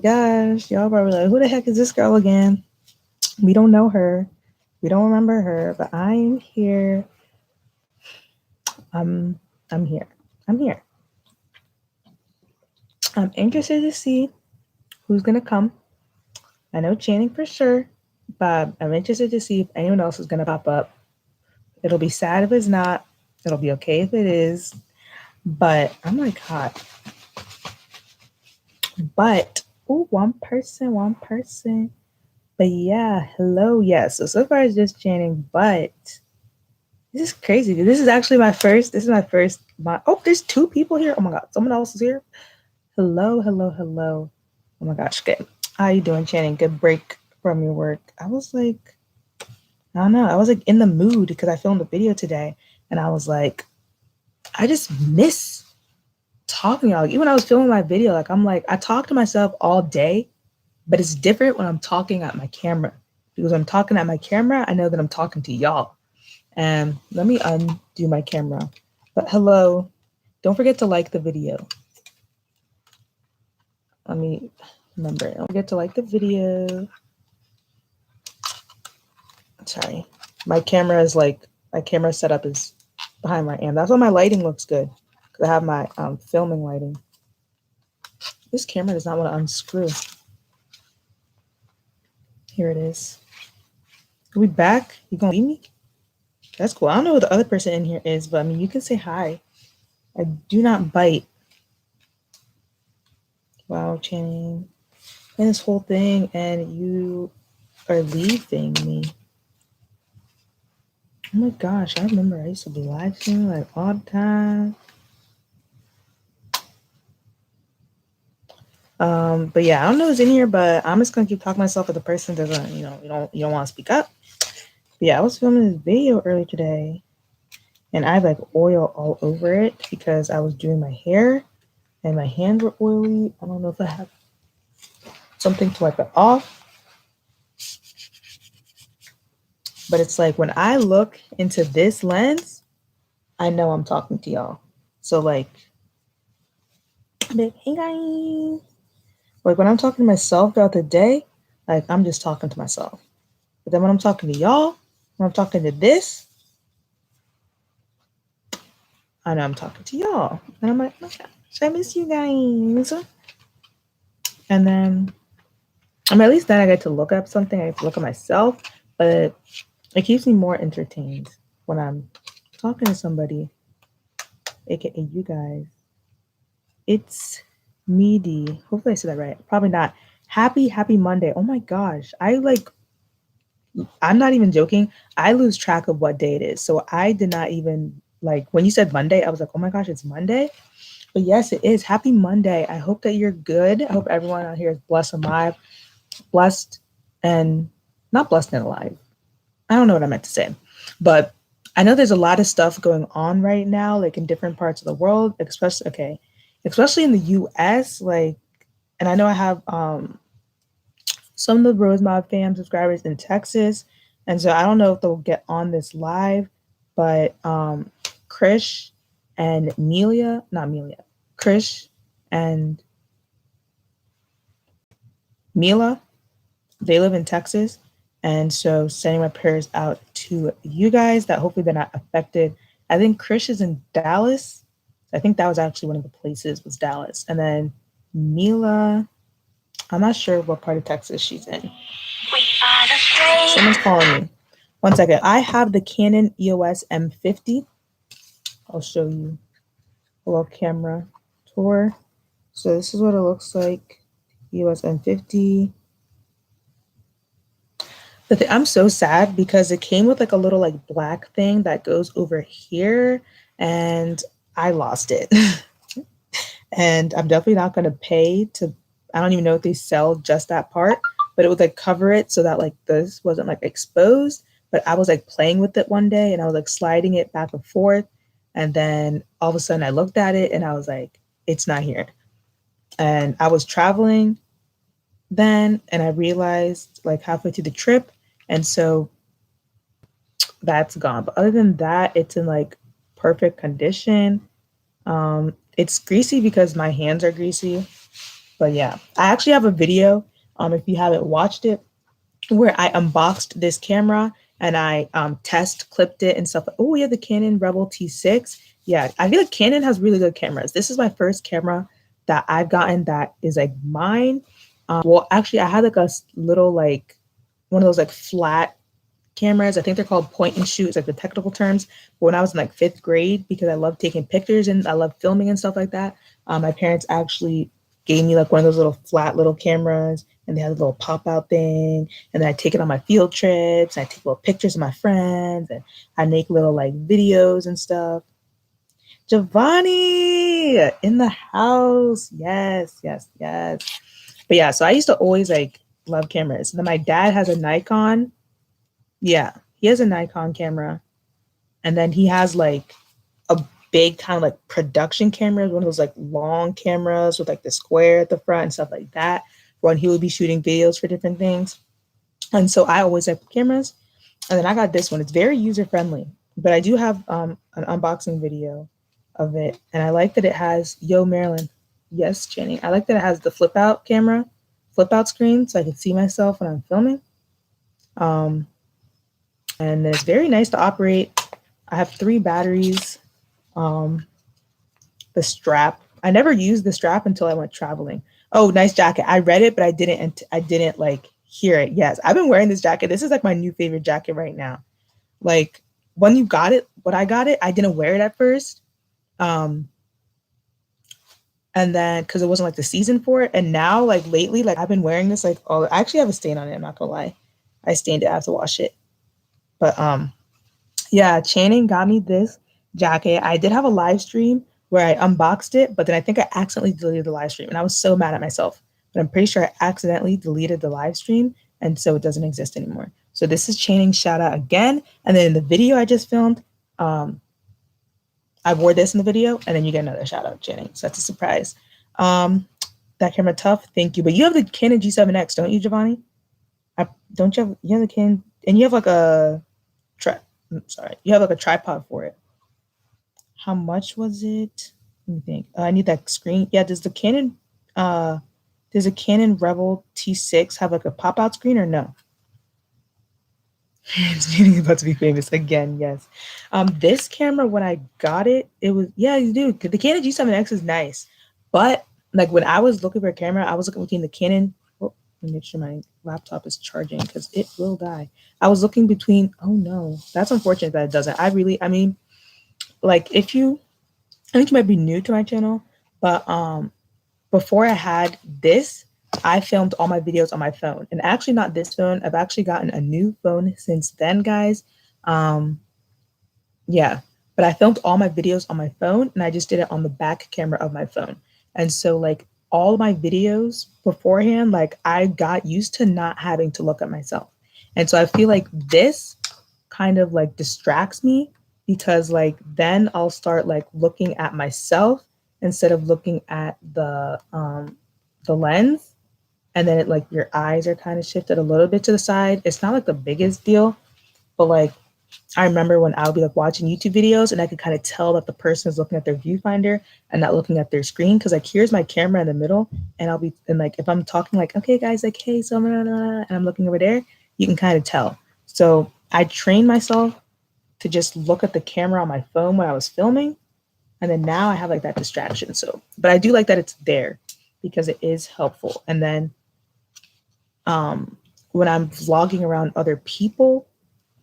gosh, y'all probably like, who the heck is this girl again? We don't know her. We don't remember her, but I'm here. I'm here. I'm here. I'm interested to see who's gonna come. I know Channing for sure, but I'm interested to see if anyone else is gonna pop up. It'll be sad if it's not. It'll be okay if it is. But I'm like hot. But one person. But yeah, hello. Yeah, so far it's just Channing, but this is crazy. This is actually my first. Oh, there's 2 people here. Oh my god, someone else is here. Hello. Oh my gosh, good. How you doing, Channing? Good break from your work. I was like, I don't know. I was like in the mood because I filmed a video today, and I was like, I just miss talking to y'all. Even when I was filming my video, like I'm like, I talk to myself all day, but it's different when I'm talking at my camera. Because when I'm talking at my camera, I know that I'm talking to y'all. And let me undo my camera. But hello, don't forget to like the video. Let me remember, don't forget to like the video. Sorry, my camera setup is behind my hand. That's why my lighting looks good, because I have my filming lighting. This camera does not want to unscrew. Here it is. Are we back? You gonna leave me? That's cool. I don't know who the other person in here is, but I mean, you can say hi. I do not bite. Wow, Channing. And this whole thing, and you are leaving me. Oh my gosh, I remember I used to be live streaming like all the time. But yeah, I don't know who's in here, but I'm just gonna keep talking to myself if the person doesn't, you don't want to speak up. But yeah, I was filming this video earlier today, and I have like oil all over it because I was doing my hair and my hands were oily. I don't know if I have something to wipe it off. But it's like when I look into this lens, I know I'm talking to y'all. So like, hey guys. Like when I'm talking to myself throughout the day, like I'm just talking to myself. But then when I'm talking to y'all, when I'm talking to this, I know I'm talking to y'all. And I'm like, oh my gosh, I miss you guys. And then, I mean, at least then I get to look up something. I get to look at myself, but it keeps me more entertained when I'm talking to somebody, aka you guys. It's meaty. Hopefully I said that right. Probably not. Happy Monday. Oh my gosh. I'm not even joking. I lose track of what day it is. So I did not even like when you said Monday, I was like, oh my gosh, it's Monday. But yes, it is. Happy Monday. I hope that you're good. I hope everyone out here is blessed and alive. Blessed and not blessed and alive. I don't know what I meant to say. But I know there's a lot of stuff going on right now, like in different parts of the world, especially in the US. Like, and I know I have some of the 𝕚𝕚 fam subscribers in Texas. And so I don't know if they'll get on this live, but Krish and Krish and Mila, they live in Texas. And so sending my prayers out to you guys that hopefully they're not affected. I think Krish is in Dallas. I think that was actually one of the places was Dallas. And then Mila, I'm not sure what part of Texas she's in. Someone's calling me. One second. I have the Canon EOS M50. I'll show you a little camera tour. So this is what it looks like. EOS M50. I'm so sad because it came with like a little like black thing that goes over here and I lost it. And I'm definitely not going to pay to, I don't even know if they sell just that part, but it would like cover it so that like this wasn't like exposed. But I was like playing with it one day and I was like sliding it back and forth. And then all of a sudden I looked at it and I was like, it's not here. And I was traveling then and I realized like halfway through the trip. And so that's gone. But other than that, it's in like perfect condition. It's greasy because my hands are greasy, But yeah, I actually have a video, if you haven't watched it, where I unboxed this camera and I test clipped it and stuff. Oh, we have the Canon Rebel T6. Yeah, I feel like Canon has really good cameras. This is my first camera that I've gotten that is like mine. Well, actually, I had like a little like one of those like flat cameras. I think they're called point and shoot, it's like the technical terms. But when I was in like 5th grade, because I love taking pictures and I love filming and stuff like that, my parents actually gave me like one of those little flat little cameras, and they had a little pop out thing. And then I take it on my field trips. I take little pictures of my friends, and I make little like videos and stuff. Giovanni in the house. Yes, yes, yes. But yeah, so I used to always like love cameras. And then my dad has a Nikon. Yeah, he has a Nikon camera. And then he has like a big kind of like production camera, one of those like long cameras with like the square at the front and stuff like that, when he would be shooting videos for different things. And so I always have cameras. And then I got this one. It's very user friendly, but I do have an unboxing video of it. And I like that it has, yo, Marilyn. Yes, Jenny. I like that it has the flip out camera, flip out screen, so I can see myself when I'm filming. And it's very nice to operate. I have 3 batteries. The strap. I never used the strap until I went traveling. Oh, nice jacket. I read it, but I didn't like hear it. Yes, I've been wearing this jacket. This is like my new favorite jacket right now. Like when you got it, when I got it, I didn't wear it at first. And then because it wasn't like the season for it. And now like lately, like I've been wearing this like all, I actually have a stain on it. I'm not gonna lie. I stained it. I have to wash it. But yeah, Channing got me this jacket. I did have a live stream where I unboxed it, but then I think I accidentally deleted the live stream, and I was so mad at myself. But I'm pretty sure I accidentally deleted the live stream, and so it doesn't exist anymore. So this is Channing's shout out again. And then in the video I just filmed, I wore this in the video, and then you get another shout out, Channing. So that's a surprise. That camera tough, thank you. But you have the Canon G7X, don't you, Giovanni? Don't you have the Canon, and you have like a you have like a tripod for it. How much was it? Let me think. I need that screen. Yeah, does a Canon Rebel T6 have like a pop out screen or no? It's about to be famous again. Yes. This camera, when I got it, it was, yeah, you do. The Canon G7X is nice, but like when I was looking for a camera, I was looking between the Canon. Oh, let me make sure my laptop is charging because it will die. I was looking between. Oh no, that's unfortunate that it doesn't. I mean, like I think you might be new to my channel, but before I had this, I filmed all my videos on my phone. And actually not this phone. I've actually gotten a new phone since then, guys. Yeah, but I filmed all my videos on my phone, and I just did it on the back camera of my phone. And so like all my videos beforehand, like I got used to not having to look at myself. And so I feel like this kind of like distracts me, because like then I'll start like looking at myself instead of looking at the lens. And then it like your eyes are kind of shifted a little bit to the side. It's not like the biggest deal, but like I remember when I would be like watching YouTube videos and I could kind of tell that the person is looking at their viewfinder and not looking at their screen. Cause like here's my camera in the middle, and I'll be, and like if I'm talking like, okay guys, like hey, so and I'm looking over there, you can kind of tell. So I trained myself to just look at the camera on my phone when I was filming. And then now I have like that distraction. So, but I do like that it's there because it is helpful. And then when I'm vlogging around other people,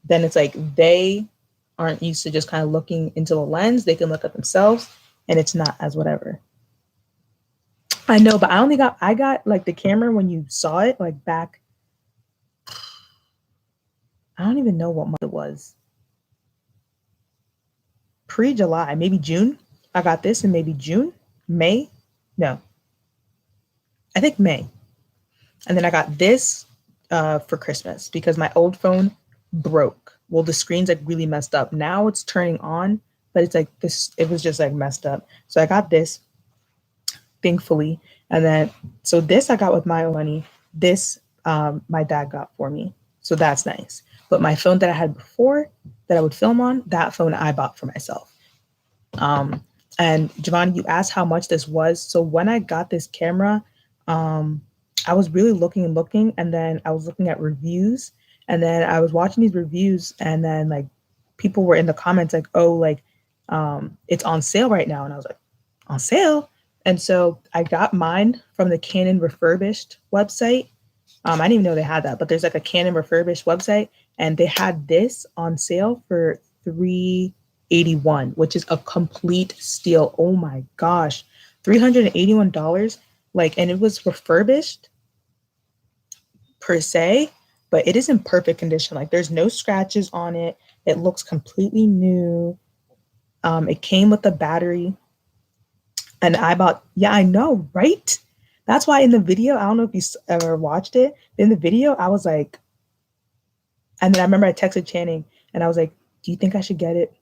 then it's like they aren't used to just kind of looking into the lens. They can look at themselves, and it's not as whatever. I know, but I got like the camera when you saw it, like back, I don't even know what month it was. Pre-July, maybe June. I got this in maybe June, May. No, I think May. And then I got this for Christmas because my old phone broke. Well, the screen's like really messed up. Now it's turning on, but it's like this, it was just like messed up. So I got this, thankfully. And then, so this I got with my own money. This my dad got for me. So that's nice. But my phone that I had before that I would film on, that phone I bought for myself. And Giovanni, you asked how much this was. So when I got this camera, I was really looking and looking, and then I was looking at reviews, and then I was watching these reviews, and then like people were in the comments like, oh, like it's on sale right now, and I was like, on sale? And so I got mine from the Canon refurbished website. I didn't even know they had that, but there's like a Canon refurbished website, and they had this on sale for $381, which is a complete steal. Oh my gosh, $381. Like, and it was refurbished per se, but it is in perfect condition. Like, there's no scratches on it. It looks completely new. It came with a battery, and I bought. Yeah, I know, right? That's why in the video, I don't know if you ever watched it. In the video, I was like, and then I remember I texted Channing, and I was like, "Do you think I should get it?"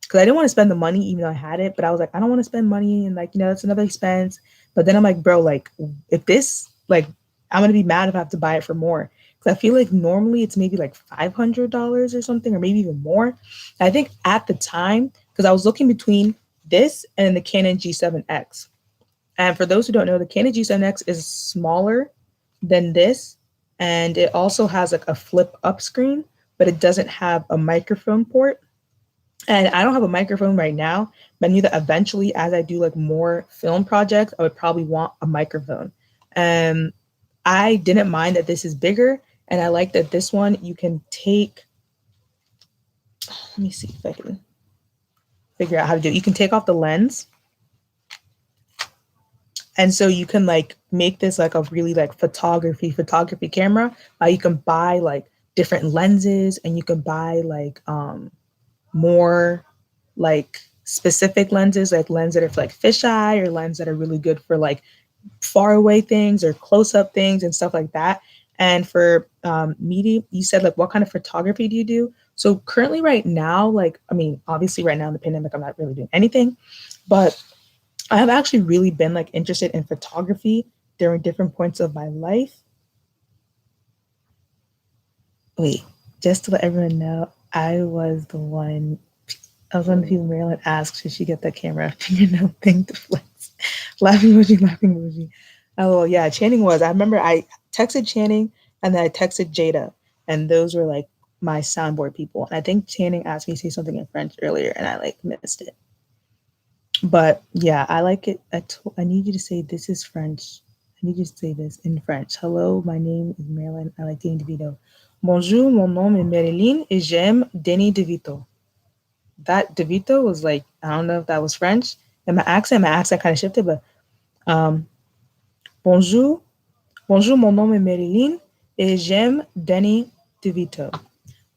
Because I didn't want to spend the money, even though I had it. But I was like, I don't want to spend money, and like, that's another expense. But then I'm like, bro, like, if this, like, I'm gonna be mad if I have to buy it for more. Because I feel like normally it's maybe like $500 or something, or maybe even more. And I think at the time, because I was looking between this and the Canon G7X. And for those who don't know, the Canon G7X is smaller than this, and it also has like a flip up screen, but it doesn't have a microphone port. And I don't have a microphone right now, but I knew that eventually, as I do like more film projects, I would probably want a microphone. And I didn't mind that this is bigger, and I like that this one you can take. Let me see if I can figure out how to do it. You can take off the lens, and so you can like make this like a really like photography camera. You can buy like different lenses, and you can buy like more like specific lenses, like lenses that are for like fisheye, or lenses that are really good for like far away things or close up things and stuff like that. And for media, you said like, what kind of photography do you do? So currently right now, like, I mean, obviously right now in the pandemic, I'm not really doing anything, but I have actually really been like interested in photography during different points of my life. Wait, just to let everyone know, I was one of the people Marilyn asked, should she get that camera fingernail thing to flex? Laughing emoji, laughing emoji. Oh, yeah, Channing was. I remember I texted Channing, and then I texted Jada, and those were like my soundboard people. And I think Channing asked me to say something in French earlier, and I like missed it. But yeah, I like it. I need you to say this is French. I need you to say this in French. Hello, my name is Marilyn. I like Danny DeVito. Bonjour, mon nom est Marilyn et j'aime Danny DeVito. That DeVito was like, I don't know if that was French. And my accent kind of shifted, but bonjour, mon nom est Marilyn et j'aime Danny DeVito.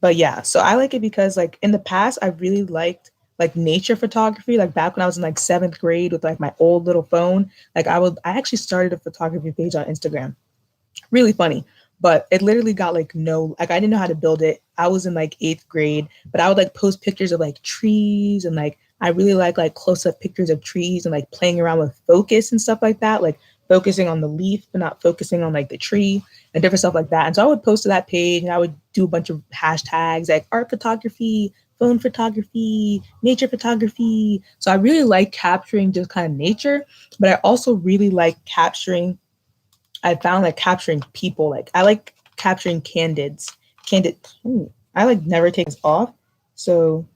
But yeah, so I like it because like in the past, I really liked like nature photography. Like back when I was in like 7th grade with like my old little phone, like I actually started a photography page on Instagram. Really funny, but it literally got like like I didn't know how to build it. I was in like 8th grade, but I would like post pictures of like trees, and like I really like close up pictures of trees and like playing around with focus and stuff like that, like focusing on the leaf but not focusing on like the tree and different stuff like that. And so I would post to that page, and I would do a bunch of hashtags like art photography, phone photography, nature photography. So I really like capturing just kind of nature, but I also really like capturing people. Like I like capturing candids. I like never take this off. So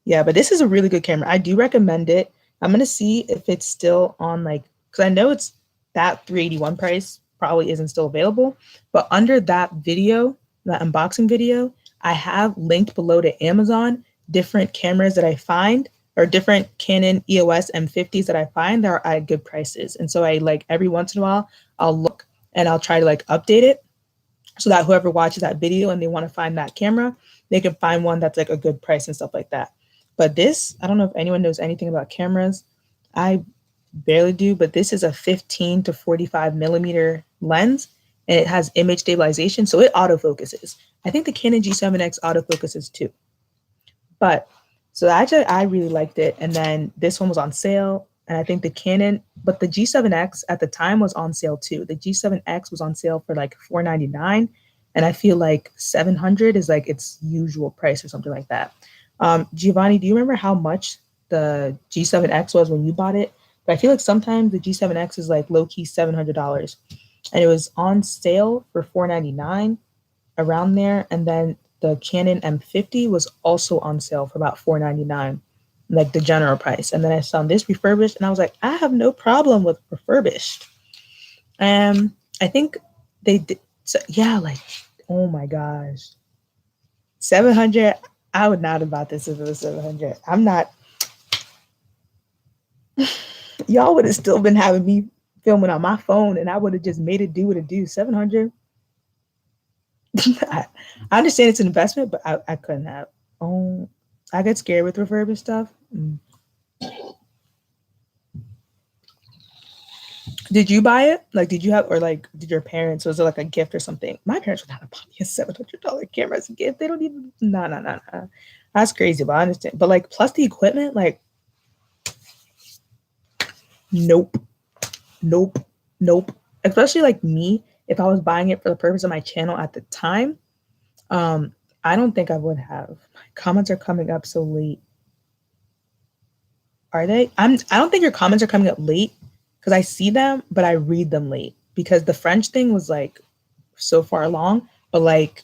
yeah, but this is a really good camera. I do recommend it. I'm gonna see if it's still on, like, because I know it's that 381 price probably isn't still available, but under that video, that unboxing video, I have linked below to Amazon different cameras that I find, or different Canon EOS M50s that I find that are at good prices. And so I like every once in a while, I'll look and I'll try to like update it so that whoever watches that video and they want to find that camera, they can find one that's like a good price and stuff like that. But this, I don't know if anyone knows anything about cameras. I barely do, but this is a 15 to 45 millimeter lens, and it has image stabilization, so it autofocuses. I think the Canon G7X autofocuses too. But so actually, I really liked it. And then this one was on sale, and I think the G7X at the time was on sale too. The G7X was on sale for like $499, and I feel like $700 is like its usual price or something like that. Giovanni, do you remember how much the G7X was when you bought it? But I feel like sometimes the G7X is like low key $700, and it was on sale for $499 around there. And then the Canon M50 was also on sale for about $499, like the general price. And then I saw this refurbished, and I was like, I have no problem with refurbished. And I think they did. So, yeah, like, oh my gosh, 700. I would not have bought this if it was 700. I'm not. Y'all would have still been having me filming on my phone, and I would have just made it do what it do. 700. I understand it's an investment, but I couldn't have. Oh, I get scared with refurbished stuff. Did you buy it? Like, did you have, or like, did your parents, was it like a gift or something? My parents would not have bought me a $700 camera as a gift. They don't even, no. That's crazy, but I understand. But like, plus the equipment, like, nope. Especially like me, if I was buying it for the purpose of my channel at the time, I don't think I would have. My comments are coming up so late. Are they? I don't think your comments are coming up late because I see them, but I read them late because the French thing was like so far along, but like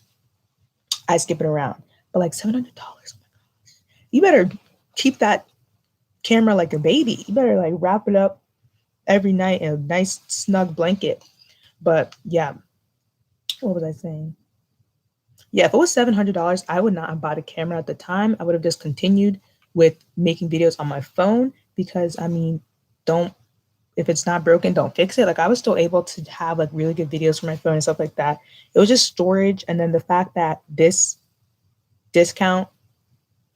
I skip it around. But like $700, oh my gosh. You better keep that camera like a baby. You better like wrap it up every night in a nice snug blanket. But yeah, what was I saying? Yeah, if it was $700, I would not have bought a camera at the time. I would have just continued with making videos on my phone because I mean, if it's not broken, don't fix it. Like I was still able to have like really good videos from my phone and stuff like that. It was just storage. And then the fact that this discount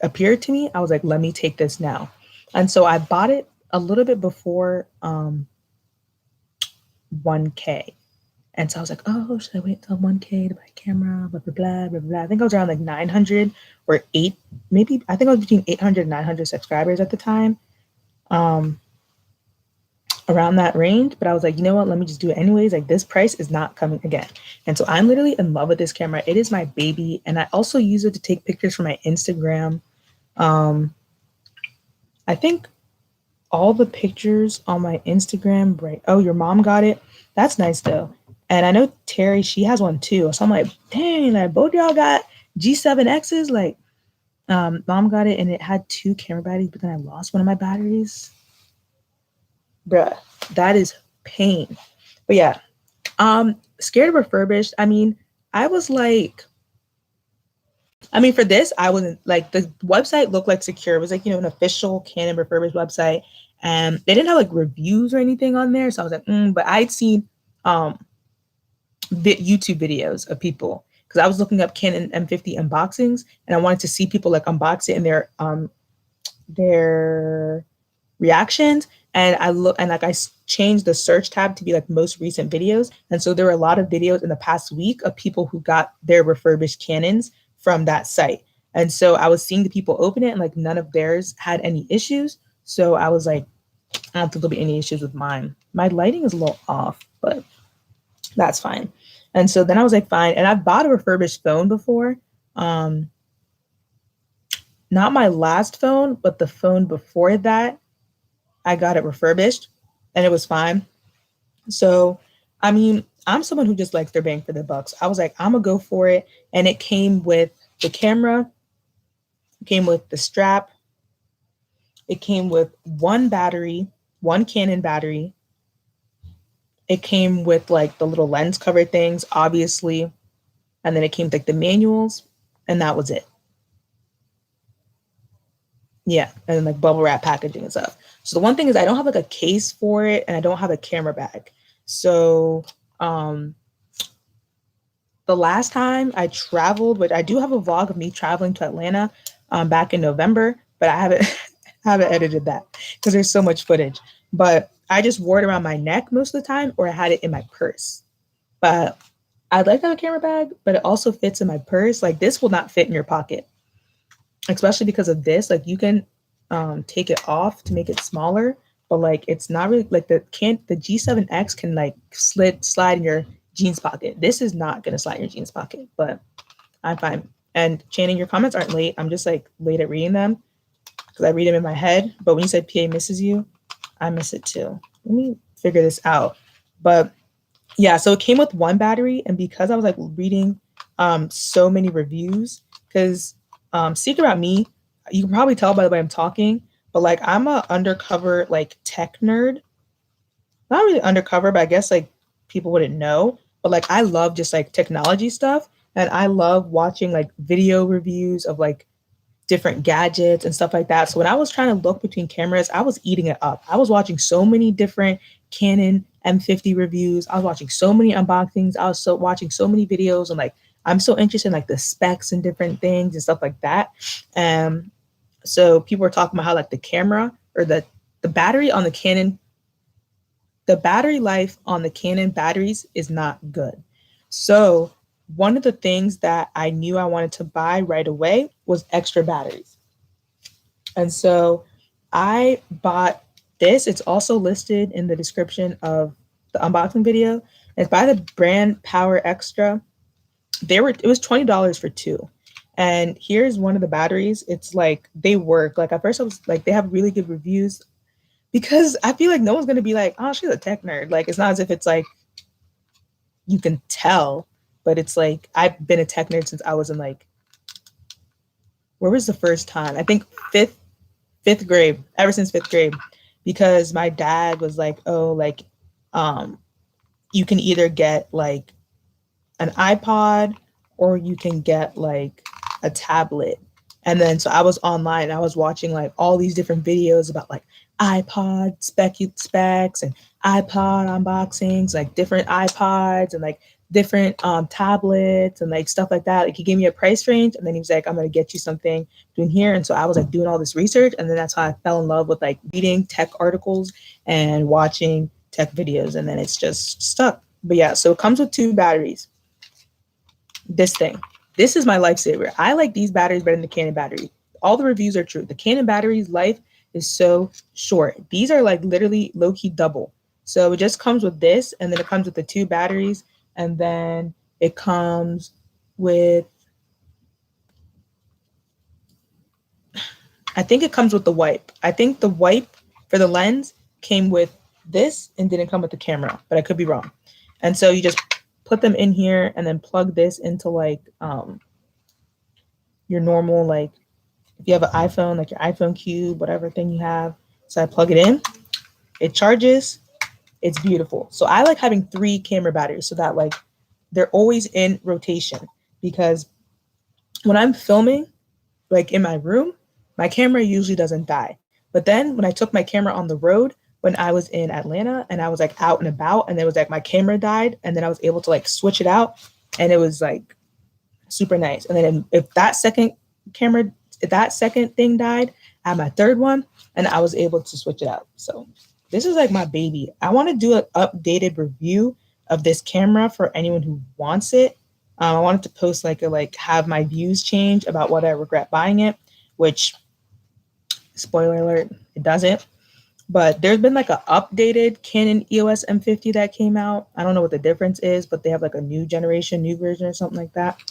appeared to me, I was like, let me take this now. And so I bought it a little bit before 1K. And so I was like, oh, should I wait till 1K to buy a camera? Blah, blah, blah, blah, blah. I think I was around like 900 or 8, maybe. I think I was between 800 and 900 subscribers at the time. Around that range. But I was like, you know what? Let me just do it anyways. Like this price is not coming again. And so I'm literally in love with this camera. It is my baby. And I also use it to take pictures for my Instagram. I think all the pictures on my Instagram, right? Oh, your mom got it. That's nice though. And I know Terry, she has one too. So I'm like, dang, like both y'all got G7Xs. Like, mom got it and it had 2 camera batteries, but then I lost one of my batteries. Bruh, that is pain. But yeah, scared of refurbished. I mean, I was like, for this, I wasn't like, the website looked like secure. It was like, an official Canon refurbished website. And they didn't have like reviews or anything on there. So I was like, but I'd seen YouTube videos of people because I was looking up Canon M50 unboxings and I wanted to see people like unbox it and their reactions. And I changed the search tab to be like most recent videos. And so there were a lot of videos in the past week of people who got their refurbished Canons from that site. And so I was seeing the people open it and like none of theirs had any issues. So I was like, I don't think there'll be any issues with mine. My lighting is a little off, but that's fine. And so then I was like, fine. And I've bought a refurbished phone before. Not my last phone, but the phone before that, I got it refurbished and it was fine. So, I mean, I'm someone who just likes their bang for their bucks. I was like, I'm gonna go for it. And it came with the camera, it came with the strap, it came with one battery, one Canon battery. It came with like the little lens cover things, obviously. And then it came with like the manuals and that was it. Yeah, and then like bubble wrap packaging and stuff. So the one thing is I don't have like a case for it and I don't have a camera bag. So the last time I traveled, which I do have a vlog of me traveling to Atlanta back in November, but I haven't edited that because there's so much footage. But I just wore it around my neck most of the time or I had it in my purse. But I'd like to have a camera bag, but it also fits in my purse. Like this will not fit in your pocket, especially because of this. Like you can take it off to make it smaller, but like it's not really like the G7X can like slide in your jeans pocket. This is not gonna slide in your jeans pocket, but I'm fine. And Channing, your comments aren't late. I'm just like late at reading them because I read them in my head. But when you said PA misses you, I miss it too. Let me figure this out. But yeah, so it came with one battery, and because I was like reading so many reviews, because secret about me, you can probably tell by the way I'm talking, but like I'm a undercover like tech nerd. Not really undercover, but I guess like people wouldn't know. But like I love just like technology stuff, and I love watching like video reviews of like different gadgets and stuff like that. So when I was trying to look between cameras, I was eating it up. I was watching so many different Canon M50 reviews. I was watching so many unboxings. I was watching so many videos, and like I'm so interested in like the specs and different things and stuff like that. So people were talking about how like the camera or the battery on the Canon, the battery life on the Canon batteries is not good. So one of the things that I knew I wanted to buy right away was extra batteries. And so I bought this. It's also listed in the description of the unboxing video. It's by the brand Power Extra. It was $20 for two. And here's one of the batteries. It's like they work. Like at first I was like, they have really good reviews because I feel like no one's gonna be like, oh, she's a tech nerd. Like it's not as if it's like you can tell, but it's like I've been a tech nerd since I was in like, where was the first time? I think fifth grade, ever since fifth grade, because my dad was like, oh, like, you can either get like an iPod or you can get like a tablet. And then so I was online and I was watching like all these different videos about like iPod specs and iPod unboxings, like different iPods and like different tablets and like stuff like that. Like he gave me a price range and then he was like, I'm gonna get you something doing here. And so I was like doing all this research, and then that's how I fell in love with like reading tech articles and watching tech videos, and then it's just stuck. But yeah, so it comes with two batteries. This thing. This is my lifesaver. I like these batteries better than the Canon battery. All the reviews are true. The Canon battery's life is so short. These are like literally low-key double. So it just comes with this, and then it comes with the two batteries, and then it comes with, I think it comes with the wipe. I think the wipe for the lens came with this and didn't come with the camera, but I could be wrong. And so you just put them in here and then plug this into like your normal, like if you have an iPhone, like your iPhone Cube, whatever thing you have. So I plug it in, it charges, it's beautiful. So I like having 3 camera batteries so that like they're always in rotation, because when I'm filming like in my room, my camera usually doesn't die. But then when I took my camera on the road, when I was in Atlanta and I was like out and about, and it was like my camera died, and then I was able to like switch it out, and it was like super nice. And then if that second thing died, I had my third one and I was able to switch it out. So this is like my baby. I want to do an updated review of this camera for anyone who wants it. I wanted to post like have my views change about what I regret buying it, which, spoiler alert, it doesn't. But there's been like an updated Canon EOS M50 that came out. I don't know what the difference is, but they have like a new version or something like that.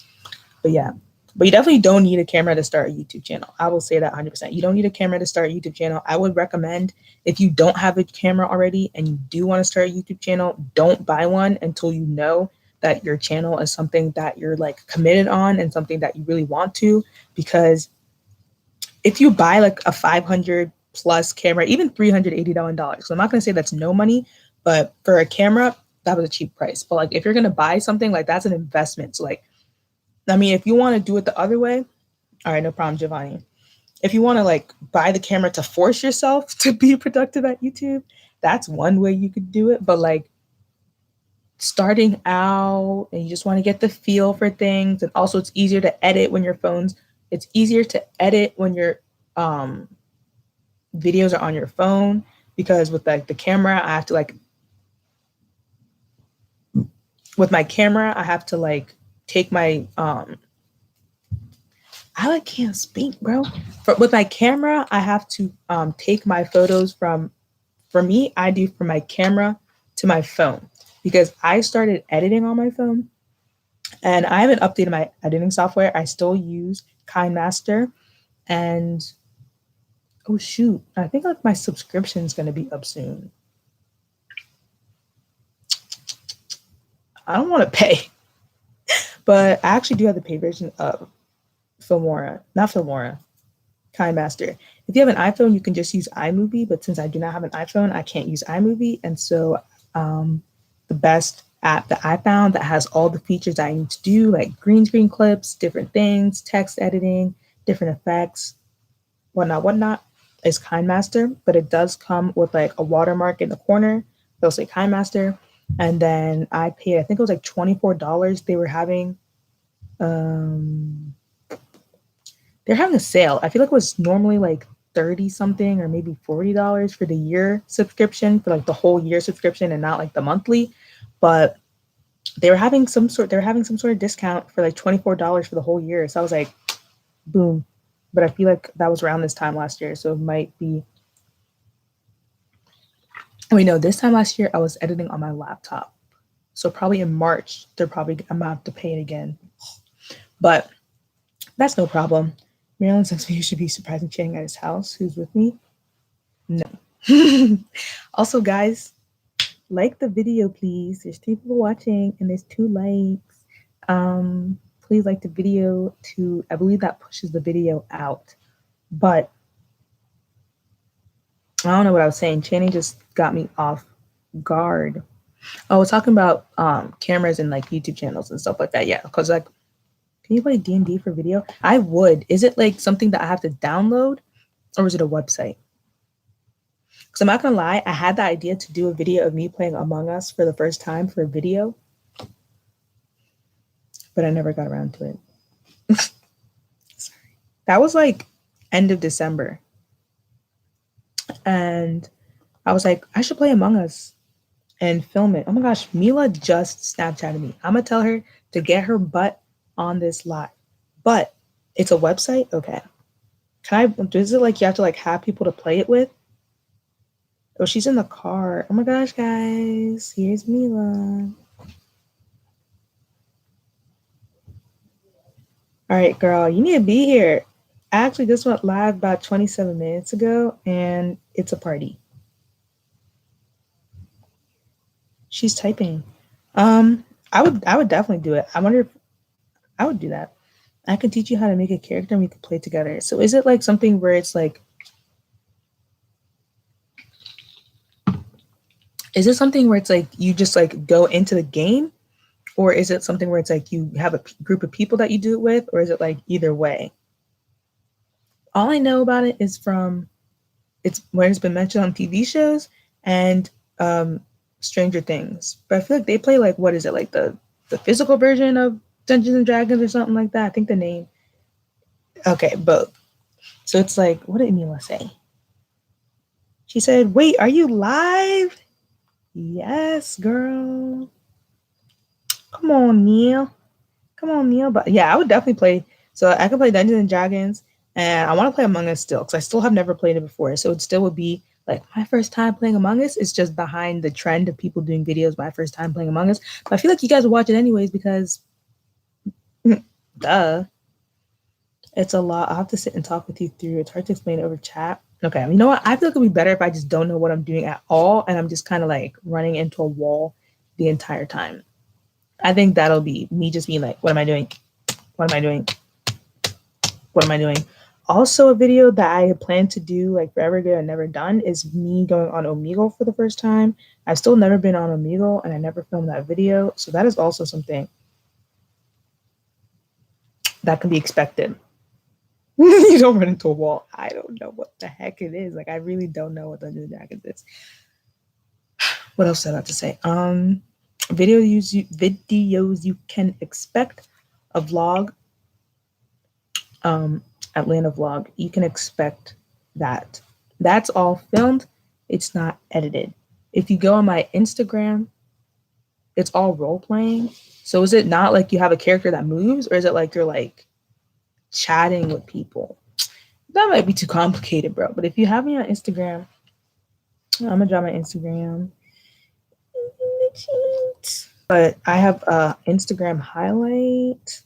But yeah, but you definitely don't need a camera to start a YouTube channel. I will say that 100%. You don't need a camera to start a YouTube channel. I would recommend, if you don't have a camera already and you do want to start a YouTube channel, don't buy one until you know that your channel is something that you're like committed on and something that you really want to. Because if you buy like a 500 plus camera, even $380, so I'm not going to say that's no money, but for a camera, that was a cheap price. But like if you're going to buy something, like that's an investment. So like, I mean, if you want to do it the other way, all right, no problem, Giovanni. If you want to like buy the camera to force yourself to be productive at YouTube, that's one way you could do it. But like starting out and you just want to get the feel for things, and also it's easier to edit when it's easier to edit when your videos are on your phone, because with like the camera, I have to like, with my camera, I have to like take my I like can't speak, bro. With my camera, I have to take my photos from my camera to my phone, because I started editing on my phone and I haven't updated my editing software. I still use KineMaster, and Oh shoot, I think like my subscription is gonna be up soon. I don't want to pay, but I actually do have the paid version of not Filmora, KineMaster. If you have an iPhone, you can just use iMovie, but since I do not have an iPhone, I can't use iMovie. And so the best app that I found that has all the features I need to do, like green screen clips, different things, text editing, different effects, whatnot, is KineMaster. But it does come with like a watermark in the corner. They'll say KineMaster. And then I paid, I think it was like $24. They're having a sale. I feel like it was normally like 30 something or maybe $40 for the year subscription, for like the whole year subscription and not like the monthly. But they were having some sort of discount for like $24 for the whole year. So I was like, boom. But I feel like that was around this time last year. So it might be, this time last year I was editing on my laptop. So probably in March, I'm gonna have to pay it again. But that's no problem. Marilyn says you should be surprising chatting at his house. Who's with me? No. Also, guys, like the video, please. There's 3 people watching and there's 2 likes. Please like the video too. I believe that pushes the video out. But I don't know what I was saying. Channing just got me off guard. Oh, we're talking about cameras and like YouTube channels and stuff like that. Yeah, because like, can you play D&D for video? I would. Is it like something that I have to download, or is it a website? Because I'm not gonna lie, I had the idea to do a video of me playing Among Us for the first time for a video, but I never got around to it. Sorry. That was like end of December. And I was like, I should play Among Us and film it. Oh my gosh, Mila just Snapchatted me. I'm gonna tell her to get her butt on this live. But it's a website? Okay. Is it like you have to like have people to play it with? Oh, she's in the car. Oh my gosh, guys. Here's Mila. All right, girl, you need to be here. I actually just went live about 27 minutes ago, and it's a party. She's typing. I would definitely do it. I wonder if I would do that. I can teach you how to make a character and we could play together. So is it like something where it's like, is it something where it's like you just like go into the game? Or is it something where it's like you have a group of people that you do it with? Or is it like either way? All I know about it is from it's when it's been mentioned on TV shows and Stranger Things. But I feel like they play like, what is it, like the physical version of Dungeons and Dragons or something like that? I think the name. Okay, both. So it's like, what did Mila say? She said, wait, are you live? Yes, girl. Come on, Neil. But yeah, I would definitely play. So I could play Dungeons and Dragons, and I want to play Among Us still because I still have never played it before. So it still would be like my first time playing Among Us. Is just behind the trend of people doing videos. My first time playing Among Us. But I feel like you guys will watch it anyways because, duh. It's a lot. I'll have to sit and talk with you through. It's hard to explain over chat. Okay, you know what? I feel like it'd be better if I just don't know what I'm doing at all, and I'm just kind of like running into a wall the entire time. I think that'll be me just being like, what am I doing? What am I doing? What am I doing? Also, a video that I had planned to do like forever ago and never done is me going on Omegle for the first time. I've still never been on Omegle and I never filmed that video. So that is also something that can be expected. You don't run into a wall. I don't know what the heck it is. Like, I really don't know what Dungeons and Dragons is. What else did I have to say? Videos you can expect. A vlog. Atlanta vlog. You can expect that. That's all filmed. It's not edited. If you go on my Instagram, it's all role playing. So is it not like you have a character that moves, or is it like you're like chatting with people? That might be too complicated, bro. But if you have me on Instagram, I'm gonna draw my Instagram. But I have a Instagram highlight.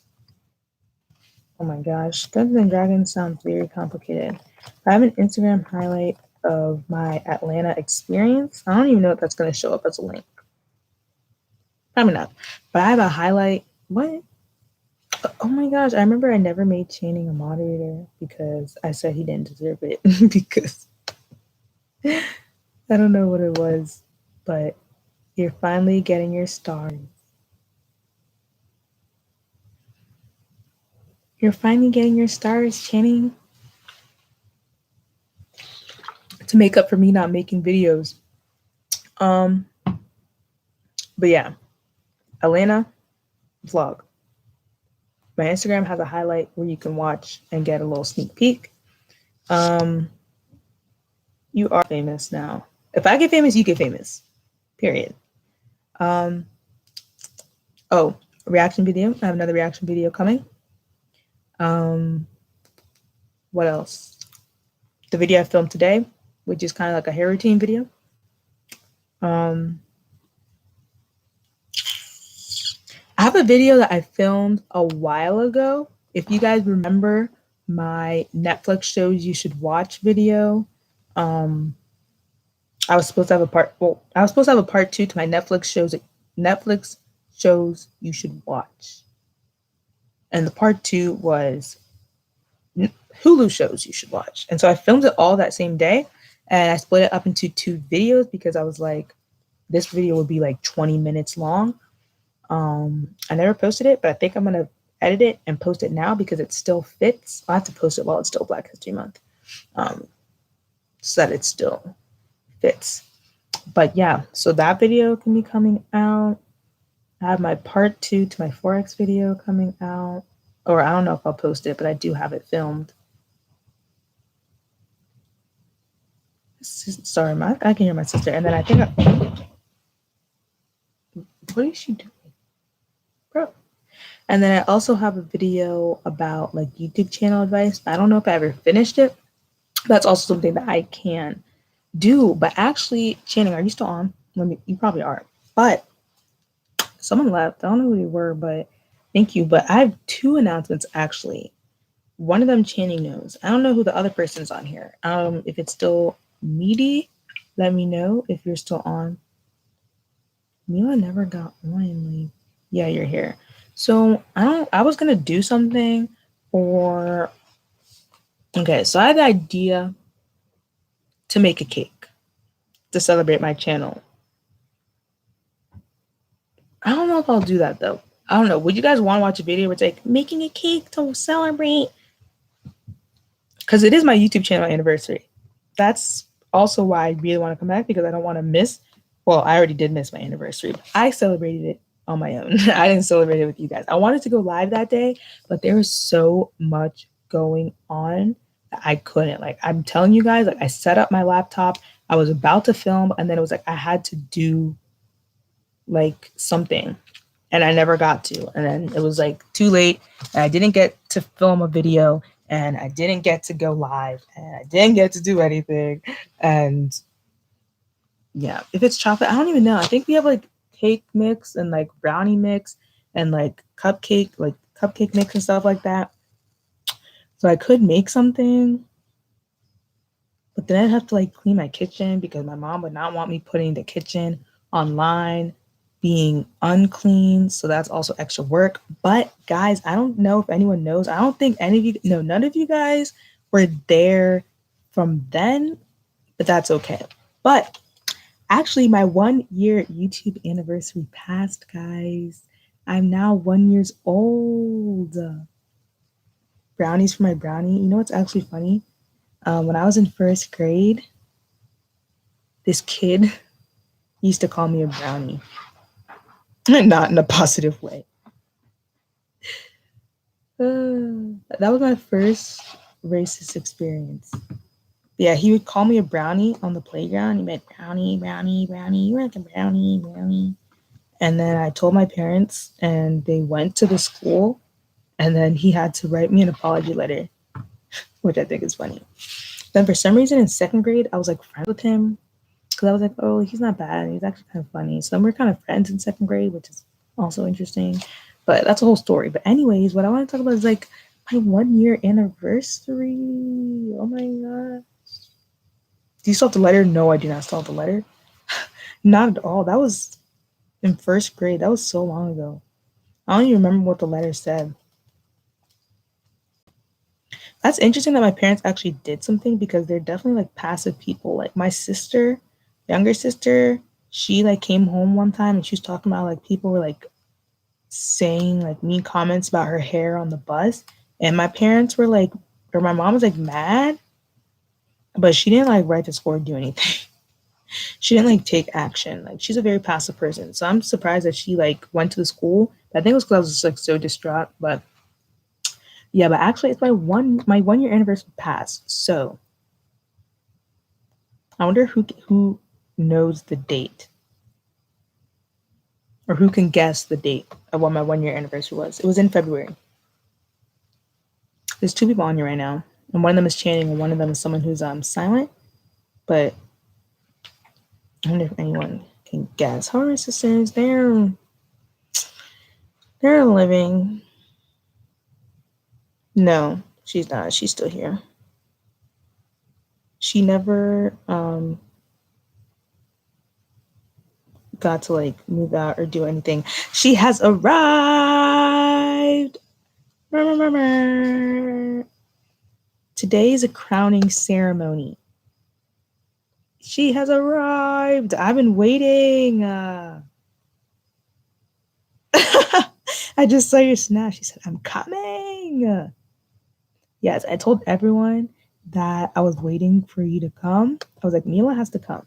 Oh my gosh, Dungeons and Dragons sounds very complicated. I have an Instagram highlight of my Atlanta experience. I don't even know if that's going to show up as a link. Probably not. But I have a highlight. What? Oh my gosh, I remember I never made Channing a moderator because I said he didn't deserve it because I don't know what it was, but you're finally getting your stars. You're finally getting your stars, Channing, to make up for me not making videos. But yeah, Atlanta vlog. My Instagram has a highlight where you can watch and get a little sneak peek. You are famous now. If I get famous, you get famous. Period. Oh, reaction video. I have another reaction video coming. What else? The video I filmed today, which is kind of like a hair routine video. I have a video that I filmed a while ago. If you guys remember my Netflix shows you should watch video, I was supposed to have a part. Well, I was supposed to have a part 2 to my Netflix shows you should watch, and the part 2 was Hulu shows you should watch. And so I filmed it all that same day, and I split it up into 2 videos because I was like, this video would be like 20 minutes long. I never posted it, but I think I'm gonna edit it and post it now because it still fits. I have to post it while it's still Black History Month, so that it still fits. But yeah, so that video can be coming out. I have my part 2 to my FOREX video coming out, or I don't know if I'll post it, but I do have it filmed. Sorry, I can hear my sister. And then I think what is she doing? Bro. And then I also have a video about like YouTube channel advice. I don't know if I ever finished it. That's also something that I can do. But actually, Channing, are you still on? You probably are. But someone left. I don't know who they were, but thank you. But I have 2 announcements actually. One of them Channing knows. I don't know who the other person's on here. If it's still Meaty, let me know if you're still on. Mila never got on. Yeah, you're here. So I was gonna do something for. Okay, so I had the idea to make a cake to celebrate my channel. I don't know if I'll do that though. I don't know. Would you guys want to watch a video where it's like making a cake to celebrate? Because it is my YouTube channel anniversary. That's also why I really want to come back, because I don't want to miss. Well, I already did miss my anniversary. But I celebrated it on my own. I didn't celebrate it with you guys. I wanted to go live that day, but there was so much going on that I couldn't. Like, I'm telling you guys, like, I set up my laptop. I was about to film, and then it was like I had to do like something, and I never got to. And then it was like too late, and I didn't get to film a video, and I didn't get to go live, and I didn't get to do anything. And yeah, if it's chocolate, I don't even know. I think we have like cake mix and like brownie mix and like cupcake mix and stuff like that. So I could make something, but then I'd have to like clean my kitchen because my mom would not want me putting the kitchen online being unclean. So that's also extra work. But guys, I don't know if anyone knows. I don't think any of you, no, none of you guys were there from then, but that's okay. But actually, my 1 year YouTube anniversary passed, guys. I'm now 1 year old. Brownies for my brownie. You know what's actually funny? When I was in 1st grade, this kid used to call me a brownie. Not in a positive way. That was my first racist experience. Yeah, he would call me a brownie on the playground. He meant brownie, brownie, brownie. You're like a brownie, brownie. And then I told my parents, and they went to the school, and then he had to write me an apology letter, which I think is funny. Then for some reason in 2nd grade, I was like friends with him because I was like, oh, he's not bad. He's actually kind of funny. So then we're kind of friends in 2nd grade, which is also interesting. But that's a whole story. But anyways, what I want to talk about is like My 1-year anniversary. Oh my god. Do you still have the letter? No, I do not still have the letter. Not at all. That was in first grade. That was so long ago. I don't even remember what the letter said. That's interesting that my parents actually did something because they're definitely like passive people. Like my sister, younger sister, she like came home one time and she was talking about like people were like saying like mean comments about her hair on the bus. And my parents were like, or my mom was like mad, but she didn't like write the score or do anything. She didn't like take action. Like she's a very passive person. So I'm surprised that she like went to the school. I think it was because I was just like so distraught. But yeah, but actually it's my 1 year anniversary passed. So I wonder who knows the date or who can guess the date of what my 1 year anniversary was. It was in February. There's two people on here right now, and one of them is chanting, and one of them is someone who's silent. But I wonder if anyone can guess. How are my sisters? They're living. No, she's not. She's still here. She never got to like move out or do anything. She has arrived. Today is a crowning ceremony. She has arrived. I've been waiting. I just saw your snap. She said, I'm coming. Yes, I told everyone that I was waiting for you to come. I was like, Mila has to come.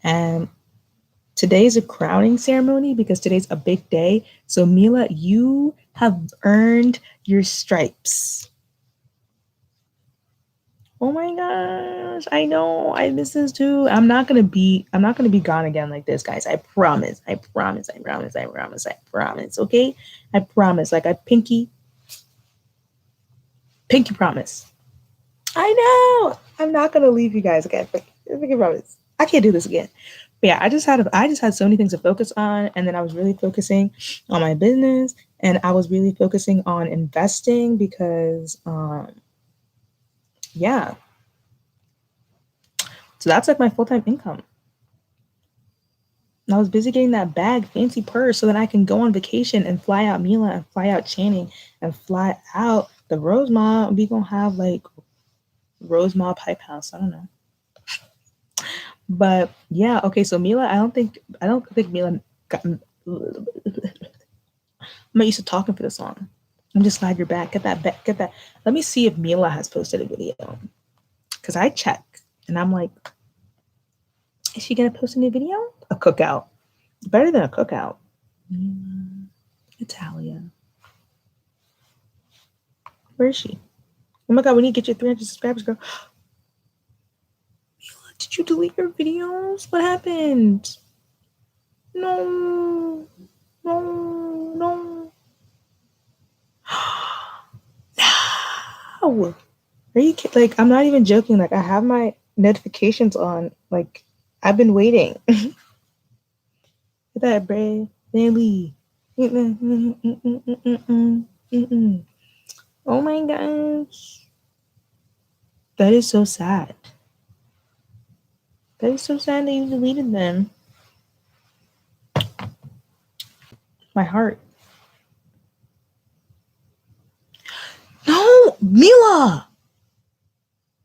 And today is a crowning ceremony because today's a big day. So Mila, you have earned your stripes. Oh my gosh, I know. I miss this too. I'm not gonna be gone again like this, guys. I promise. I promise. I promise. I promise. I promise. Okay? I promise. Like I pinky promise. I know. I'm not gonna leave you guys again. Pinky promise. I can't do this again. But yeah, I just had so many things to focus on, and then I was really focusing on my business, and I was really focusing on investing because yeah. So that's like my full-time income. I was busy getting that bag, fancy purse, so that I can go on vacation and fly out Mila and fly out Channing and fly out the Rosemont. We gonna have like Rosemont Pipe House. I don't know. But yeah, okay, so Mila, I don't think Mila got I'm not used to talking for this long. I'm just glad you're back. Get that. Let me see if Mila has posted a video. Cause I check and I'm like, is she gonna post a new video? A cookout. Better than a cookout. Italia. Where is she? Oh my god, we need to get you 300 subscribers, girl. Mila, did you delete your videos? What happened? No. No. No. Are you kidding? Like, I'm not even joking. Like, I have my notifications on. Like, I've been waiting. That brave Bailey. Oh my gosh. That is so sad. That is so sad that you deleted them. My heart. No, Mila.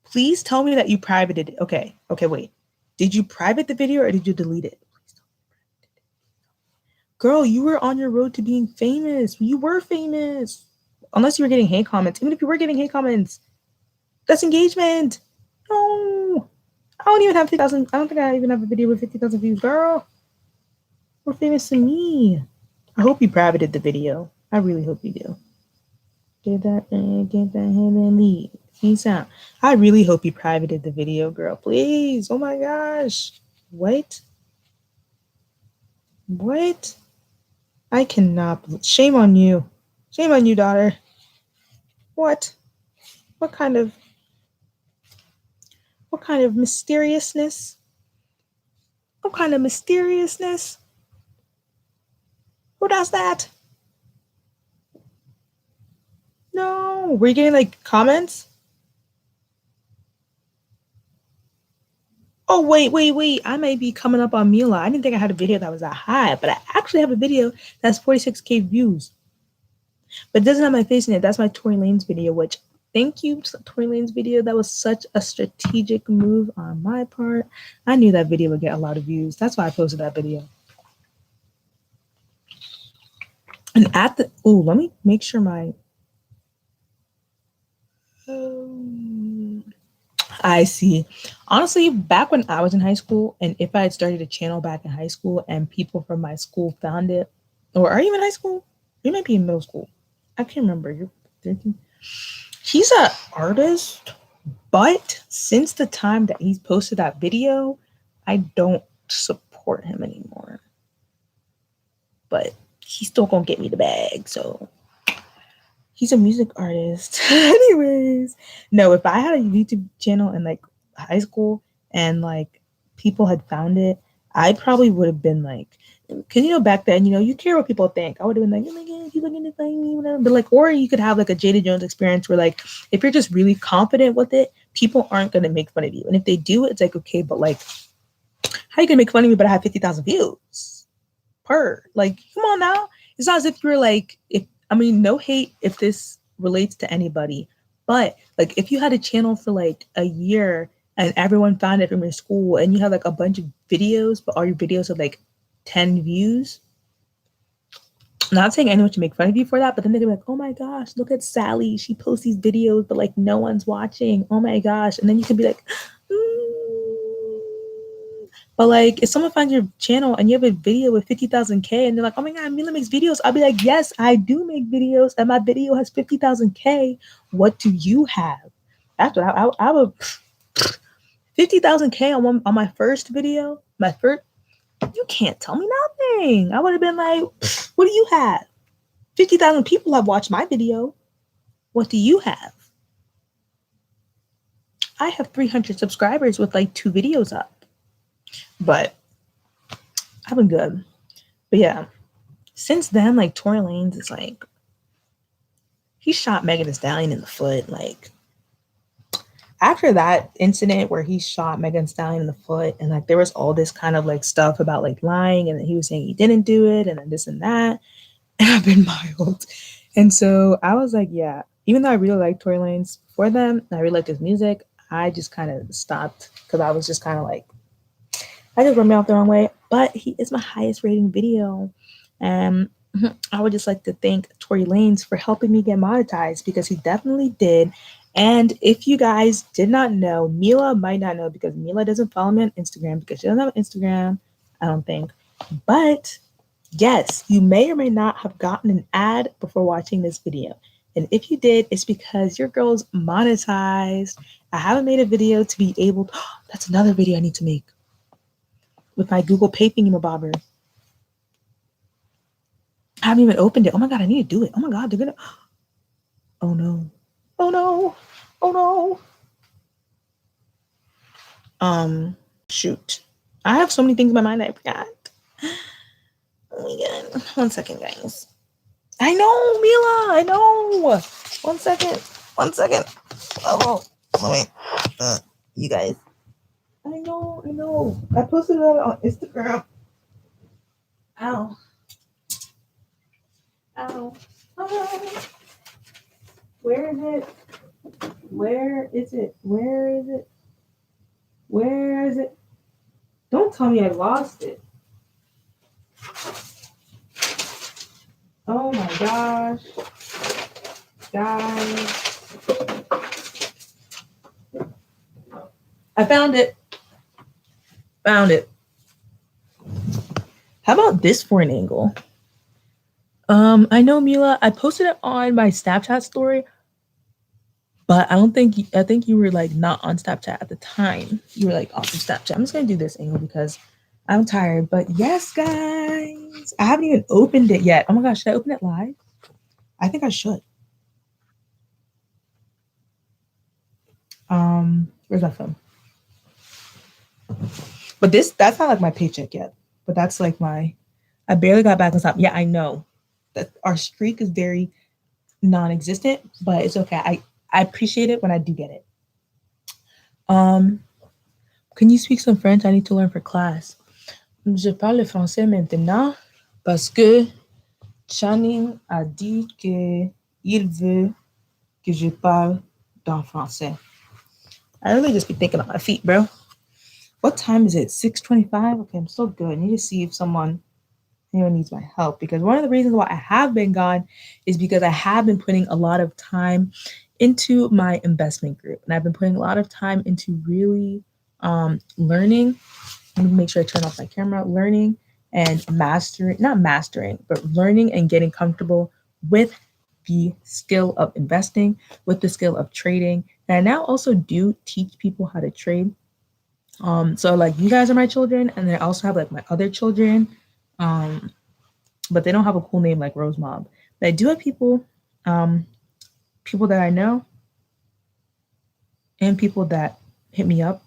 Please tell me that you privated it. Okay, wait. Did you private the video or did you delete it? Girl, you were on your road to being famous. You were famous. Unless you were getting hate comments. Even if you were getting hate comments, that's engagement. No. I don't even have 50,000. I don't think I even have a video with 50,000 views, girl. More famous than me. I hope you privated the video. I really hope you do. Get that hand and leave. Peace out. I really hope you privated the video, girl. Please. Oh my gosh. What? I cannot. Shame on you. Shame on you, daughter. What? What kind of mysteriousness? What kind of mysteriousness? Who does that? No, were you getting like comments? Oh, wait. I may be coming up on Mila. I didn't think I had a video that was that high, but I actually have a video that's 46K views. But it doesn't have my face in it. That's my Tory Lanez video, which thank you to Tory Lanez video. That was such a strategic move on my part. I knew that video would get a lot of views. That's why I posted that video. And let me make sure my I see. Honestly, back when I was in high school, and if I had started a channel back in high school and people from my school found it, or are you in high school? You might be in middle school. I can't remember. You're 13. He's an artist, but since the time that he's posted that video, I don't support him anymore. But he's still gonna get me the bag, so he's a music artist. Anyways, no, if I had a YouTube channel in like high school and like people had found it, I probably would have been like, because back then, you care what people think. I would have been like, oh my god, people gonna find me, whatever. But like, or you could have like a Jada Jones experience where like, if you're just really confident with it, people aren't gonna make fun of you, and if they do, it's like okay, but like, how you gonna make fun of me? But I have 50,000 views per. Like, come on now. It's not as if you're like, no hate if this relates to anybody, but like if you had a channel for like a year and everyone found it from your school and you have like a bunch of videos, but all your videos have like 10 views. Not saying anyone should make fun of you for that, but then they're gonna be like, oh my gosh, look at Sally. She posts these videos, but like no one's watching. Oh my gosh. And then you can be like, But like, if someone finds your channel and you have a video with 50,000K and they're like, oh my God, Mila makes videos, I'll be like, yes, I do make videos and my video has 50,000K. What do you have? That's what I would. 50,000K on my first video. You can't tell me nothing. I would have been like, what do you have? 50,000 people have watched my video. What do you have? I have 300 subscribers with like 2 videos up. But I've been good. But yeah, since then, like Tory Lanez is like, he shot Megan Thee Stallion in the foot. Like after that incident where he shot Megan Thee Stallion in the foot, and like there was all this kind of like stuff about like lying, and then he was saying he didn't do it, and then this and that, and I've been mild. And so I was like, yeah, even though I really like Tory Lanez for them, I really liked his music, I just kind of stopped because I was just kind of like, I just rubbed me off the wrong way, but he is my highest rating video. And I would just like to thank Tory Lanez for helping me get monetized because he definitely did. And if you guys did not know, Mila might not know because Mila doesn't follow me on Instagram because she doesn't have an Instagram, I don't think. But yes, you may or may not have gotten an ad before watching this video. And if you did, it's because your girl's monetized. I haven't made a video to be able to, that's another video I need to make. With my Google Pay thingamabobber. I haven't even opened it. Oh my God, I need to do it. Oh my God, they're gonna. Oh no. Oh no. Oh no. Shoot. I have so many things in my mind that I forgot. Oh my God. 1 second, guys. I know, Mila. I know. 1 second. 1 second. Oh, let me. You guys. I know. I posted it on Instagram. Ow. Where is it? Where is it? Don't tell me I lost it. Oh my gosh. Guys. I found it. How about this for an angle? I know, Mila, I posted it on my Snapchat story, but I think you were like not on Snapchat at the time. You were like off of Snapchat. I'm just gonna do this angle because I'm tired. But yes, guys, I haven't even opened it yet. Oh my gosh, should I open it live? I think I should. Where's my phone? But that's not like my paycheck yet. But that's like I barely got back on top. Yeah, I know that our streak is very non-existent, but it's okay. I appreciate it when I do get it. Can you speak some French? I need to learn for class. Je parle le français maintenant parce que Channing a dit qu'il veut que je parle dans français. I really just be thinking on my feet, bro. What time is it? 6:25? Okay, I'm so good. I need to see if anyone needs my help, because one of the reasons why I have been gone is because I have been putting a lot of time into my investment group, and I've been putting a lot of time into really learning. Let me make sure I turn off my camera. Learning and not mastering, but learning and getting comfortable with the skill of investing, with the skill of trading. And I now also do teach people how to trade. So like, you guys are my children, and then I also have like my other children, but they don't have a cool name like Rose Mob. But I do have people that I know, and people that hit me up,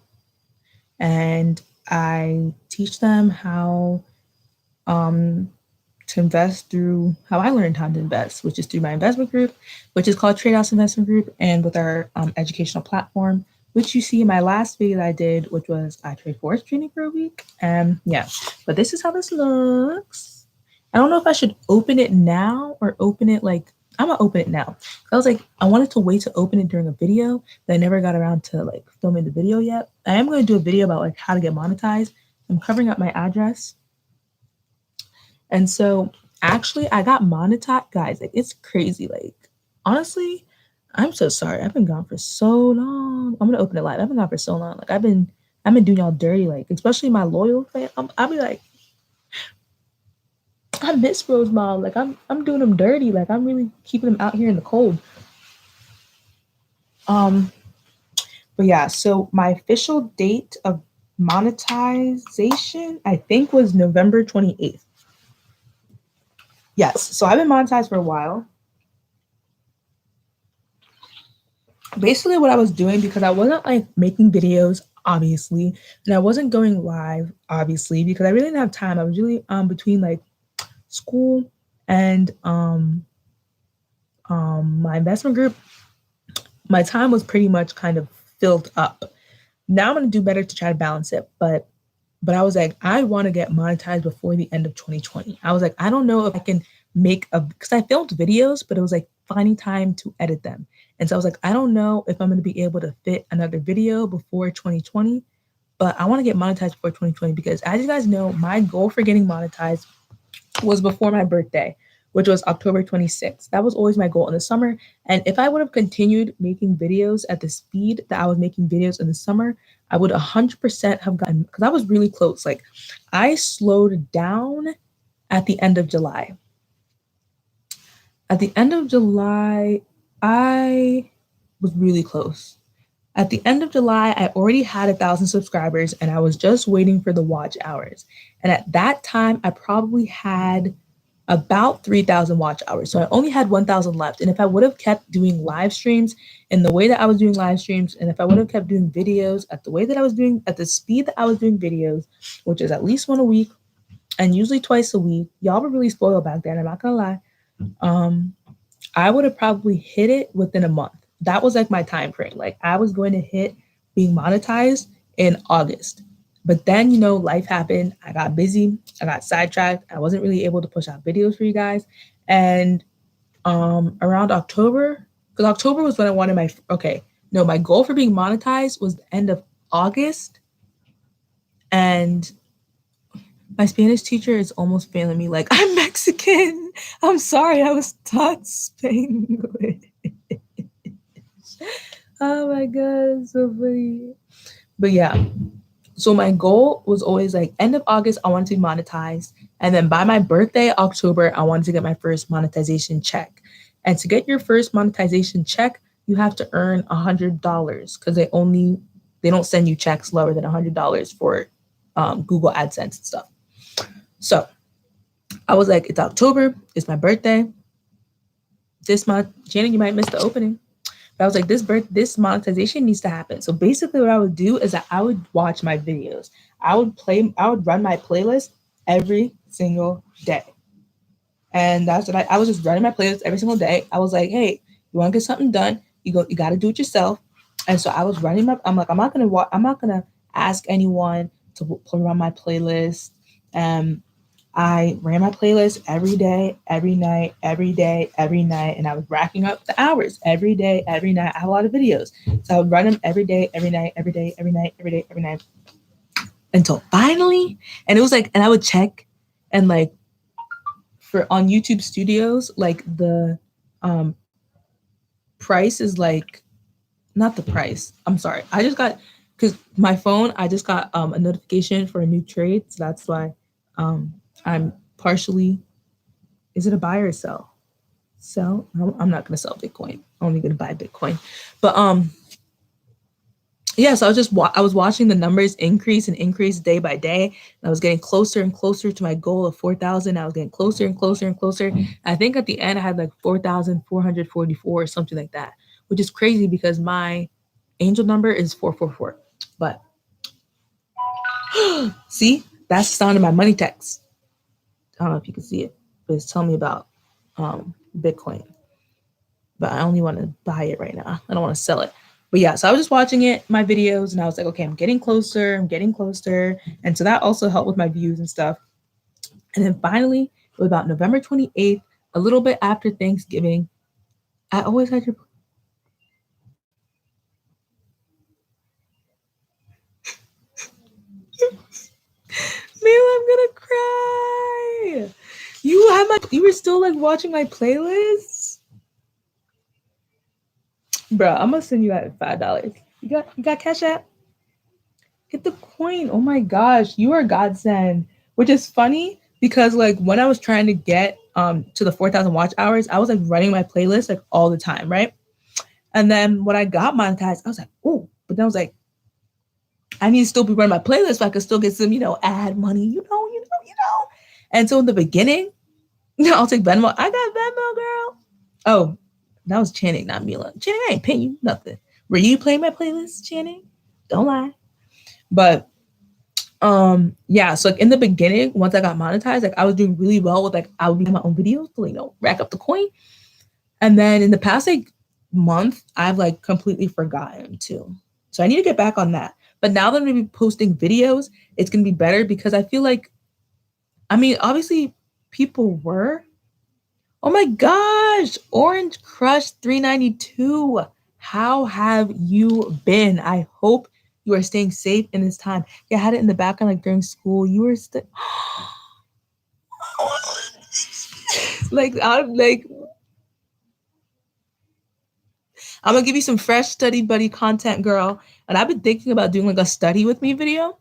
and I teach them how to invest through how I learned how to invest, which is through my investment group, which is called Tradehouse Investment Group, and with our educational platform, which you see in my last video that I did, which was I trade FOREX training for a week. And yeah, but this is how this looks. I don't know if I should open it now or open it like, I'm gonna open it now. I was like, I wanted to wait to open it during a video, but I never got around to like filming the video yet. I am going to do a video about like how to get monetized. I'm covering up my address. And so actually I got monetized, guys. Like, it's crazy. Like, honestly, I'm so sorry. I've been gone for so long. I'm gonna open it live. I've been gone for so long. Like, I've been doing y'all dirty, like, especially my loyal fan. I'll be like, I miss Rose Mom. Like, I'm doing them dirty. Like, I'm really keeping them out here in the cold. But yeah, so my official date of monetization, I think, was November 28th. Yes, so I've been monetized for a while. Basically what I was doing, because I wasn't like making videos, obviously, and I wasn't going live, obviously, because I really didn't have time. I was really between like school and my investment group. My time was pretty much kind of filled up. Now I'm going to do better to try to balance it, but I was like, I want to get monetized before the end of 2020. I was like, I don't know if I can because I filmed videos, but it was like finding time to edit them. And so I was like, I don't know if I'm going to be able to fit another video before 2020, but I want to get monetized before 2020, because as you guys know, my goal for getting monetized was before my birthday, which was October 26th. That was always my goal in the summer. And if I would have continued making videos at the speed that I was making videos in the summer, I would 100% have gotten, because I was really close. Like, I slowed down at the end of July. At the end of July, I was really close. At the end of July, I already had 1,000 subscribers, and I was just waiting for the watch hours. And at that time, I probably had about 3,000 watch hours. So I only had 1,000 left. And if I would have kept doing live streams in the way that I was doing live streams, and if I would have kept doing videos at the way that I was doing, at the speed that I was doing videos, which is at least one a week and usually twice a week, y'all were really spoiled back then, I'm not gonna lie. I would have probably hit it within a month. That was like my time frame. Like, I was going to hit being monetized in August. But then, you know, life happened. I got busy. I got sidetracked. I wasn't really able to push out videos for you guys. And around October, because October was when I wanted my goal for being monetized was the end of August. And my Spanish teacher is almost failing me. Like, I'm Mexican. I'm sorry. I was taught Spanglish. Oh my God, so funny. But yeah. So my goal was always like end of August, I wanted to be monetized. And then by my birthday, October, I wanted to get my first monetization check. And to get your first monetization check, you have to earn $100, because they don't send you checks lower than $100 for Google AdSense and stuff. So I was like, it's October, it's my birthday. This month, Janet, you might miss the opening. But I was like, this monetization needs to happen. So basically what I would do is that I would watch my videos. I would run my playlist every single day. And that's what I was just running my playlist every single day. I was like, hey, you want to get something done? You got to do it yourself. And so I was running I'm like, I'm not gonna ask anyone to put on my playlist. I ran my playlist every day, every night, every day, every night, and I was racking up the hours every day, every night. I have a lot of videos, so I would run them every day, every night, every day, every night, every day, every night, until finally, and it was like, and I would check, and like for on YouTube Studios, like the price is like not the price. I'm sorry, I just got because my phone. I just got a notification for a new trade, so that's why I'm partially. Is it a buy or sell? Sell. I'm not gonna sell Bitcoin. I'm only gonna buy Bitcoin. But yeah. So I was watching the numbers increase and increase day by day, and I was getting closer and closer to my goal of 4,000. I was getting closer and closer and closer. I think at the end I had like 4,444 or something like that, which is crazy because my angel number is 444. But see, that's the sound of my money text. I don't know if you can see it, but it's telling me about Bitcoin. But I only want to buy it right now. I don't want to sell it. But yeah, so I was just watching my videos, and I was like, okay, I'm getting closer. And so that also helped with my views and stuff. And then finally, it was about November 28th, a little bit after Thanksgiving. I always had your Mayla, I'm gonna cry. You were still like watching my playlists? Bro, I'm gonna send you that $5. You got Cash App? Get the coin. Oh my gosh, you are godsend. Which is funny because like when I was trying to get to the 4,000 watch hours, I was like running my playlist like all the time, right? And then when I got monetized, I was like, oh, but then I was like, I need to still be running my playlist so I could still get some, ad money, And so in the beginning, I'll take Venmo. I got Venmo, girl. Oh, that was Channing, not Mila. Channing, I ain't paying you nothing. Were you playing my playlist, Channing? Don't lie. But yeah, so like in the beginning, once I got monetized, like I was doing really well with like I would be my own videos to rack up the coin. And then in the past like month, I've like completely forgotten too. So I need to get back on that. But now that I'm gonna be posting videos, it's gonna be better because I feel like, I mean, obviously people were. Oh my gosh, Orange Crush 392. How have you been? I hope you are staying safe in this time. Yeah, I had it in the background like during school. You were still I'm gonna give you some fresh study buddy content, girl. And I've been thinking about doing like a study with me video.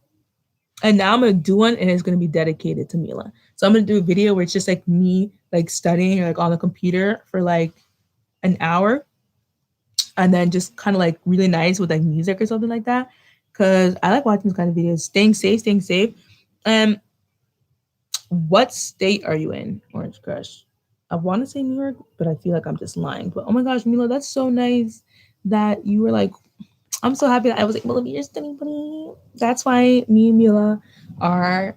And now I'm gonna do one, and it's gonna be dedicated to Mila. So I'm gonna do a video where it's just like me like studying like on the computer for like an hour, and then just kind of like really nice with like music or something like that. Cause I like watching these kind of videos. Staying safe. What state are you in, Orange Crush? I want to say New York, but I feel like I'm just lying. But oh my gosh, Mila, that's so nice that you were like, I'm so happy that I was able to be your study buddy. That's why me and Mila are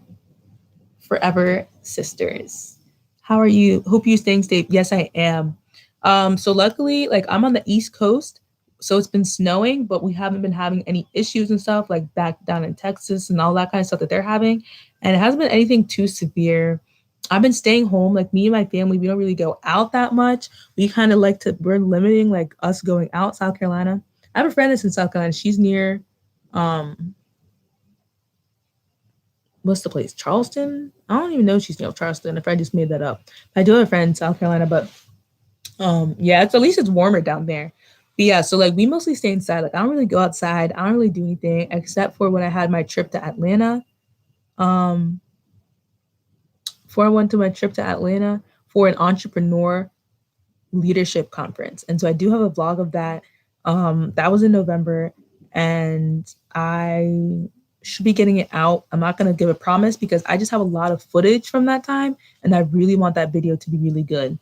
forever sisters. How are you? Hope you're staying safe. Yes, I am. So luckily, like I'm on the East Coast, so it's been snowing, but we haven't been having any issues and stuff like back down in Texas and all that kind of stuff that they're having. And it hasn't been anything too severe. I've been staying home. Like me and my family, we don't really go out that much. We kind of we're limiting like us going out. South Carolina. I have a friend that's in South Carolina. She's near, what's the place? Charleston? I don't even know if she's near Charleston, if I just made that up. I do have a friend in South Carolina, but yeah, at least it's warmer down there. But yeah, so like we mostly stay inside. Like I don't really go outside. I don't really do anything except for when I had my trip to Atlanta. Before I went to my trip to Atlanta for an entrepreneur leadership conference. And so I do have a vlog of that. That was in November, and I should be getting it out. I'm not going to give a promise because I just have a lot of footage from that time, and I really want that video to be really good.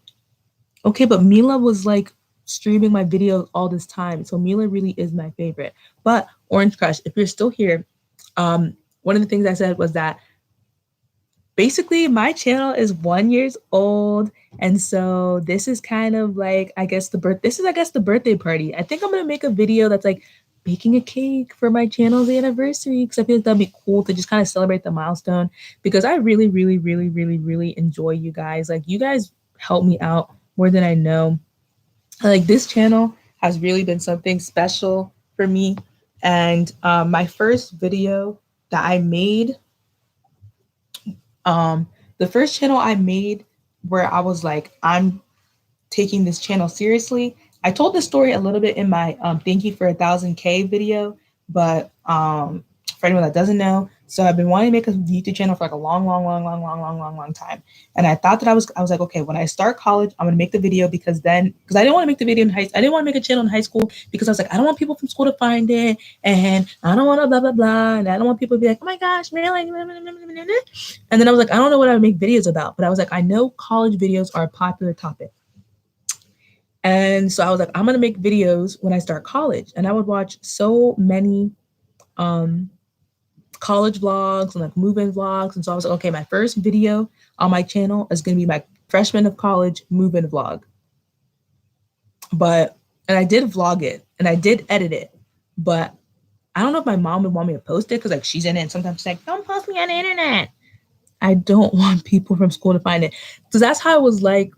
Okay, but Mila was like streaming my videos all this time, so Mila really is my favorite. But Orange Crush, if you're still here, one of the things I said was that basically my channel is 1 year old. And so this is kind of like, I guess the birthday party. I think I'm going to make a video that's like baking a cake for my channel's anniversary, because I feel like that'd be cool to just kind of celebrate the milestone, because I really, really, really, really, really enjoy you guys. Like, you guys help me out more than I know. Like, this channel has really been something special for me. And my first video that I made, the first channel I made where I was like, I'm taking this channel seriously. I told this story a little bit in my thank you for 1,000K video, but for anyone that doesn't know, so I've been wanting to make a YouTube channel for like a long time. And I thought that I was like, okay, when I start college, I'm gonna make the video, because I didn't want to make the video I didn't want to make a channel in high school, because I was like, I don't want people from school to find it, and I don't want to blah blah blah, and I don't want people to be like, oh my gosh, really? And then I was like, I don't know what I would make videos about, but I was like, I know college videos are a popular topic. And so I was like, I'm going to make videos when I start college. And I would watch so many college vlogs and like move-in vlogs. And so I was like, okay, my first video on my channel is going to be my freshman of college move-in vlog. And I did vlog it and I did edit it, but I don't know if my mom would want me to post it, because like she's in it and sometimes she's like, don't post me on the internet. I don't want people from school to find it. Because that's how it was like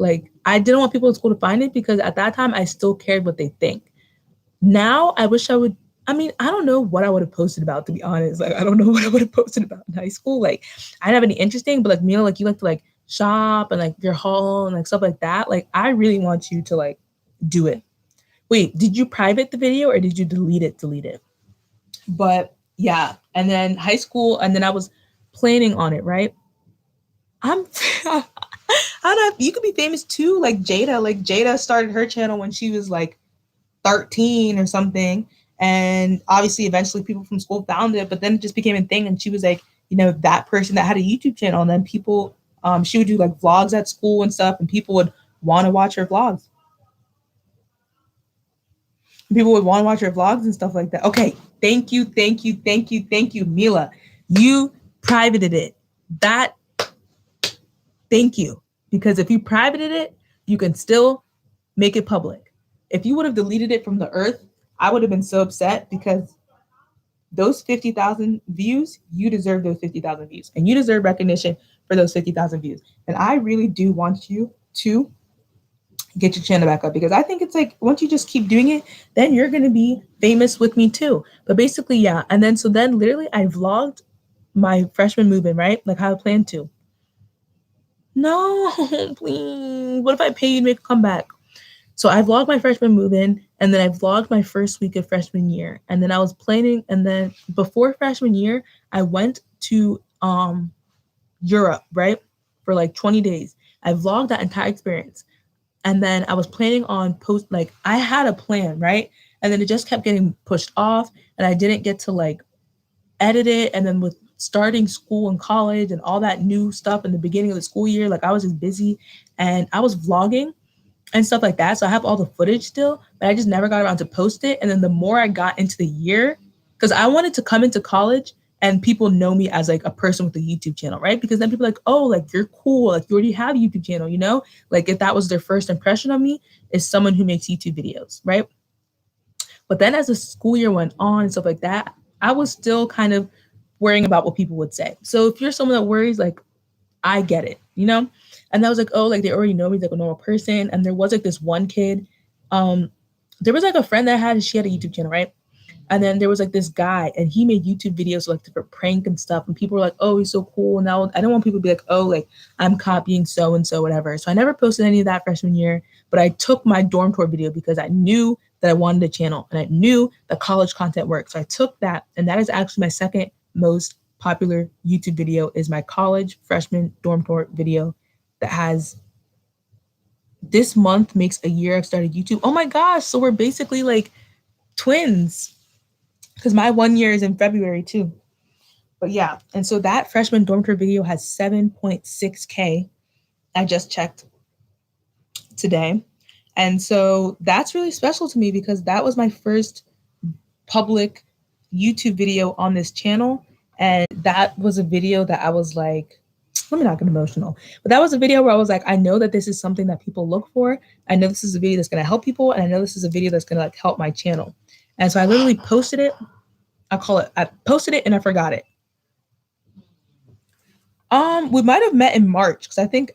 I didn't want people in school to find it, because at that time I still cared what they think. Now I wish I would, I don't know what I would have posted about, to be honest. Like, I don't know what I would have posted about in high school. Like, I didn't have any interesting, but like, Mila, like, you like to like shop and like your haul and like stuff like that. Like, I really want you to like do it. Wait, did you private the video or did you delete it? But yeah, and then high school, and then I was planning on it, right? I don't know, you could be famous too, like Jada. Like, Jada started her channel when she was like 13 or something, and obviously eventually people from school found it, but then it just became a thing, and she was like, that person that had a YouTube channel, and then people, she would do like vlogs at school and stuff, and people would want to watch her vlogs. And stuff like that. Okay, thank you, Mila. You privated it. Thank you. Because if you privated it, you can still make it public. If you would have deleted it from the earth, I would have been so upset, because those 50,000 views, you deserve those 50,000 views, and you deserve recognition for those 50,000 views. And I really do want you to get your channel back up, because I think it's like, once you just keep doing it, then you're going to be famous with me too. But basically, yeah. And then, so then literally I vlogged my freshman move-in, right? Like how I planned to. No, please. What if I pay you to make a comeback? So I vlogged my freshman move-in, and then I vlogged my first week of freshman year. And then I was planning, and then before freshman year, I went to Europe, right? For like 20 days. I vlogged that entire experience. And then I was planning on I had a plan, right? And then it just kept getting pushed off, and I didn't get to like edit it. And then with starting school and college and all that new stuff in the beginning of the school year, like I was just busy, and I was vlogging and stuff like that. So I have all the footage still, but I just never got around to post it. And then the more I got into the year, because I wanted to come into college and people know me as like a person with a YouTube channel, right? Because then people are like, oh, like you're cool, like you already have a YouTube channel, Like if that was their first impression of me, is someone who makes YouTube videos, right? But then as the school year went on and stuff like that, I was still kind of worrying about what people would say. So if you're someone that worries, like, I get it, And I was like, oh, like they already know me like a normal person. And there was like this one kid, there was like a friend that she had a YouTube channel, right? And then there was like this guy, and he made YouTube videos like for prank and stuff. And people were like, oh, he's so cool. Now I don't want people to be like, oh, like I'm copying so-and-so, whatever. So I never posted any of that freshman year, but I took my dorm tour video because I knew that I wanted a channel and I knew that college content worked. So I took that, and that is actually my second most popular YouTube video, is my college freshman dorm tour video that has, this month makes a year I've started YouTube. Oh my gosh. So we're basically like twins, because my 1 year is in February too. But yeah, and so that freshman dorm tour video has 7.6K. I just checked today. And so that's really special to me, because that was my first public YouTube video on this channel. And that was a video that I was like, let me not get emotional. But that was a video where I was like, I know that this is something that people look for. I know this is a video that's going to help people. And I know this is a video that's going to like help my channel. And so I literally posted it. I posted it and I forgot it. We might have met in March because I think,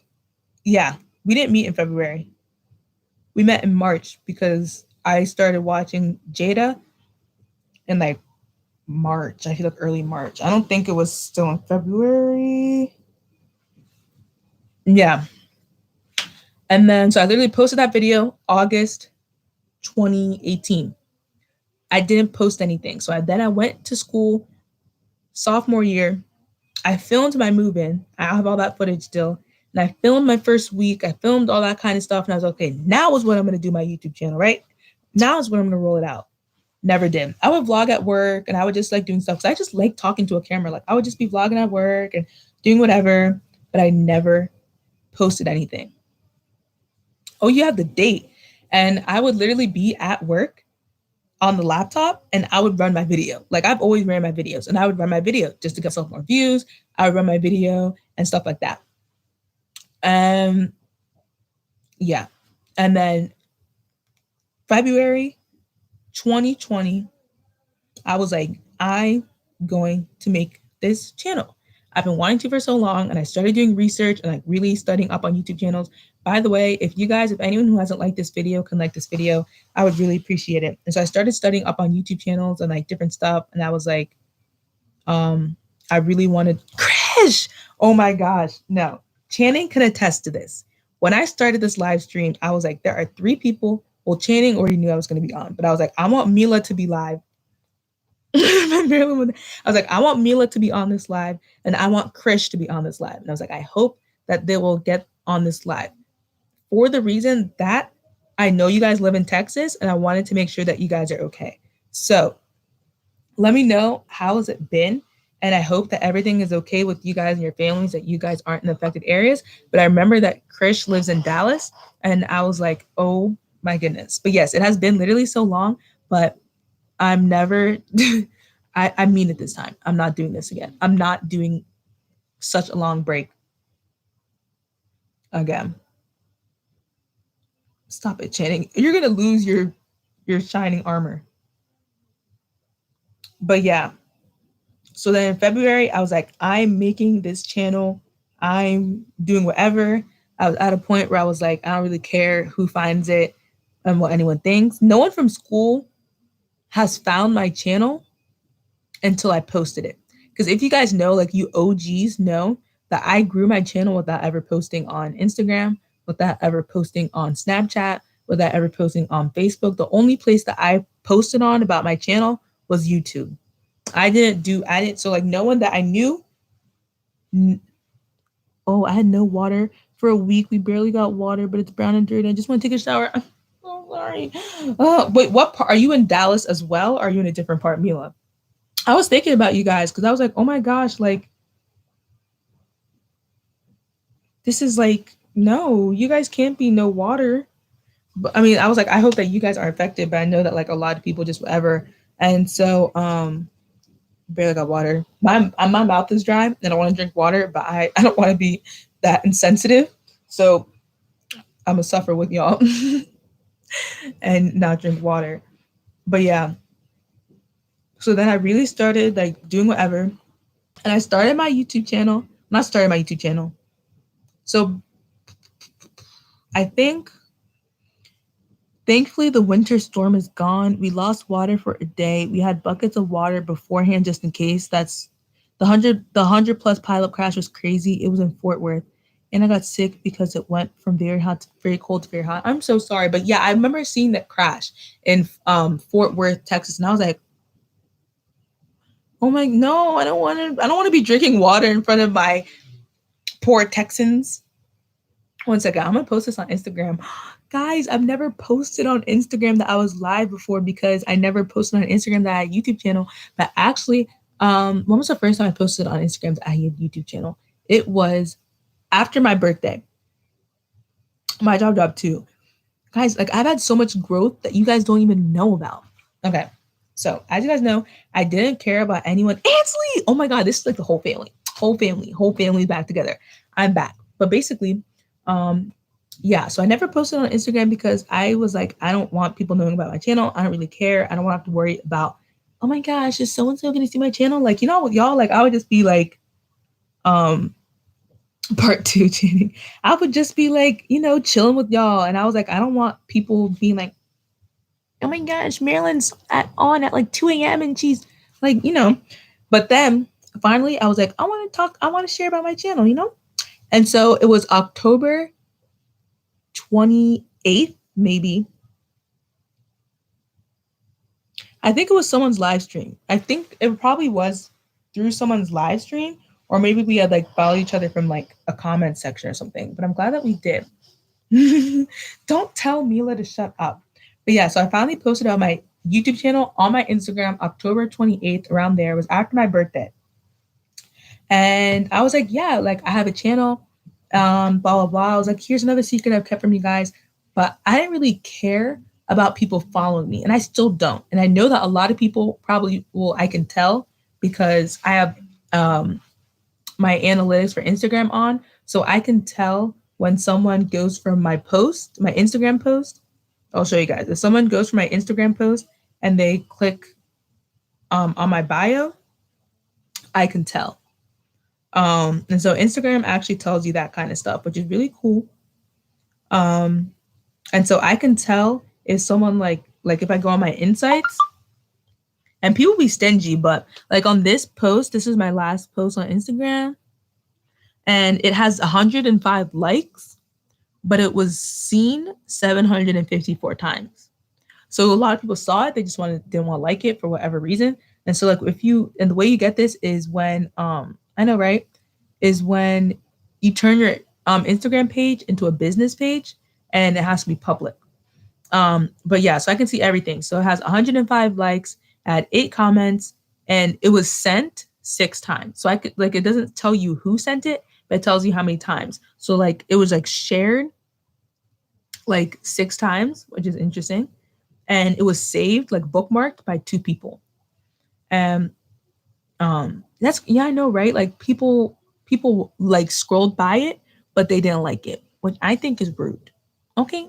yeah, we didn't meet in February. We met in March because I started watching Jada in like March. I feel like early March. I don't think it was still in February. Yeah. And then, so I literally posted that video August 2018. I didn't post anything. So then I went to school sophomore year. I filmed my move-in. I have all that footage still. And I filmed my first week. I filmed all that kind of stuff. And I was like, okay, now is what I'm going to do my YouTube channel, right? Now is when I'm going to roll it out. Never did. I would vlog at work and I would just like doing stuff. Because I just like talking to a camera. Like I would just be vlogging at work and doing whatever. But I never posted anything. Oh, you have the date. And I would literally be at work on the laptop and I would run my video. Like I've always ran my videos and I would run my video just to get some more views. I would run my video and stuff like that. Yeah. And then February 2020, I was like, I'm going to make this channel. I've been wanting to for so long and I started doing research and like really studying up on YouTube channels. By the way, if anyone who hasn't liked this video can like this video, I would really appreciate it. And so I started studying up on YouTube channels and like different stuff. And I was like, I really wanted Krish. Oh my gosh. No, Channing can attest to this. When I started this live stream, I was like, there are 3 people. Well, Channing already knew I was going to be on, but I was like, I want Mila to be live. I was like, I want Mila to be on this live and I want Krish to be on this live. And I was like, I hope that they will get on this live for the reason that I know you guys live in Texas and I wanted to make sure that you guys are okay. So let me know how has it been. And I hope that everything is okay with you guys and your families, that you guys aren't in affected areas. But I remember that Krish lives in Dallas and I was like, oh my goodness. But yes, it has been literally so long, but I'm never, I mean it this time. I'm not doing this again. I'm not doing such a long break again. Stop it, Channing. You're going to lose your shining armor. But yeah. So then in February, I was like, I'm making this channel. I'm doing whatever. I was at a point where I was like, I don't really care who finds it and what anyone thinks. No one from school has found my channel until I posted it. Because if you guys know, like you OGs know that I grew my channel without ever posting on Instagram, without ever posting on Snapchat, without ever posting on Facebook. The only place that I posted on about my channel was YouTube. So like no one that I knew. Oh, I had no water for a week. We barely got water, but it's brown and dirty. I just want to take a shower. I'm so sorry. Wait, what part? Are you in Dallas as well? Or are you in a different part, Mila? I was thinking about you guys because I was like, oh my gosh, like, this is like, no, you guys can't be no water. But I mean, I was like, I hope that you guys are affected, but I know that like a lot of people just whatever. And so, barely got water. My mouth is dry and I want to drink water, but I don't want to be that insensitive. So I'm gonna suffer with y'all and not drink water. But yeah. So then I really started like doing whatever. And I started my YouTube channel. Not started my YouTube channel. So I think thankfully the winter storm is gone. We lost water for a day. We had buckets of water beforehand just in case. That's the 100 plus pileup crash was crazy. It was in Fort Worth. And I got sick because it went from very hot to very cold to very hot. I'm so sorry. But yeah, I remember seeing that crash in Fort Worth, Texas. And I was like, oh my, no, I don't want to be drinking water in front of my poor Texans. One second, I'm going to post this on Instagram. Guys, I've never posted on Instagram that I was live before because I never posted on Instagram that I had a YouTube channel. But actually, when was the first time I posted on Instagram that I had a YouTube channel? It was after my birthday. My job dropped too. Guys, like I've had so much growth that you guys don't even know about. Okay. So as you guys know, I didn't care about anyone. Ansley! Oh my God, this is like the whole family. whole family back together. I'm back. But basically, yeah, so I never posted on Instagram because I was like, I don't want people knowing about my channel. I don't really care. I don't want to have to worry about, oh my gosh, is so-and-so going to see my channel? Like, y'all, like, I would just be like, part two, Jenny. I would just be like, chilling with y'all. And I was like, I don't want people being like, oh my gosh, Marilyn's on at like 2 a.m. and she's like, But then finally I was like, I want to share about my channel, And so it was October 28th, maybe. I think it was someone's live stream. I think it probably was through someone's live stream, or maybe we had like followed each other from like a comment section or something. But I'm glad that we did. Don't tell Mila to shut up. But yeah, so I finally posted on my YouTube channel, on my Instagram, October 28th, around there. It was after my birthday. And I was like, yeah, like I have a channel, blah, blah, blah. I was like, here's another secret I've kept from you guys. But I didn't really care about people following me. And I still don't. And I know that a lot of people probably will, I can tell because I have my analytics for Instagram on. So I can tell when someone goes from my post, my Instagram post. I'll show you guys. If someone goes from my Instagram post and they click on my bio, I can tell. And so Instagram actually tells you that kind of stuff, which is really cool. And so I can tell if someone like if I go on my insights, and people be stingy, but like on this post, this is my last post on Instagram, and it has 105 likes, but it was seen 754 times. So a lot of people saw it, they just didn't want to like it for whatever reason. And so like and the way you get this is when I know, right? Is when you turn your Instagram page into a business page, and it has to be public. But yeah, so I can see everything. So it has 105 likes, had 8 comments, and it was sent 6 times. So I could it doesn't tell you who sent it, but it tells you how many times. So like it was like shared like 6 times, which is interesting. And it was saved, like bookmarked by 2 people. And I know, right? Like people like scrolled by it, but they didn't like it, which I think is rude. Okay.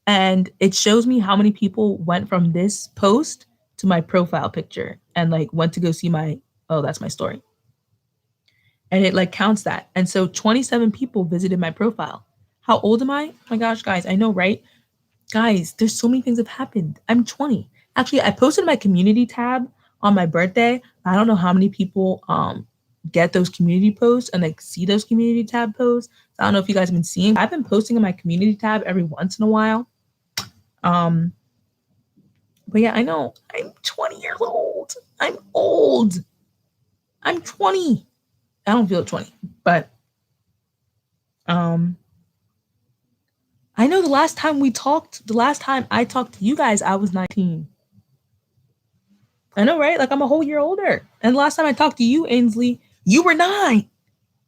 And it shows me how many people went from this post to my profile picture and like went to go see that's my story. And it like counts that. And so 27 people visited my profile. How old am I? Oh my gosh, guys, I know, right? Guys, there's so many things have happened. I'm 20. Actually, I posted my community tab on my birthday. I don't know how many people get those community posts and like see those community tab posts. So I don't know if you guys have been seeing. I've been posting in my community tab every once in a while. But yeah, I know I'm 20 years old. I'm old. I'm 20. I don't feel 20, but I know the last time I talked to you guys, I was 19. I know, right? Like I'm a whole year older. And the last time I talked to you, Ainsley, you were 9.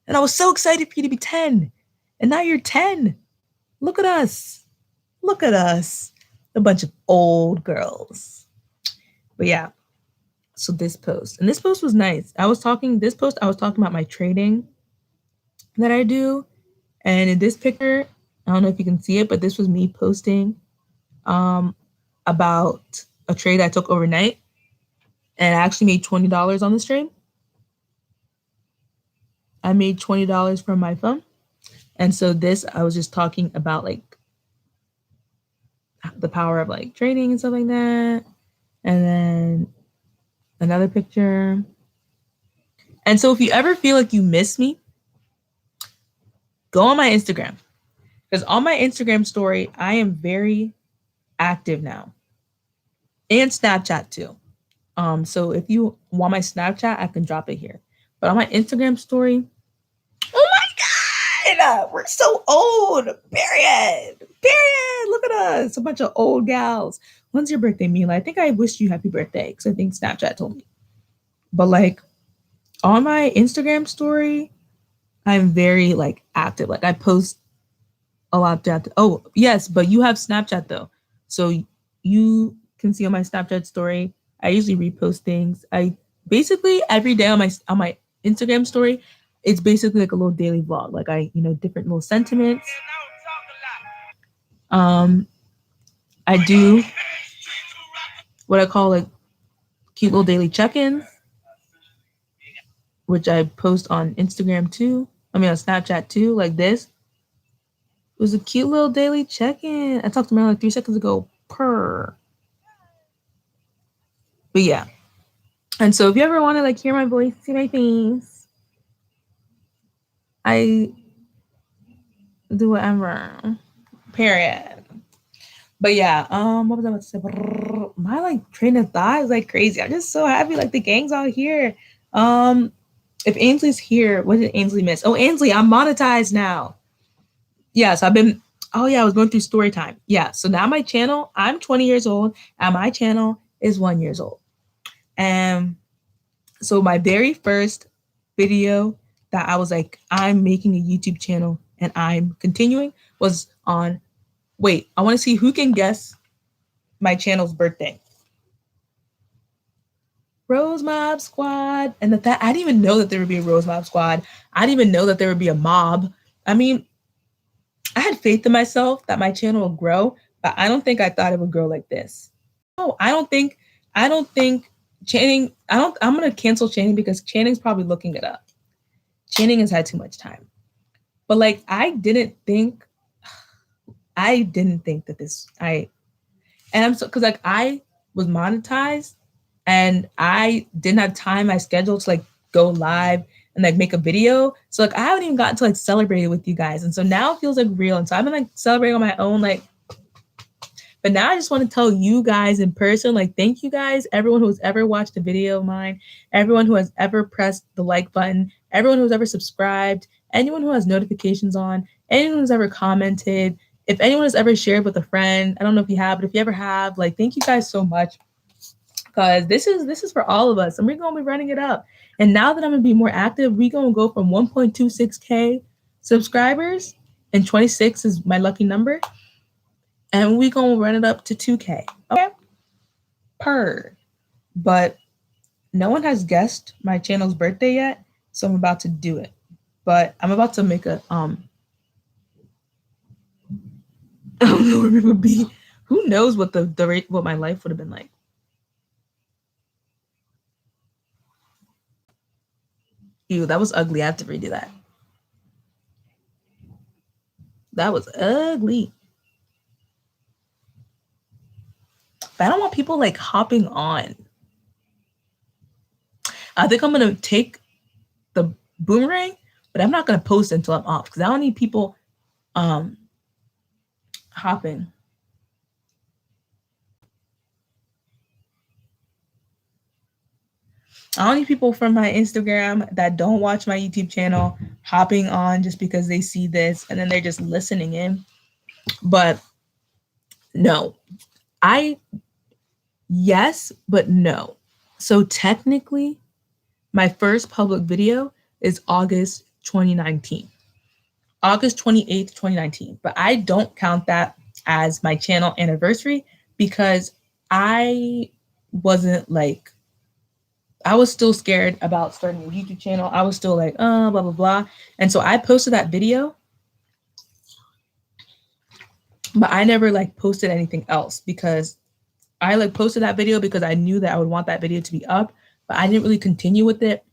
And I was so excited for you to be 10. And now you're 10. Look at us. Look at us. A bunch of old girls. But yeah. So this post. And this post was nice. I was talking about my trading that I do. And in this picture, I don't know if you can see it, but this was me posting about a trade I took overnight. And I actually made $20 on this trade. I made $20 from my phone. And so this, I was just talking about like the power of like trading and stuff like that. And then another picture. And so if you ever feel like you miss me, go on my Instagram. Because on my Instagram story, I am very active now. And Snapchat too. So if you want my Snapchat, I can drop it here. But on my Instagram story, oh my God, we're so old. Period. Look at us. A bunch of old gals. When's your birthday, Mila? I think I wished you happy birthday because I think Snapchat told me. But like on my Instagram story, I'm very like active. Like I post a lot. Oh, yes, but you have Snapchat though. So you can see on my Snapchat story, I usually repost things. I basically every day on my Instagram story, it's basically like a little daily vlog. Like I, different little sentiments. I do what I call like cute little daily check-ins, which I post on Instagram too. I mean on Snapchat too, like this. It was a cute little daily check-in. I talked to Marilyn like 3 seconds ago. Purr. But yeah. And so if you ever want to like hear my voice, see my face, I do whatever. Period. But yeah, what was I about to say? My like train of thought is like crazy. I'm just so happy like the gang's all here. If Ainsley's here, what did Ainsley miss? Oh, Ainsley, I'm monetized now. Yeah, so I was going through story time. Yeah, so now my channel, I'm 20 years old and my channel is 1 year old. And so my very first video that I was like, I'm making a YouTube channel and I'm continuing was on, wait, I want to see who can guess my channel's birthday. Rose Mob Squad. And that I didn't even know that there would be a Rose Mob Squad. I didn't even know that there would be a mob. I mean, I had faith in myself that my channel would grow, but I don't think I thought it would grow like this. No, I don't think Channing, I'm going to cancel Channing because Channing's probably looking it up. Channing has had too much time. But like, I didn't think that this, because like I was monetized and I didn't have time, my schedule to like go live and like make a video. So like I haven't even gotten to like celebrate it with you guys. And so now it feels like real. And so I've been like celebrating on my own, like, but now I just want to tell you guys in person, like, thank you guys, everyone who's ever watched a video of mine, everyone who has ever pressed the like button, everyone who's ever subscribed, anyone who has notifications on, anyone who's ever commented, if anyone has ever shared with a friend. I don't know if you have, but if you ever have, like, thank you guys so much, because this is for all of us, and we're going to be running it up. And now that I'm going to be more active, we're going to go from 1.26K subscribers, and 26 is my lucky number, and we're going to run it up to 2K. Okay? Per. But no one has guessed my channel's birthday yet, so I'm about to do it. But I'm about to make a, I don't know where it would be. Who knows what what my life would have been like. Ew, that was ugly. I have to redo that. That was ugly. But I don't want people like hopping on. I think I'm going to take the boomerang, but I'm not going to post until I'm off because I don't need people hopping. I don't need people from my Instagram that don't watch my YouTube channel hopping on just because they see this and then they're just listening in. But no, yes, but no. So technically, my first public video is August 2019. August 28th, 2019. But I don't count that as my channel anniversary because I wasn't like, I was still scared about starting a YouTube channel. I was still like, blah, blah, blah. And so I posted that video, but I never like posted anything else because I like posted that video because I knew that I would want that video to be up, but I didn't really continue with it.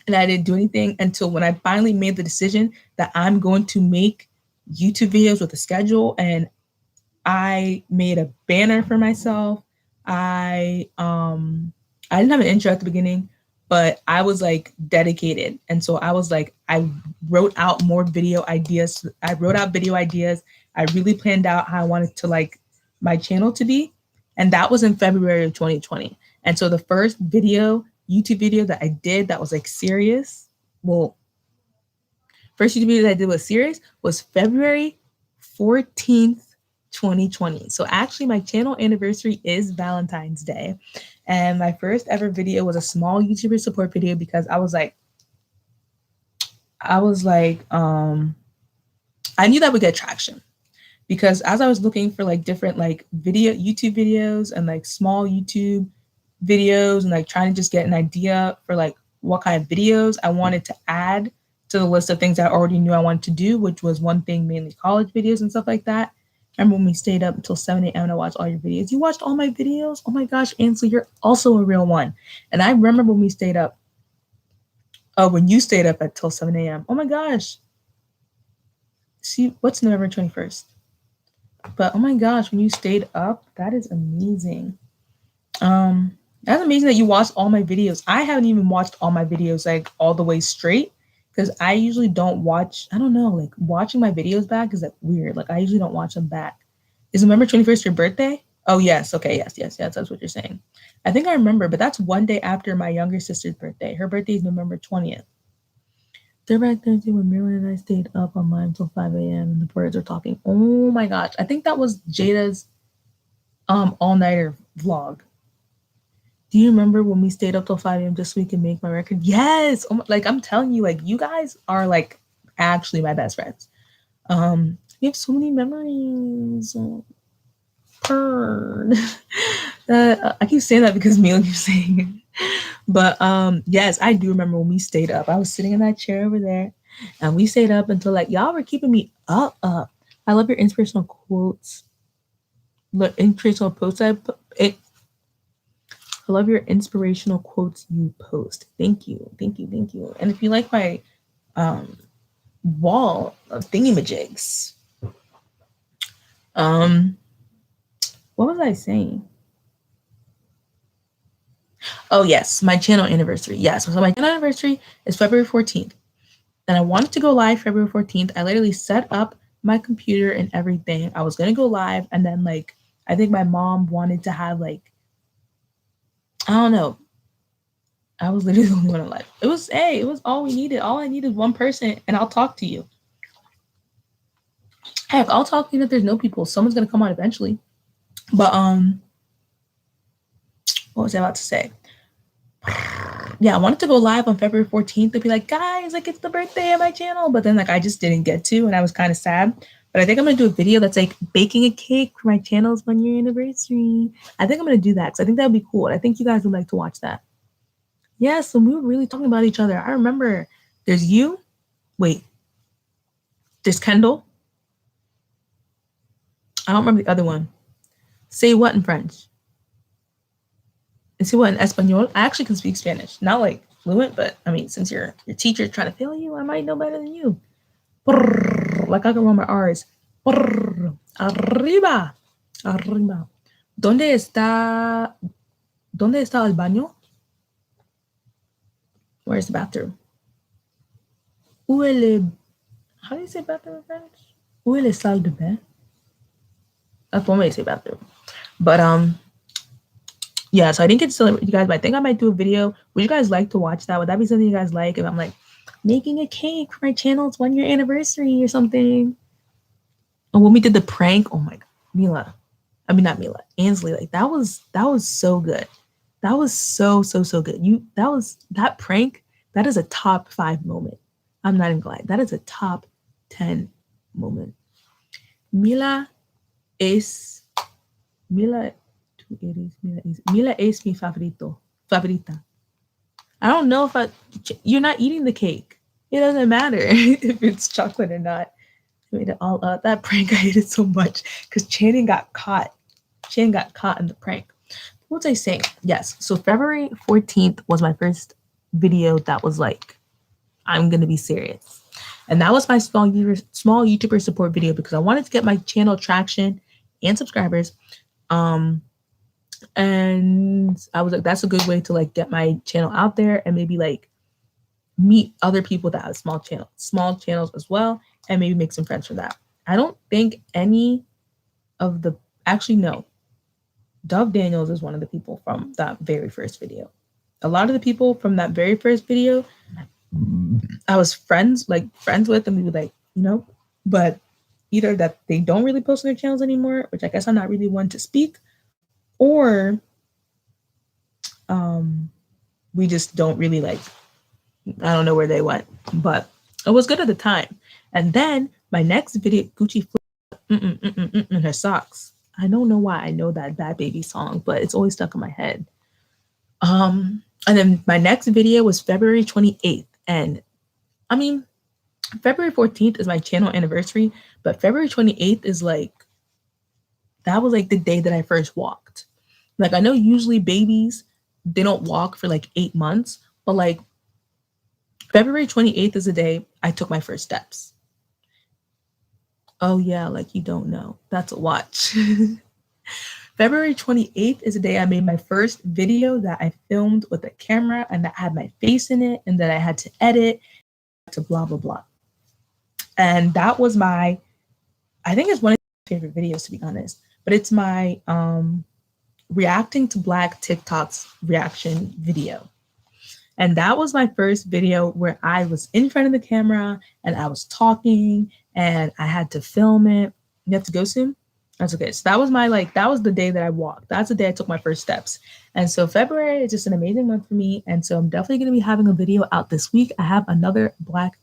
And I didn't do anything until when I finally made the decision that I'm going to make YouTube videos with a schedule. And I made a banner for myself. I didn't have an intro at the beginning, but I was like dedicated. And so I was like, I wrote out more video ideas. I wrote out video ideas. I really planned out how I wanted to like my channel to be. And that was in February of 2020. And so the first YouTube video that I did that was like serious, first YouTube video that I did was serious was February 14th, 2020. So actually my channel anniversary is Valentine's Day. And my first ever video was a small YouTuber support video because I knew that would get traction because as I was looking for like different like YouTube videos and like small YouTube videos and like trying to just get an idea for like what kind of videos I wanted to add to the list of things I already knew I wanted to do, which was one thing, mainly college videos and stuff like that. Remember when we stayed up until 7 a.m. and I watched all your videos? You watched all my videos? Oh my gosh, Ansley, you're also a real one. And I remember when we stayed up. Oh, when you stayed up until 7 a.m. Oh my gosh. See, what's November 21st? But oh my gosh, when you stayed up, that is amazing. That's amazing that you watched all my videos. I haven't even watched all my videos like all the way straight because I usually don't watch. I don't know, like watching my videos back is like weird. Like I usually don't watch them back. Is November 21st your birthday? Oh yes, okay, yes. That's what you're saying. I think I remember, but that's one day after my younger sister's birthday. Her birthday is November 20th. Throwback Thursday when Marilyn and I stayed up online until 5 a.m. and the birds were talking. Oh my gosh. I think that was Jada's all-nighter vlog. Do you remember when we stayed up till 5 a.m. just so we could make my record? Yes. Oh my, like I'm telling you, like you guys are like actually my best friends. We have so many memories. I keep saying that because Mila keeps saying it. But yes, I do remember when we stayed up. I was sitting in that chair over there and we stayed up until like y'all were keeping me up. I love your inspirational quotes. Look, inspirational posts I love your inspirational quotes you post. Thank you. And if you like my wall of thingy-majigs, what was I saying? Oh yes, my channel anniversary. Yes, so my channel anniversary is February 14th. And I wanted to go live February 14th. I literally set up my computer and everything. I was gonna go live, and then like I think my mom wanted to have like, I don't know. I was literally the only one on live. It was all we needed. All I needed one person, and I'll talk to you. Heck, I'll talk to you if there's no people. Someone's gonna come on eventually. But what was I about to say? Yeah, I wanted to go live on February 14th to be like, guys, like it's the birthday of my channel. But then like I just didn't get to, and I was kind of sad. But I think I'm gonna do a video that's like baking a cake for my channel's 1-year anniversary. I think I'm gonna do that because I think that would be cool. And I think you guys would like to watch that. Yes, and we were really talking about each other. I remember there's you. Wait. There's Kendall. I don't remember the other one. Say what in French? And say what in Espanol? I actually can speak Spanish. Not like fluent, but I mean, since your teacher's trying to fail you, I might know better than you. Brrr, like I can roll my R's. Brrr, arriba. ¿Dónde está el baño? Where's the bathroom? How do you say bathroom in French? Où est la salle de bain? That's one way to say bathroom. But yeah, so I didn't get to celebrate you guys, but I think I might do a video. Would you guys like to watch that? Would that be something you guys like? If I'm like making a cake for my channel's 1-year anniversary or something. And when we did the prank, oh my god, Ansley, like that was so good. That was so good. That prank, that is a top 5 moment. I'm not even glad. That is a top 10 moment. Mila es mi favorita. I don't know if you're not eating the cake. It doesn't matter if it's chocolate or not. I made it all up. That prank, I hated it so much because Channing got caught. Channing got caught in the prank. What was I saying? Yes. So February 14th was my first video that was like, I'm going to be serious. And that was my small YouTuber support video because I wanted to get my channel traction and subscribers. And I was like, that's a good way to like get my channel out there and maybe like meet other people that have small channels as well, and maybe make some friends from that. I don't think any of the, actually no, Dove Daniels is one of the people from that very first video. A lot of the people from that very first video, I was friends with, and we would like, but either that they don't really post on their channels anymore, which I guess I'm not really one to speak, or we just don't really like, I don't know where they went, but it was good at the time. And then my next video, Gucci flip her socks. I don't know why I know that Bad Baby song, but it's always stuck in my head. And then my next video was February 28th. And I mean, February 14th is my channel anniversary, but February 28th is like, that was like the day that I first walked. Like, I know usually babies, they don't walk for like 8 months, but like February 28th is the day I took my first steps. Oh yeah, like you don't know. That's a watch. February 28th is the day I made my first video that I filmed with a camera and that had my face in it and that I had to edit to blah, blah, blah. And that was my, I think it's one of my favorite videos, to be honest, but it's my reacting to Black TikToks reaction video. And that was my first video where I was in front of the camera and I was talking and I had to film it. You have to go soon? That's okay. So that was my, like, that was the day that I walked. That's the day I took my first steps. And so February is just an amazing month for me. And so I'm definitely going to be having a video out this week. I have another Black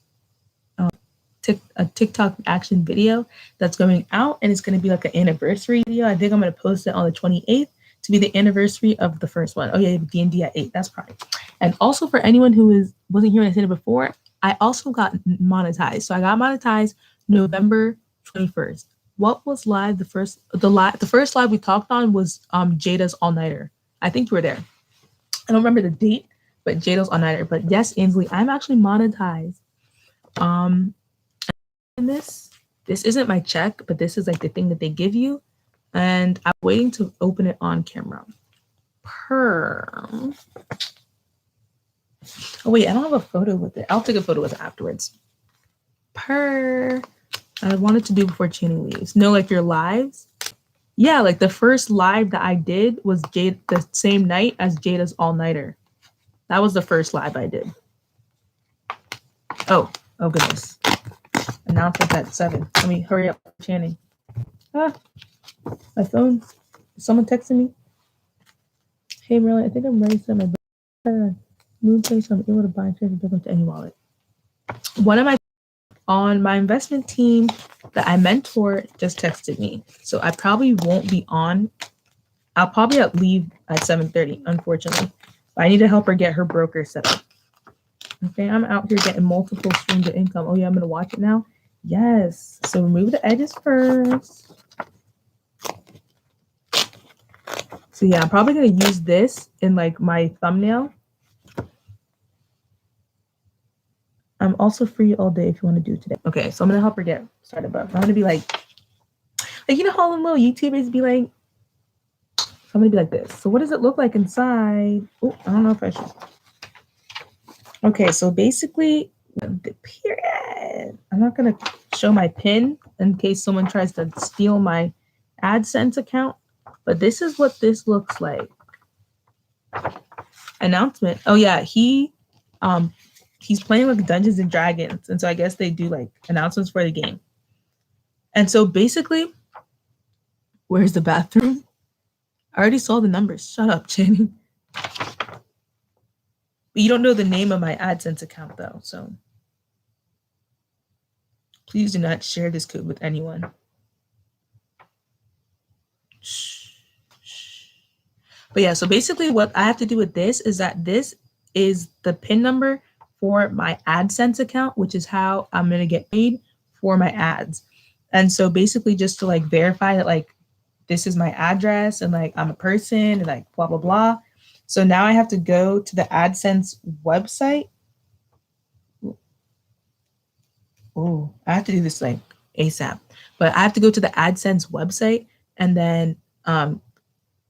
TikTok action video that's going out, and it's going to be like an anniversary video. I think I'm going to post it on the 28th to be the anniversary of the first one. Oh yeah, D&D at 8. That's probably. And also for anyone who wasn't here when I said it before, I also got monetized. So I got monetized November 21st. What was live? The first live we talked on was Jada's All-Nighter. I think you were there. I don't remember the date, but Jada's All-Nighter. But yes, Ainsley, I'm actually monetized. And this isn't my check, but this is like the thing that they give you. And I'm waiting to open it on camera. Oh wait, I don't have a photo with it. I'll take a photo with it afterwards. I wanted to do before Channing leaves. No, like your lives. Yeah, like the first live that I did was the same night as Jada's All-Nighter. That was the first live I did. Oh goodness. Announcement at 7. Let me hurry up, Channing. My phone. Someone texted me. Hey, Merlin, I think I'm ready to set my moon place, so I'm able to buy shares and to any wallet. One of my on my investment team that I mentor just texted me. So I probably won't be on. I'll probably leave at 7:30, unfortunately. But I need to help her get her broker set up. Okay, I'm out here getting multiple streams of income. Oh yeah, I'm gonna watch it now. Yes. So remove the edges first. So yeah, I'm probably gonna use this in like my thumbnail. I'm also free all day if you want to do today. Okay, so I'm gonna help her get started, but I'm gonna be like you know how them little YouTubers be like. So I'm gonna be like this. So what does it look like inside? Oh, I don't know if I should. Okay, so basically the period. I'm not gonna show my PIN in case someone tries to steal my AdSense account, but this is what this looks like. Announcement. Oh yeah, he's playing like Dungeons and Dragons, and so I guess they do like announcements for the game. And so basically, where's the bathroom? I already saw the numbers. Shut up, Channing. But you don't know the name of my AdSense account though, so please do not share this code with anyone. Shh. But yeah, so basically what I have to do with this is that this is the PIN number for my AdSense account, which is how I'm going to get paid for my ads. And so basically just to like verify that like this is my address and like I'm a person and like blah, blah, blah. So now I have to go to the AdSense website. Oh, I have to do this like ASAP, but I have to go to the AdSense website and then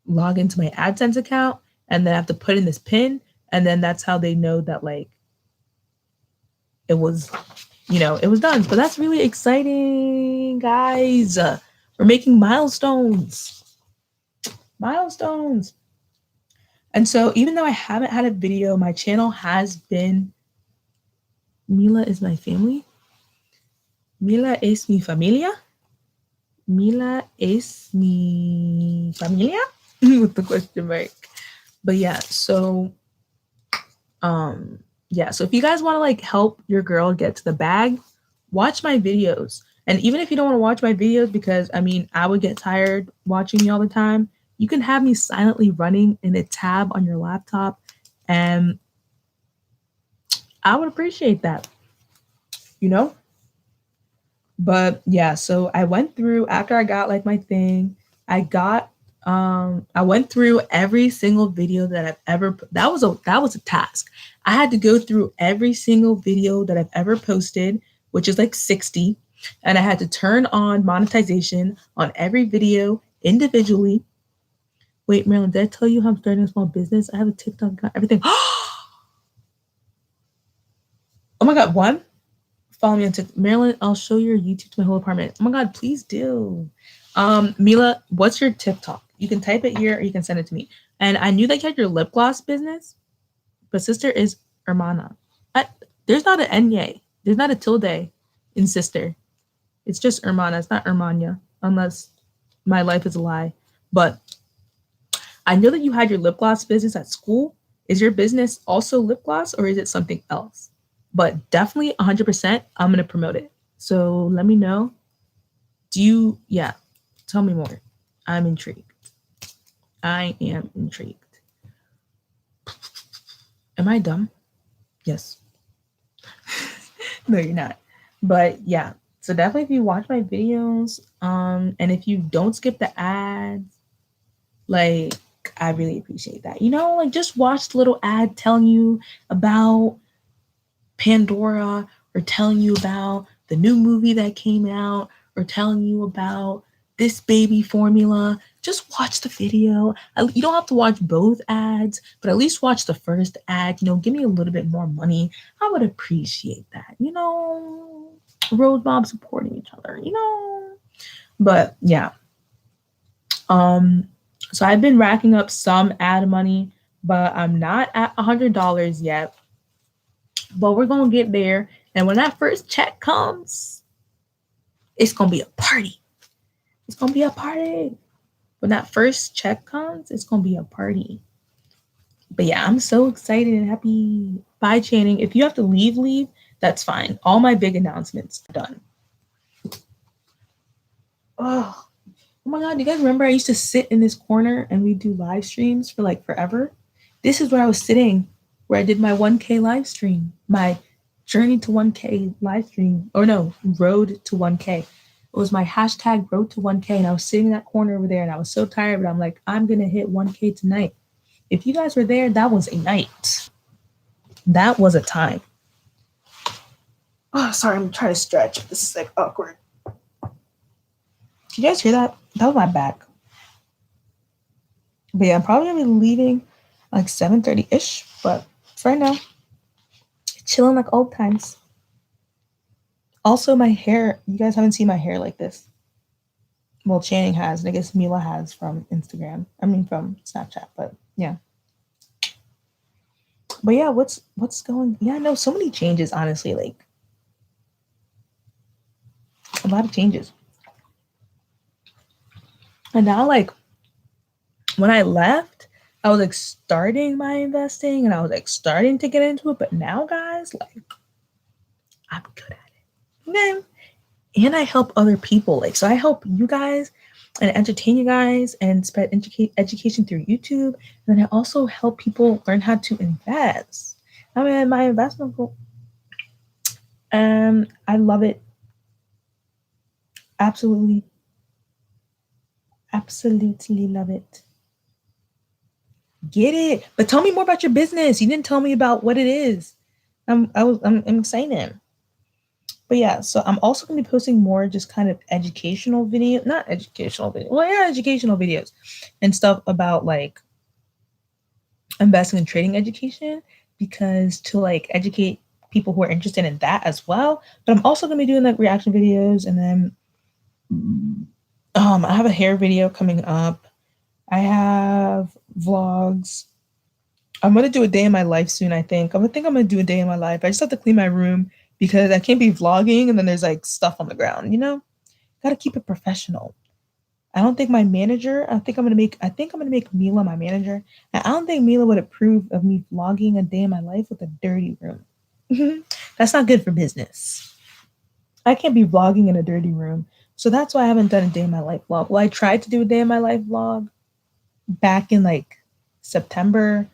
log into my AdSense account, and then I have to put in this PIN, and then that's how they know that like it was, it was done. But that's really exciting, guys. We're making milestones. And so even though I haven't had a video, my channel has been, Mila is my family. Mila es mi familia. Mila es mi familia with the question mark. But yeah, so so if you guys want to like help your girl get to the bag, watch my videos. And even if you don't want to watch my videos, because I mean I would get tired watching me all the time, you can have me silently running in a tab on your laptop And I would appreciate that, you know? But yeah, so I went through after I got like my thing, I went through every single video that I've ever that was a task. I had to go through every single video that I've ever posted, which is like 60, and I had to turn on monetization on every video individually. Wait, Marilyn, did I tell you how I'm starting a small business? I have a TikTok, got everything. Oh my god, one? Follow me on TikTok. Marilyn, I'll show your YouTube to my whole apartment. Oh my god, please do. Mila, what's your TikTok? You can type it here or you can send it to me. And I knew that you had your lip gloss business, but sister is hermana. There's not an Enye. There's not a tilde in sister. It's just hermana. It's not hermana, unless my life is a lie. But I know that you had your lip gloss business at school. Is your business also lip gloss or is it something else? But definitely 100%, I'm going to promote it. So let me know. Yeah, tell me more. I'm intrigued. I am intrigued. Am I dumb? Yes. No, you're not. But yeah, so definitely if you watch my videos, and if you don't skip the ads, like I really appreciate that. Like just watch the little ad telling you about Pandora or telling you about the new movie that came out or telling you about this baby formula. Just watch the video. You don't have to watch both ads, but at least watch the first ad. Give me a little bit more money. I would appreciate that. Road mob supporting each other, But yeah. So I've been racking up some ad money, but I'm not at $100 yet. But we're going to get there. And when that first check comes, it's going to be a party. It's going to be a party. When that first check comes, it's going to be a party. But yeah, I'm so excited and happy. Bye, Channing. If you have to leave, that's fine. All my big announcements are done. Oh my God. You guys remember I used to sit in this corner and we'd do live streams for like forever? This is where I was sitting, where I did my 1K live stream, my journey to 1K live stream, or no, road to 1K. It was my hashtag road to 1K, and I was sitting in that corner over there, and I was so tired, but I'm like, I'm going to hit 1K tonight. If you guys were there, that was a night. That was a time. Oh, sorry, I'm trying to stretch. This is like awkward. Did you guys hear that? That was my back. But yeah, I'm probably going to be leaving like 7:30-ish, but for right now, chilling like old times. Also, my hair, you guys haven't seen my hair like this. Well, Channing has, and I guess Mila has from Instagram. From Snapchat, but yeah. But yeah, what's going? Yeah, no, so many changes, honestly, like a lot of changes. And now, like, when I left, I was like starting my investing and I was like starting to get into it. But now, guys, like, I'm good at it. Okay? And I help other people. Like, so I help you guys and entertain you guys and spread education through YouTube. And then I also help people learn how to invest. My investment goal. I love it. Absolutely love it. Get it. But tell me more about your business. You didn't tell me about what it is. I'm excited. But yeah, so I'm also going to be posting more just kind of educational videos, not educational videos. Well, yeah, educational videos and stuff about like investing and trading education, because to like educate people who are interested in that as well. But I'm also going to be doing like reaction videos, and then I have a hair video coming up. I have vlogs. I'm going to do a day in my life soon, I think. I'm going to do a day in my life. I just have to clean my room because I can't be vlogging and then there's like stuff on the ground, Got to keep it professional. I think I'm going to make Mila my manager. And I don't think Mila would approve of me vlogging a day in my life with a dirty room. That's not good for business. I can't be vlogging in a dirty room. So that's why I haven't done a day in my life vlog. Well, I tried to do a day in my life vlog back in like September,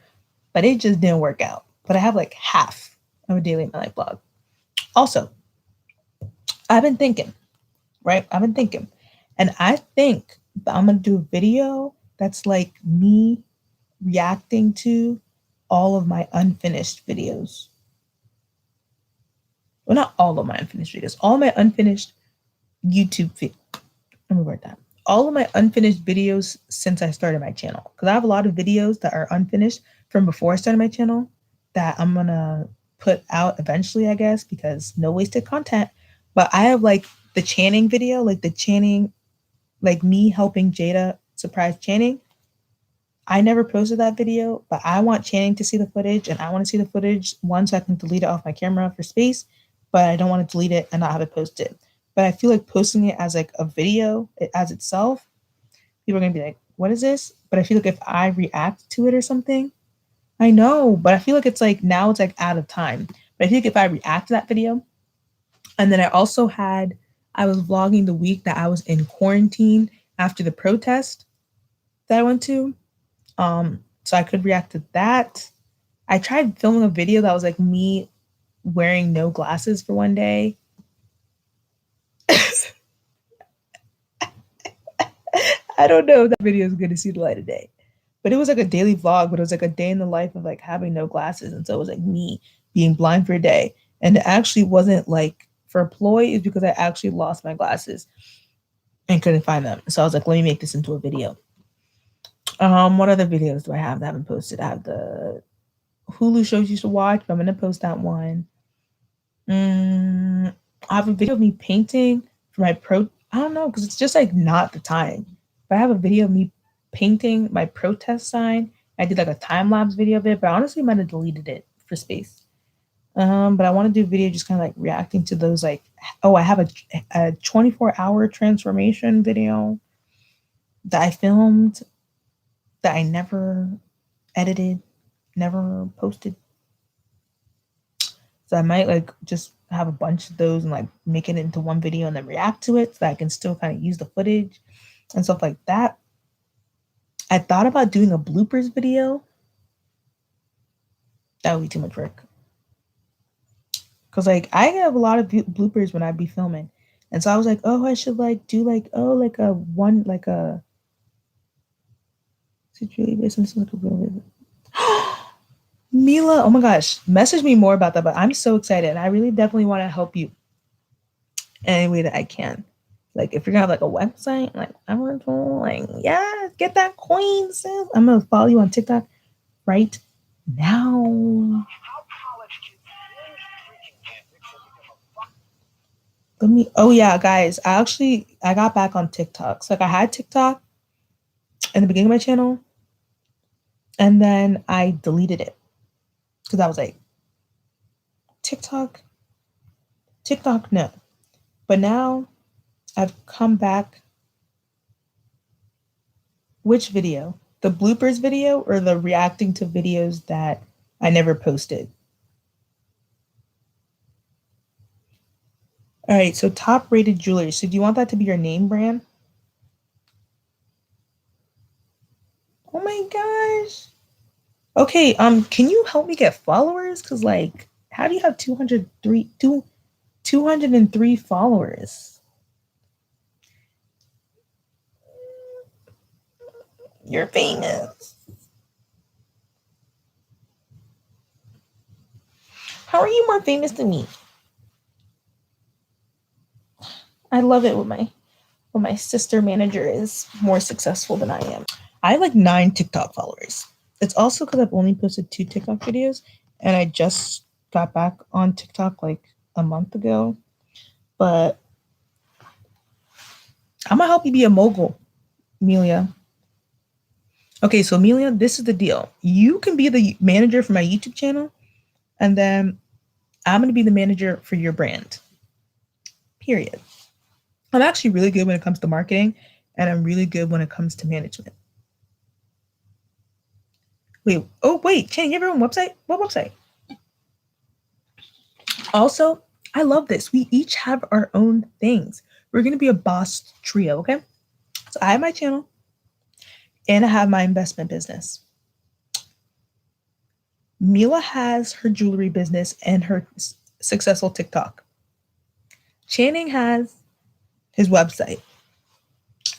but it just didn't work out. But I have like half of a daily in my life blog. Also, I've been thinking, right? I've been thinking, and I think that I'm gonna do a video that's like me reacting to all of my unfinished videos. Well, not all of my unfinished videos, all my unfinished YouTube videos. Let me word that. All of my unfinished videos since I started my channel. Because I have a lot of videos that are unfinished from before I started my channel that I'm going to put out eventually, I guess, because no wasted content. But I have like the Channing video, like the Channing, like me helping Jada surprise Channing. I never posted that video, but I want Channing to see the footage, and I want to see the footage, one, so I can delete it off my camera for space, but I don't want to delete it and not have it posted. But I feel like posting it as like a video as itself, people are going to be like, what is this? But I feel like if I react to it or something, I know, but I feel like it's like now it's like out of time. But I think if I react to that video, and then I was vlogging the week that I was in quarantine after the protest that I went to. So I could react to that. I tried filming a video that was like me wearing no glasses for one day. I don't know if that video is going to see the light of day, but it was like a daily vlog, but it was like a day in the life of like having no glasses. And so it was like me being blind for a day. And it actually wasn't like for a ploy, it's because I actually lost my glasses and couldn't find them. So I was like, let me make this into a video. What other videos do I have that I haven't posted? I have the Hulu shows you should watch, but I'm gonna post that one. I have a video of me painting for my I don't know, because it's just like not the time. But I have a video of me painting my protest sign. I did like a time-lapse video of it, but honestly I might have deleted it for space. But I want to do a video just kind of like reacting to those like, oh, I have a 24-hour transformation video that I filmed that I never edited, never posted. So I might like just have a bunch of those and like make it into one video and then react to it so that I can still kind of use the footage and stuff like that. I thought about doing a bloopers video. That would be too much work. Because like I have a lot of bloopers when I be filming. And so I was like, oh, I should like do like, oh, like a one, like a Mila, oh my gosh, message me more about that, but I'm so excited. And I really definitely want to help you any way that I can. Like if you're gonna have like a website, like I'm gonna like, yeah, get that coin, sis. I'm gonna follow you on TikTok right now. Oh yeah, guys, I got back on TikTok. So like I had TikTok in the beginning of my channel, and then I deleted it because I was like, TikTok, no. But now I've come back. Which video? The bloopers video or the reacting to videos that I never posted? All right, so top rated jewelry. So do you want that to be your name brand? Oh my gosh. Okay, can you help me get followers? Cause like, how do you have 203 followers? You're famous. How are you more famous than me? I love it when my sister manager is more successful than I am. I have like 9 TikTok followers. It's also because I've only posted 2 TikTok videos, and I just got back on TikTok like a month ago. But I'm gonna help you be a mogul, Amelia. Okay, so Amelia, this is the deal. You can be the manager for my YouTube channel, and then I'm gonna be the manager for your brand. Period. I'm actually really good when it comes to marketing, and I'm really good when it comes to management. Wait, Channing, you have your own website? What website? Also, I love this. We each have our own things. We're going to be a boss trio, okay? So I have my channel, and I have my investment business. Mila has her jewelry business and her successful TikTok. Channing has his website.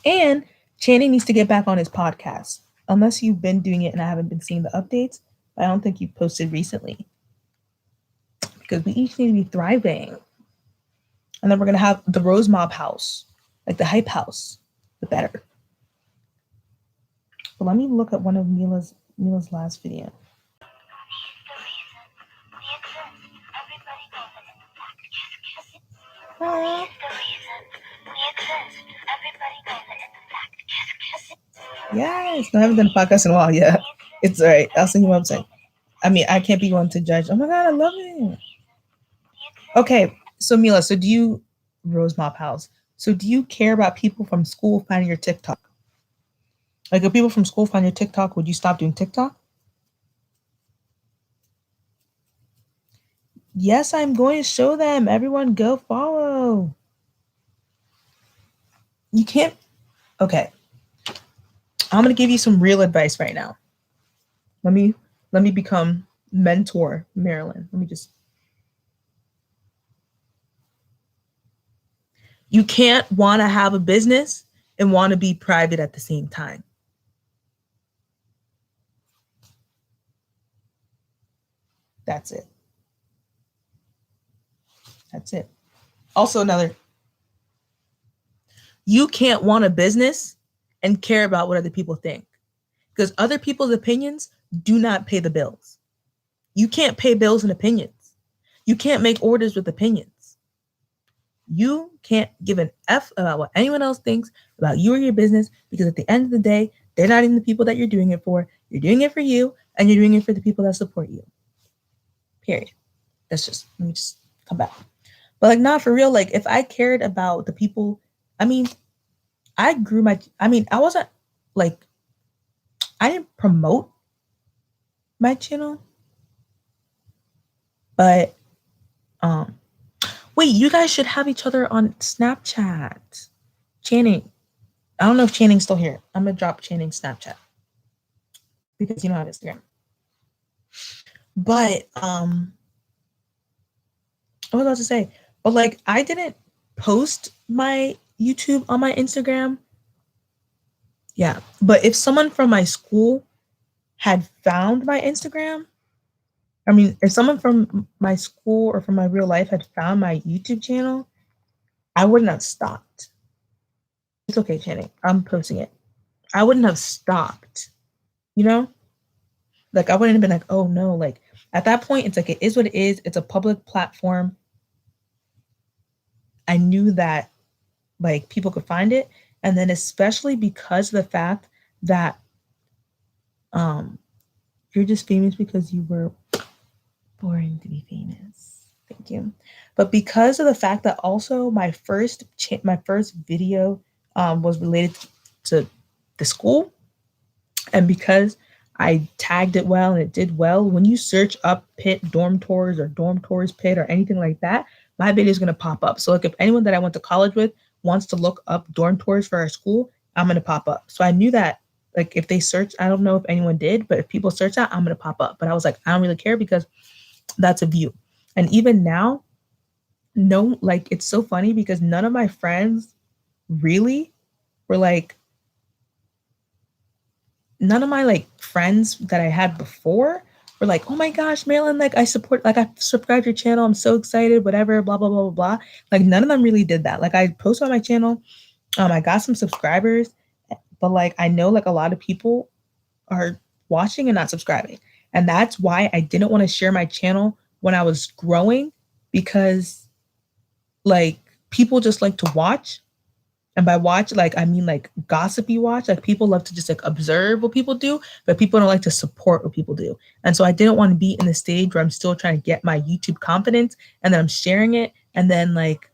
And Channing needs to get back on his podcast. Unless you've been doing it and I haven't been seeing the updates. But I don't think you've posted recently. Because we each need to be thriving. And then we're going to have the Rose Mob house. Like the hype house. The better. But let me look at one of Mila's last video. Yes, no, I haven't done a podcast in a while. Yeah, it's all right. I'll send you what I'm saying. I mean, I can't be one to judge. Oh my God, I love it. Okay, so Mila, so do you, Rose Mop House, so do you care about people from school finding your TikTok? Like if people from school find your TikTok, would you stop doing TikTok? Yes, I'm going to show them. Everyone go follow. You can't. Okay. I'm going to give you some real advice right now. Let me become mentor Marilyn. You can't want to have a business and want to be private at the same time. That's it. That's it. Also you can't want a business and care about what other people think, because other people's opinions do not pay the bills. You can't pay bills and opinions. You can't make orders with opinions. You can't give an F about what anyone else thinks about you or your business, because at the end of the day, they're not even the people that you're doing it for. You're doing it for you, and you're doing it for the people that support you. Period. Let me just come back. But like, not for real. Like if I cared about the people, I wasn't like, I didn't promote my channel, but, wait, you guys should have each other on Snapchat. Channing, I don't know if Channing's still here. I'm going to drop Channing's Snapchat because you don't have Instagram. But, I was about to say, but like, I didn't post my YouTube on my Instagram. Yeah. But if someone from my school had found my Instagram, if someone from my school or from my real life had found my YouTube channel, I wouldn't have stopped. It's okay, Channing. I'm posting it. I wouldn't have stopped. You know? Like, I wouldn't have been like, oh no. Like, at that point, it's like, it is what it is. It's a public platform. I knew that, like, people could find it. And then especially because of the fact that you're just famous because you were born to be famous. Thank you. But because of the fact that also my first video was related to the school, and because I tagged it well and it did well, when you search up Pitt dorm tours or dorm tours Pitt or anything like that, my video is going to pop up. So like if anyone that I went to college with wants to look up dorm tours for our school, I'm going to pop up. So I knew that, like, if they search, I don't know if anyone did, but if people search that, I'm going to pop up. But I was like, I don't really care because that's a view. And even now, no, like, it's so funny because none of my friends really were like, none of my like friends that I had before were like, oh my gosh, Marilyn, like I subscribed your channel. I'm so excited, whatever, blah, blah, blah, blah, blah. Like none of them really did that. Like I posted on my channel. I got some subscribers, but like, I know like a lot of people are watching and not subscribing. And that's why I didn't want to share my channel when I was growing, because like people just like to watch. And by watch, like, I mean like gossipy watch. Like people love to just like observe what people do, but people don't like to support what people do. And so I didn't want to be in the stage where I'm still trying to get my YouTube confidence and then I'm sharing it. And then like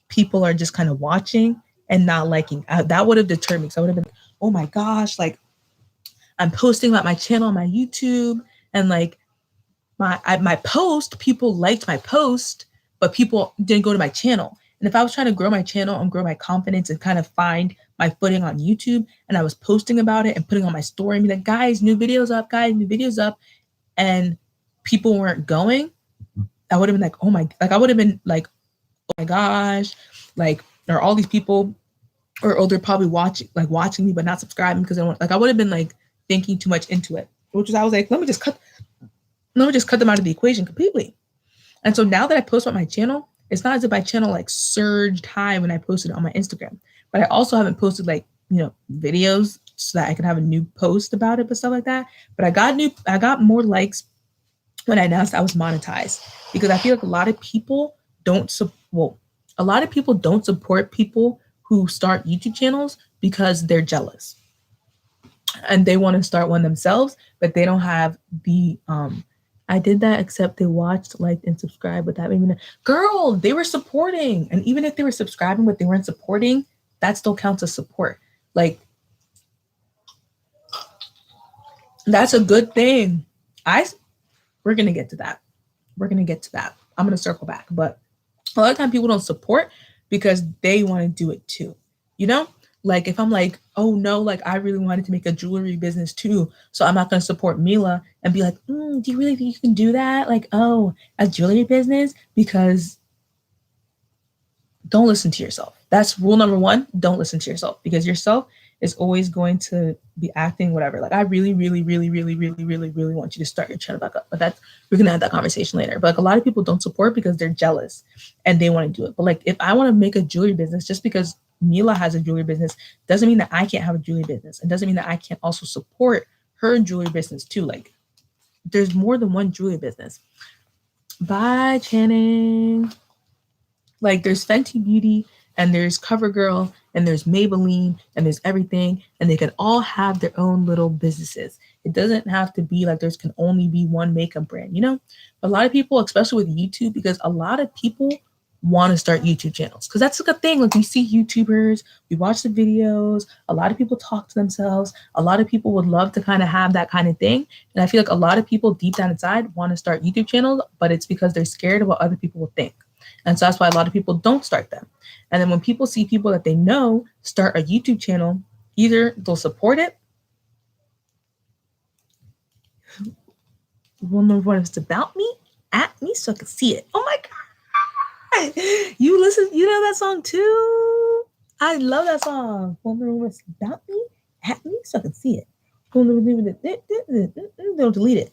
people are just kind of watching and not liking. That would have deterred me. So I would have been, oh my gosh, like I'm posting about my channel on my YouTube, and like my post, people liked my post, but people didn't go to my channel. And if I was trying to grow my channel and grow my confidence and kind of find my footing on YouTube, and I was posting about it and putting on my story and be like, guys, new videos up, and people weren't going, I would have been like, oh my, like I would have been like, oh my gosh, like there are all these people, or they're probably watching me but not subscribing because they don't, like I would have been like thinking too much into it, which is I was like, let me just cut them out of the equation completely. And so now that I post on my channel, it's not as if my channel like surged high when I posted on my Instagram, but I also haven't posted like, videos so that I can have a new post about it, but stuff like that. But I got more likes when I announced I was monetized, because I feel like a lot of people don't support people who start YouTube channels because they're jealous and they want to start one themselves, but they don't have the I did that except they watched, liked, and subscribed, but that made me girl, they were supporting. And even if they were subscribing but they weren't supporting, that still counts as support. Like, that's a good thing. We're gonna get to that. I'm gonna circle back. But a lot of times people don't support because they want to do it too. Like if I'm like, oh no, like I really wanted to make a jewelry business too, so I'm not going to support Mila and be like, do you really think you can do that? Like, oh, a jewelry business? Because don't listen to yourself. That's rule number one. Don't listen to yourself, because yourself is always going to be acting whatever. Like I really, really, really, really, really, really, really want you to start your channel back up. But we're going to have that conversation later. But like a lot of people don't support because they're jealous and they want to do it. But like if I want to make a jewelry business, just because Mila has a jewelry business doesn't mean that I can't have a jewelry business. It doesn't mean that I can't also support her jewelry business too. Like there's more than one jewelry business. Bye, Channing. Like there's Fenty Beauty and there's CoverGirl and there's Maybelline and there's everything, and they can all have their own little businesses. It doesn't have to be like can only be one makeup brand, A lot of people, especially with YouTube, because a lot of people want to start YouTube channels, because that's like a thing. Like we see YouTubers, we watch the videos, a lot of people talk to themselves, a lot of people would love to kind of have that kind of thing. And I feel like a lot of people deep down inside want to start YouTube channels, but it's because they're scared of what other people will think. And so that's why a lot of people don't start them. And then when people see people that they know start a YouTube channel, either they'll support it. One number one is about me, at me, so I can see it. Oh my God. You know that song too? I love that song. Well, the rumors about me, at me, so I can see it. Don't delete it.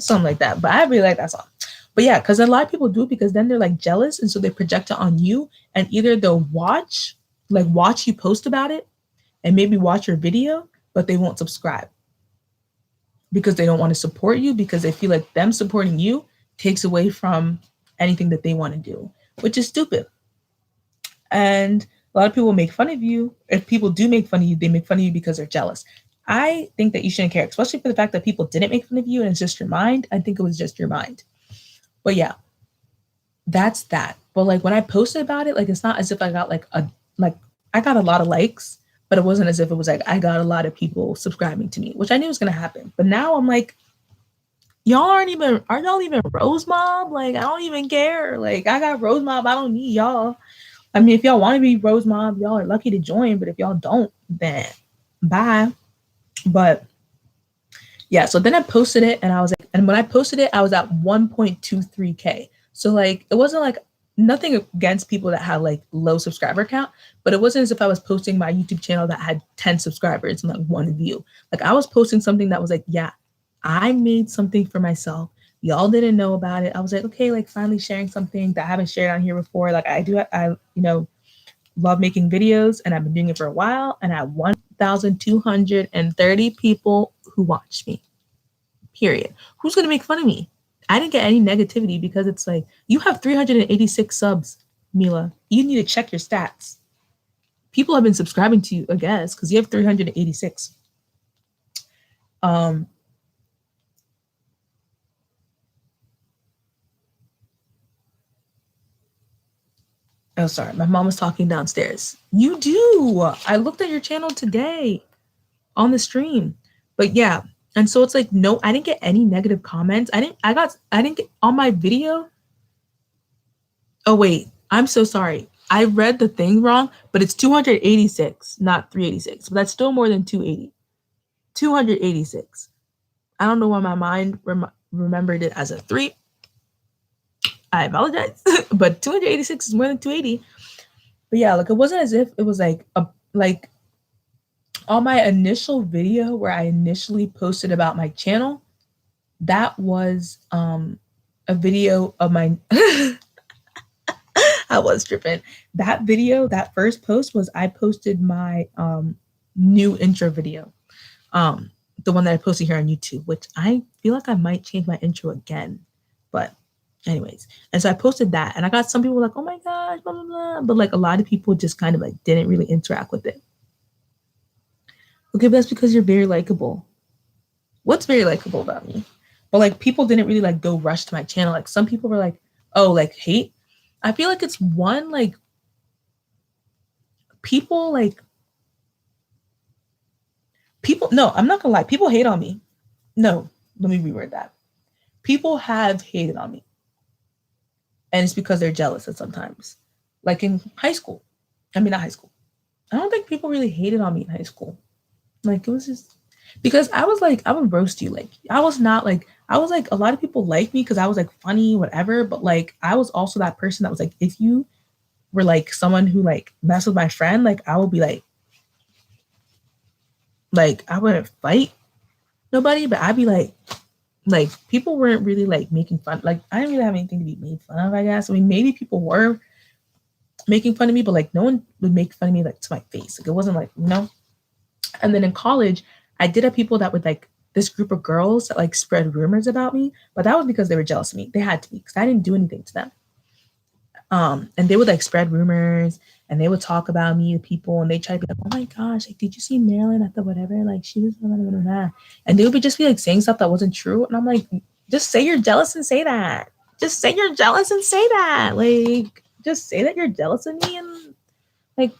Something like that. But I really like that song. But yeah, because a lot of people do it because then they're like jealous, and so they project it on you, and either they'll watch you post about it and maybe watch your video, but they won't subscribe because they don't want to support you, because they feel like them supporting you takes away from anything that they want to do, which is stupid. And a lot of people make fun of you. If people do make fun of you, they make fun of you because they're jealous. I think that you shouldn't care, especially for the fact that people didn't make fun of you and it's just your mind. I think it was just your mind. But yeah, that's that. But like when I posted about it, like it's not as if I got I got a lot of likes, but it wasn't as if it was like I got a lot of people subscribing to me, which I knew was going to happen. But now I'm like, are y'all even Rose Mob? Like, I don't even care. Like, I got Rose Mob. I don't need y'all. I mean, if y'all want to be Rose Mob, y'all are lucky to join. But if y'all don't, then bye. But yeah, so then I posted it, and I was like, and when I posted it, I was at 1.23K. So like, it wasn't like nothing against people that had like low subscriber count, but it wasn't as if I was posting my YouTube channel that had 10 subscribers and like one view. Like I was posting something that was like, yeah, I made something for myself. Y'all didn't know about it. I was like, okay, like finally sharing something that I haven't shared on here before. Like I love making videos, and I've been doing it for a while, and I have 1,230 people who watch me, period. Who's going to make fun of me? I didn't get any negativity, because it's like, you have 386 subs, Mila. You need to check your stats. People have been subscribing to you, I guess, because you have 386. Oh, sorry. My mom was talking downstairs. You do. I looked at your channel today on the stream. But yeah. And so it's like, no, I didn't get any negative comments. I didn't get on my video. Oh, wait. I'm so sorry. I read the thing wrong, but it's 286, not 386. But that's still more than 280. 286. I don't know why my mind remembered it as a 3. I apologize, but 286 is more than 280. But yeah, like it wasn't as if it was like on my initial video where I initially posted about my channel, that was a video of my I was tripping. That video, that first post was I posted my new intro video. The one that I posted here on YouTube, which I feel like I might change my intro again. But anyways, and so I posted that and I got some people like, oh my gosh, blah, blah, blah. But like a lot of people just kind of like didn't really interact with it. Okay, but that's because you're very likable. What's very likable about me? But like people didn't really like go rush to my channel. Like some people were like, oh, like hate. I feel like it's one, like people, no, I'm not gonna lie. People hate on me. No, let me reword that. People have hated on me. And it's because they're jealous at sometimes. Like in high school. I mean, not high school. I don't think people really hated on me in high school. Like it was just because I was like, I would roast you. Like I was like, a lot of people liked me because I was like funny, whatever. But like, I was also that person that was like, if you were like someone who like messed with my friend, like I would be like I wouldn't fight nobody, but I'd be like people weren't really like making fun. Like I didn't really have anything to be made fun of, I guess. I mean, maybe people were making fun of me, but like no one would make fun of me like to my face. Like it wasn't like, you know. And then in college, I did have people that would like this group of girls that like spread rumors about me, but that was because they were jealous of me. They had to be because I didn't do anything to them. And they would like spread rumors and they would talk about me to people and they try to be like, oh my gosh, like, did you see Marilyn at the whatever? Like she was blah, blah, blah, blah. And they would just be like saying stuff that wasn't true. And I'm like, just say you're jealous and say that. Just say you're jealous and say that. Like, just say that you're jealous of me. And like,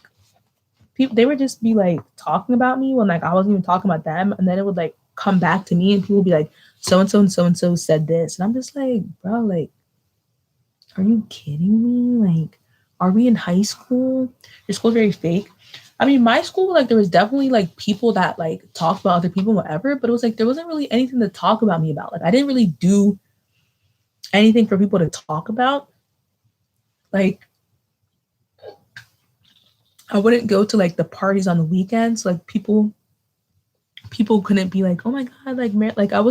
people, they would just be like talking about me when like I wasn't even talking about them. And then it would like come back to me and people would be like, so-and-so and so-and-so said this. And I'm just like, bro, like, are you kidding me? Like, are we in high school? Your school's very fake. I mean, my school, like, there was definitely, like, people that, like, talked about other people, whatever, but it was, like, there wasn't really anything to talk about me about. Like, I didn't really do anything for people to talk about. Like, I wouldn't go to, like, the parties on the weekends. Like, people couldn't be like, oh, my God, like, I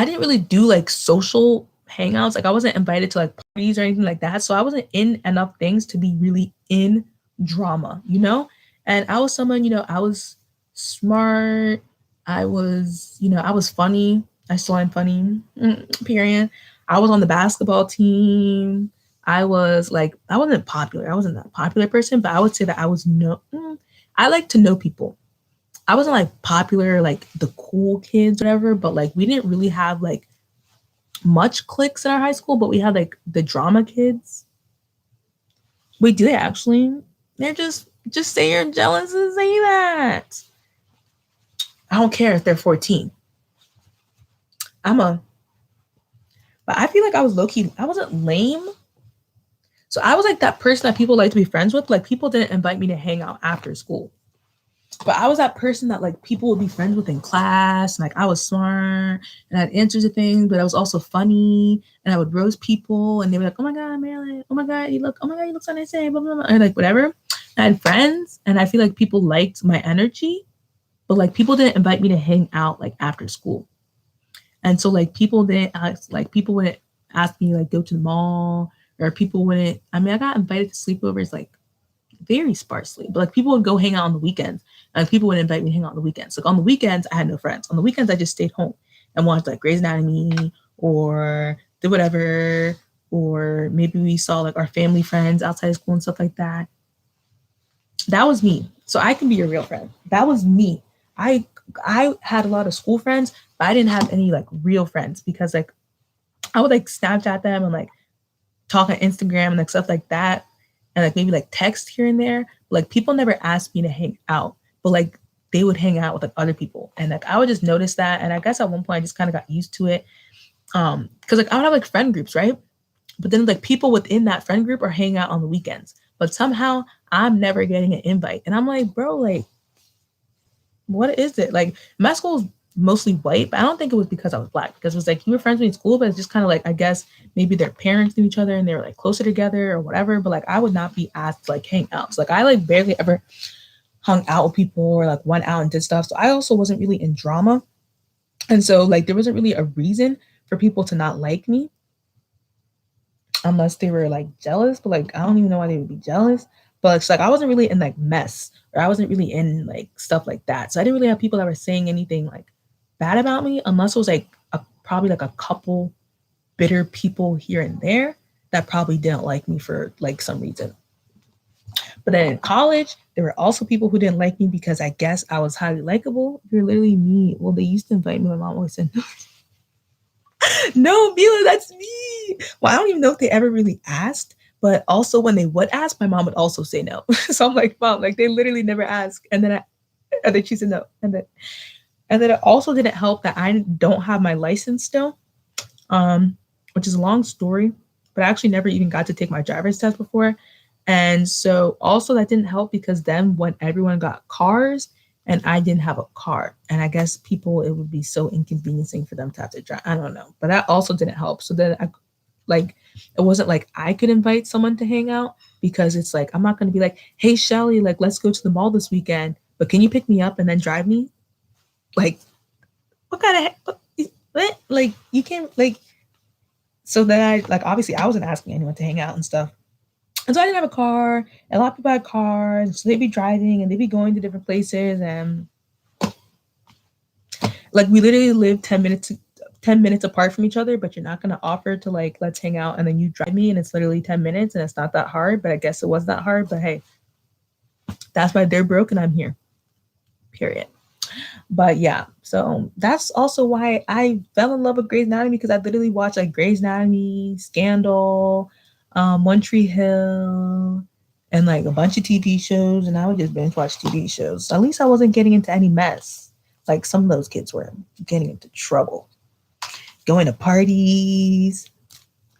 didn't really do, like, social hangouts. Like I wasn't invited to like parties or anything like that. So I wasn't in enough things to be really in drama, you know? And I was someone, you know, I was smart. I was, you know, I was funny. I still am funny, period. I was on the basketball team. I was like, I wasn't popular. I wasn't that popular person, but I would say that I was I like to know people. I wasn't like popular, like the cool kids, whatever, but like we didn't really have like much cliques in our high school, but we had like the drama kids. We do actually. They're just say you're jealous and say that. I don't care if they're 14. But I feel like I was low-key, I wasn't lame. So I was like that person that people like to be friends with. Like people didn't invite me to hang out after school. But I was that person that like people would be friends with in class. And, like I was smart and I had answers to things, but I was also funny and I would roast people and they were like, oh my God, Marilyn, oh my God, you look so nice, blah, blah, blah, or like whatever. I had friends and I feel like people liked my energy, but like people didn't invite me to hang out like after school. And so like people wouldn't ask me like go to the mall or people wouldn't, I mean, I got invited to sleepovers like very sparsely, but like people would go hang out on the weekends and people would invite me to hang out on the weekends. Like on the weekends, I had no friends. On the weekends, I just stayed home and watched like Grey's Anatomy or did whatever, or maybe we saw like our family friends outside of school and stuff like that. That was me. So I can be your real friend. That was me. I had a lot of school friends, but I didn't have any like real friends because like I would like Snapchat them and like talk on Instagram and like stuff like that. And like maybe like text here and there. But, like people never asked me to hang out, but like they would hang out with like other people. And like I would just notice that. And I guess at one point I just kind of got used to it. Cause like I would have like friend groups, right? But then like people within that friend group are hanging out on the weekends. But somehow I'm never getting an invite. And I'm like, bro, like, what is it? Like my school's mostly white, but I don't think it was because I was black, because it was like you were friends with me in school, but it's just kind of like, I guess maybe their parents knew each other and they were like closer together or whatever. But like I would not be asked to like hang out. So like I like barely ever hung out with people or like went out and did stuff. So I also wasn't really in drama. And so like there wasn't really a reason for people to not like me unless they were like jealous. But like I don't even know why they would be jealous. But it's like I wasn't really in like mess, or I wasn't really in like stuff like that. So I didn't really have people that were saying anything like bad about me, unless it was like probably like a couple bitter people here and there that probably didn't like me for like some reason. But then in college, there were also people who didn't like me because I guess I was highly likable. You're literally me. Well, they used to invite me. My mom always said, no, Mila, that's me. Well, I don't even know if they ever really asked. But also when they would ask, my mom would also say no. So I'm like, Mom, like they literally never ask. And then she said no. And then it also didn't help that I don't have my license still, which is a long story, but I actually never even got to take my driver's test before. And so also that didn't help because then when everyone got cars and I didn't have a car, and I guess people, it would be so inconveniencing for them to have to drive. I don't know, but that also didn't help. So then it wasn't like I could invite someone to hang out, because it's like, I'm not going to be like, hey, Shelly, like, let's go to the mall this weekend, but can you pick me up and then drive me? Like, what kind of, what? Like, you can't, like, so then I, like, obviously I wasn't asking anyone to hang out and stuff. And so I didn't have a car, and a lot of people had cars, so they'd be driving and they'd be going to different places. And like, we literally lived 10 minutes apart from each other, but you're not going to offer to like, let's hang out, and then you drive me and it's literally 10 minutes and it's not that hard. But I guess it was that hard. But hey, that's why they're broke and I'm here, period. But yeah, so that's also why I fell in love with Grey's Anatomy, because I literally watched like Grey's Anatomy, Scandal, One Tree Hill, and like a bunch of TV shows, and I would just binge watch TV shows. At least I wasn't getting into any mess like some of those kids were getting into trouble, going to parties,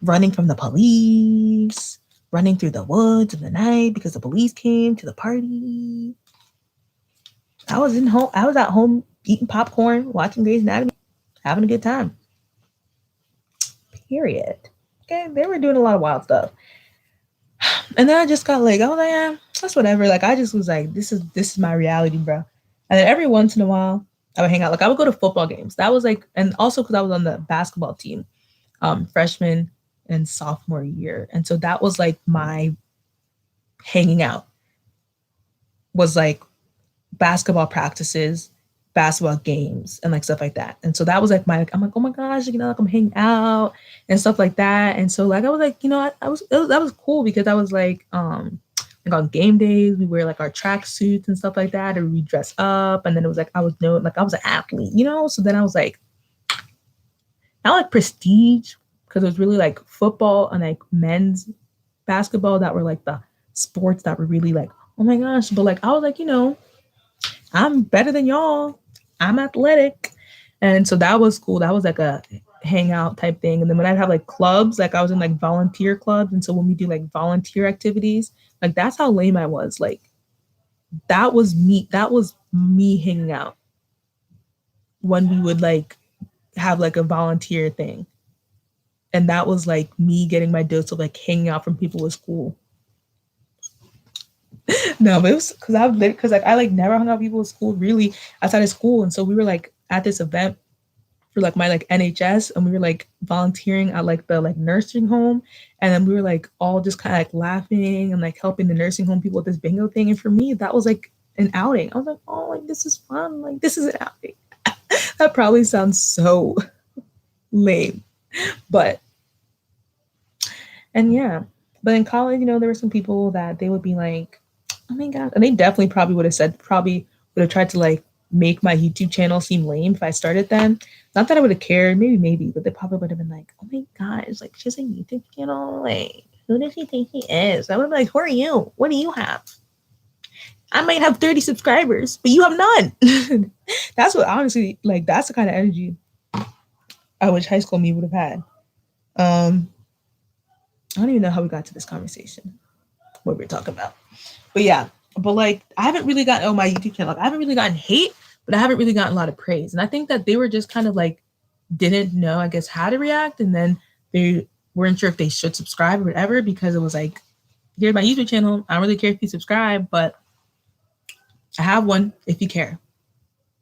running from the police, running through the woods in the night because the police came to the party. I was at home eating popcorn, watching Grey's Anatomy, having a good time. Period. Okay, they were doing a lot of wild stuff. And then I just got like, oh yeah, that's whatever. Like I just was like, this is my reality, bro. And then every once in a while, I would hang out. Like I would go to football games. That was like, and also because I was on the basketball team, freshman and sophomore year. And so that was like my hanging out, was like basketball practices, basketball games, and like stuff like that. And so that was like I'm like, oh my gosh, like I'm hanging out and stuff like that. And so like I was like, that was cool, because I was like on game days we wear like our track suits and stuff like that, or we dress up, and then it was like I was known, like I was an athlete, so then I was like, not like prestige, because it was really like football and like men's basketball that were like the sports that were really like, oh my gosh. But like I was like, I'm better than y'all. I'm athletic. And so that was cool. That was like a hangout type thing. And then when I'd have like clubs, like I was in like volunteer clubs. And so when we do like volunteer activities, like that's how lame I was. Like that was me hanging out when we would like have like a volunteer thing. And that was like me getting my dose of like hanging out from people with school. No, but it was because like I like never hung out with people in school really outside of school. And so we were like at this event for like my like NHS, and we were like volunteering at like the like nursing home, and then we were like all just kind of like laughing and like helping the nursing home people with this bingo thing. And for me, that was like an outing. I was like, oh, like this is fun. Like this is an outing. That probably sounds so lame, but yeah. But in college, there were some people that they would be like, oh my God. And they definitely probably would have tried to like make my YouTube channel seem lame if I started then. Not that I would have cared, maybe, but they probably would have been like, oh my gosh, like she has a YouTube channel. Like, who does she think she is? I would be like, who are you? What do you have? I might have 30 subscribers, but you have none. That's what, honestly, like, that's the kind of energy I wish high school me would have had. I don't even know how we got to this conversation, what we were talking about. But yeah, but like I haven't really gotten my YouTube channel. Like, I haven't really gotten hate, but I haven't really gotten a lot of praise. And I think that they were just kind of like, didn't know, I guess, how to react. And then they weren't sure if they should subscribe or whatever, because it was like, here's my YouTube channel. I don't really care if you subscribe, but I have one if you care,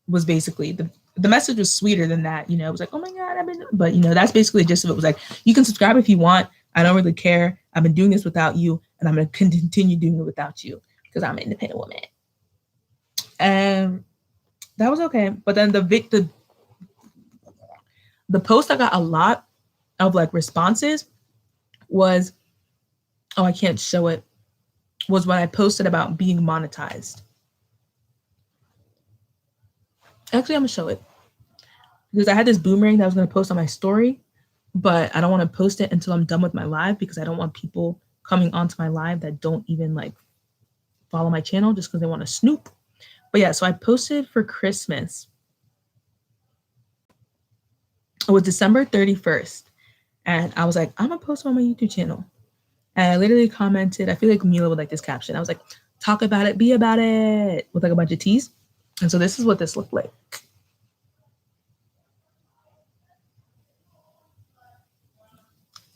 was basically the message was sweeter than that. You know, it was like, oh my God, but you know, that's basically the gist of it. It was like, you can subscribe if you want. I don't really care. I've been doing this without you, and I'm going to continue doing it without you because I'm an independent woman. And that was okay. But then the post I got a lot of like responses was, oh, I can't show it, was when I posted about being monetized. Actually, I'm gonna show it because I had this boomerang that I was gonna post on my story, but I don't want to post it until I'm done with my live, because I don't want people coming onto my live that don't even like follow my channel just because they want to snoop. But yeah, so I posted for Christmas. It was December 31st. And I was like, I'm gonna post on my YouTube channel. And I literally commented, I feel like Mila would like this caption. I was like, talk about it, be about it, with like a bunch of T's. And so this is what this looked like.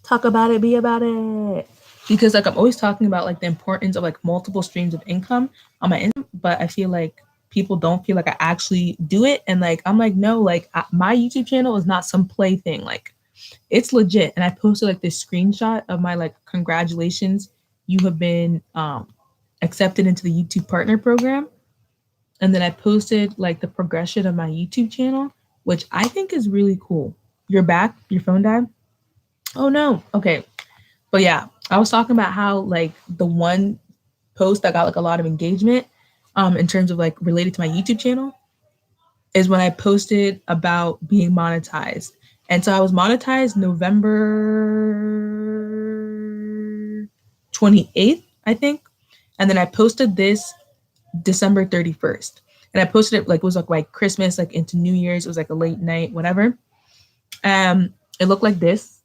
Talk about it, be about it. Because like I'm always talking about like the importance of like multiple streams of income on my income, but I feel like people don't feel like I actually do it. And like, I'm like, no, like my YouTube channel is not some play thing. Like, it's legit. And I posted like this screenshot of my like, congratulations, you have been accepted into the YouTube partner program. And then I posted like the progression of my YouTube channel, which I think is really cool. You're back? Your phone died? Oh no. Okay. But yeah, I was talking about how like the one post that got like a lot of engagement in terms of like related to my YouTube channel is when I posted about being monetized. And so I was monetized November 28th, I think. And then I posted this December 31st. And I posted it like, it was like Christmas, like into New Year's. It was like a late night, whatever. It looked like this.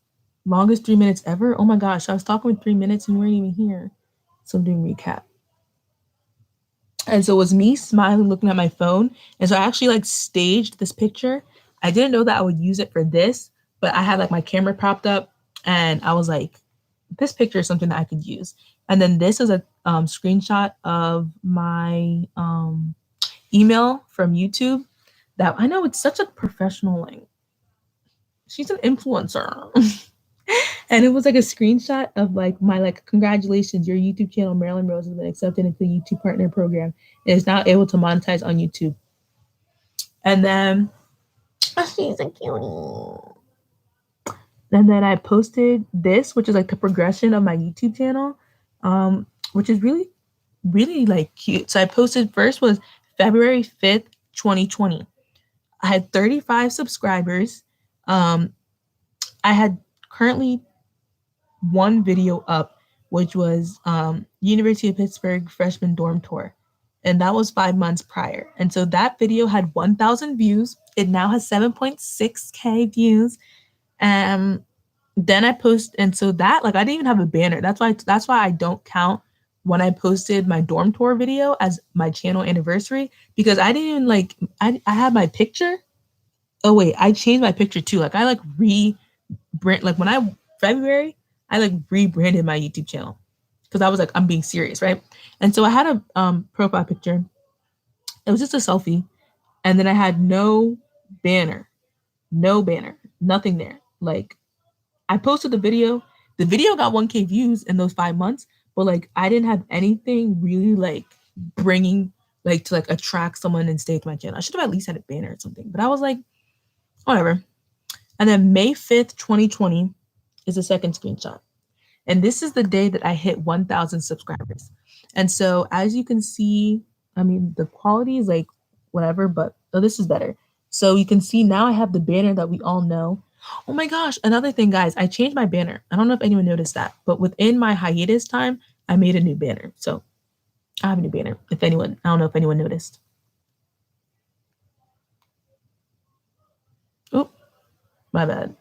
Longest 3 minutes ever. Oh my gosh, I was talking with 3 minutes and you weren't even here. So I'm doing recap. And so it was me smiling, looking at my phone. And so I actually like staged this picture. I didn't know that I would use it for this, but I had like my camera propped up and I was like, this picture is something that I could use. And then this is a screenshot of my email from YouTube that I know it's such a professional, like, she's an influencer. And it was like a screenshot of like my like, congratulations, your YouTube channel, Marilyn Rose, has been accepted into the YouTube partner program and is now able to monetize on YouTube. And then, oh, she's a cutie. And then I posted this, which is like the progression of my YouTube channel, which is really, really like cute. So I posted first was February 5th, 2020. I had 35 subscribers. I had currently one video up, which was University of Pittsburgh freshman dorm tour. And that was 5 months prior. And so that video had 1,000 views. It now has 7.6K views. Then I post, and so that, like, I didn't even have a banner. That's why I don't count when I posted my dorm tour video as my channel anniversary, because I didn't even like, I had my picture. Oh wait, I changed my picture too. Like I like rebrand, like when February, I like rebranded my YouTube channel because I was like, I'm being serious, right? And so I had a profile picture. It was just a selfie. And then I had no banner, nothing there. Like I posted the video. The video got 1K views in those 5 months, but like I didn't have anything really like bringing like to like attract someone and stay to my channel. I should have at least had a banner or something, but I was like, whatever. And then May 5th, 2020 is the second screenshot. And this is the day that I hit 1,000 subscribers. And so as you can see, I mean, the quality is like whatever, but this is better. So you can see now I have the banner that we all know. Oh my gosh, another thing, guys, I changed my banner. I don't know if anyone noticed that, but within my hiatus time, I made a new banner. So I have a new banner. I don't know if anyone noticed. Oh, my bad.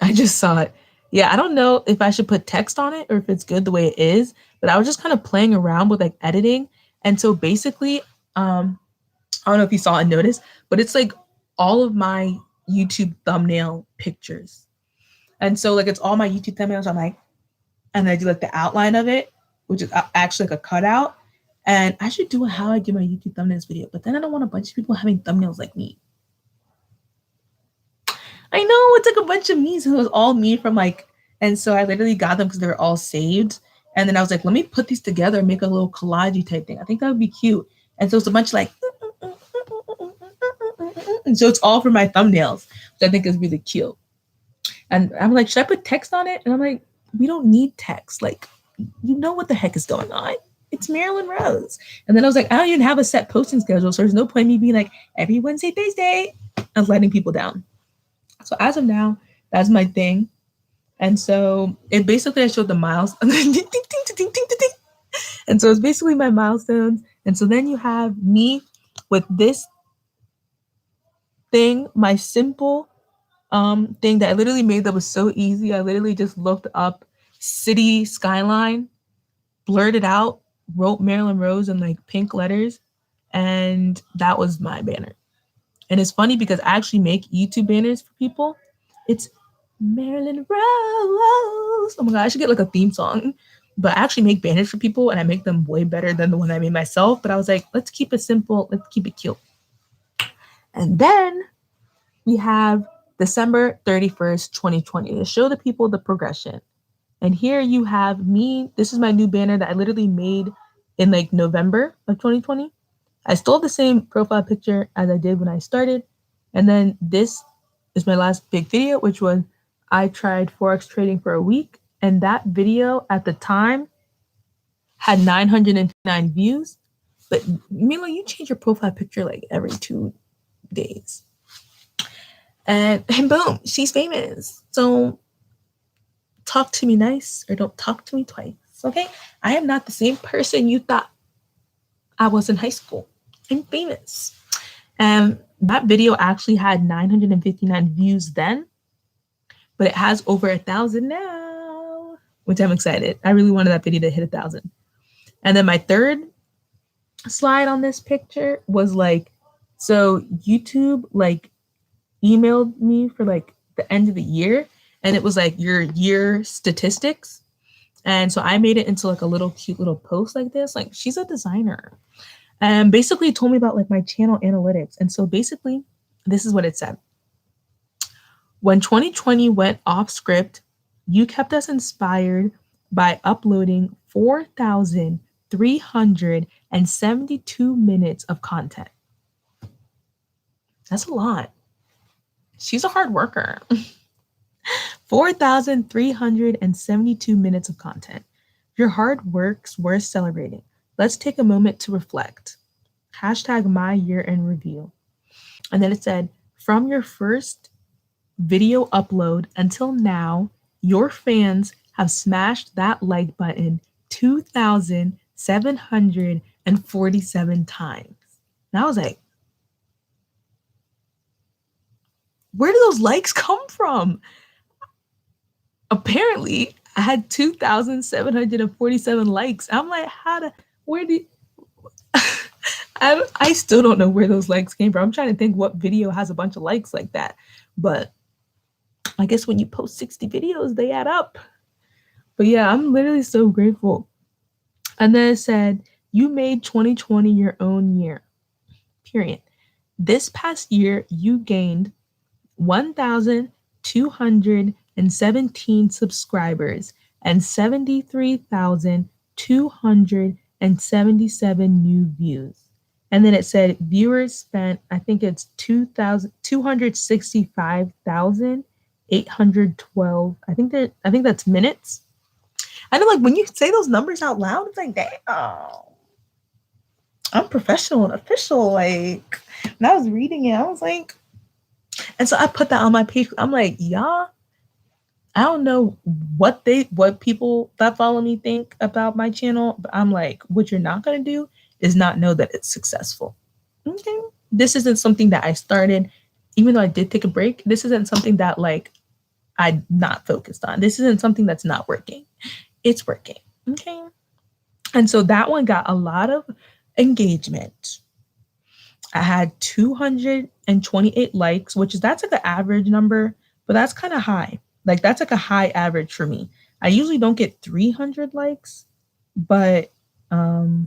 I just saw it. Yeah, I don't know if I should put text on it or if it's good the way it is, but I was just kind of playing around with like editing. And so basically, I don't know if you saw and noticed, but it's like all of my YouTube thumbnail pictures. And so like it's all my YouTube thumbnails. I'm like, and I do like the outline of it, which is actually like a cutout. And I should do a how I do my YouTube thumbnails video, but then I don't want a bunch of people having thumbnails like me. I know, it's like a bunch of me, so it was all me from like, and so I literally got them because they were all saved. And then I was like, let me put these together and make a little collage type thing. I think that would be cute. And so it's a bunch of like, and so it's all for my thumbnails, which I think is really cute. And I'm like, should I put text on it? And I'm like, we don't need text. Like, you know what the heck is going on. It's Marilyn Rose. And then I was like, I don't even have a set posting schedule. So there's no point in me being like, every Wednesday, Thursday, and letting people down. So as of now, that's my thing. And so it basically, I showed the milestones. And so it's basically my milestones. And so then you have me with this thing, my simple thing that I literally made that was so easy. I literally just looked up city skyline, blurred it out, wrote Marilyn Rose in like pink letters, and that was my banner. And it's funny because I actually make YouTube banners for people. It's Marilyn Rose. Oh my God, I should get like a theme song. But I actually make banners for people and I make them way better than the one I made myself. But I was like, let's keep it simple. Let's keep it cute. And then we have December 31st, 2020 to show the people the progression. And here you have me. This is my new banner that I literally made in like November of 2020. I still have the same profile picture as I did when I started. And then this is my last big video, which was I tried Forex trading for a week. And that video at the time had 909 views. But Mila, you change your profile picture like every 2 days. And boom, she's famous. So talk to me nice or don't talk to me twice, okay? I am not the same person you thought I was in high school. I'm famous. That video actually had 959 views then, but it has over 1,000 now, which I'm excited. I really wanted that video to hit 1,000. And then my third slide on this picture was like, so YouTube like emailed me for like the end of the year, and it was like your year statistics. And so I made it into like a little cute little post like this. Like, she's a designer. And basically told me about like my channel analytics. And so basically, this is what it said. When 2020 went off script, you kept us inspired by uploading 4,372 minutes of content. That's a lot. She's a hard worker. 4,372 minutes of content. Your hard work's worth celebrating. Let's take a moment to reflect. Hashtag my year in review. And then it said, from your first video upload until now, your fans have smashed that like button 2,747 times. And I was like, where do those likes come from? Apparently, I had 2,747 likes. I'm like, I still don't know where those likes came from. I'm trying to think what video has a bunch of likes like that. But I guess when you post 60 videos, they add up. But yeah, I'm literally so grateful. And then it said, you made 2020 your own year, period. This past year, you gained 1,217 subscribers and 73,277 new views. And then it said viewers spent, I think it's 265,812. I think that's minutes. I know, like, when you say those numbers out loud, it's like, damn, I'm professional and official. Like, when I was reading it, I was like, and so I put that on my page. I'm like, y'all, I don't know what people that follow me think about my channel, but I'm like, what you're not going to do is not know that it's successful. Okay. This isn't something that I started, even though I did take a break. This isn't something that like I'm not focused on. This isn't something that's not working. It's working. Okay. And so that one got a lot of engagement. I had 228 likes, that's like an average number, but that's kind of high. Like that's like a high average for me. I usually don't get 300 likes, but oh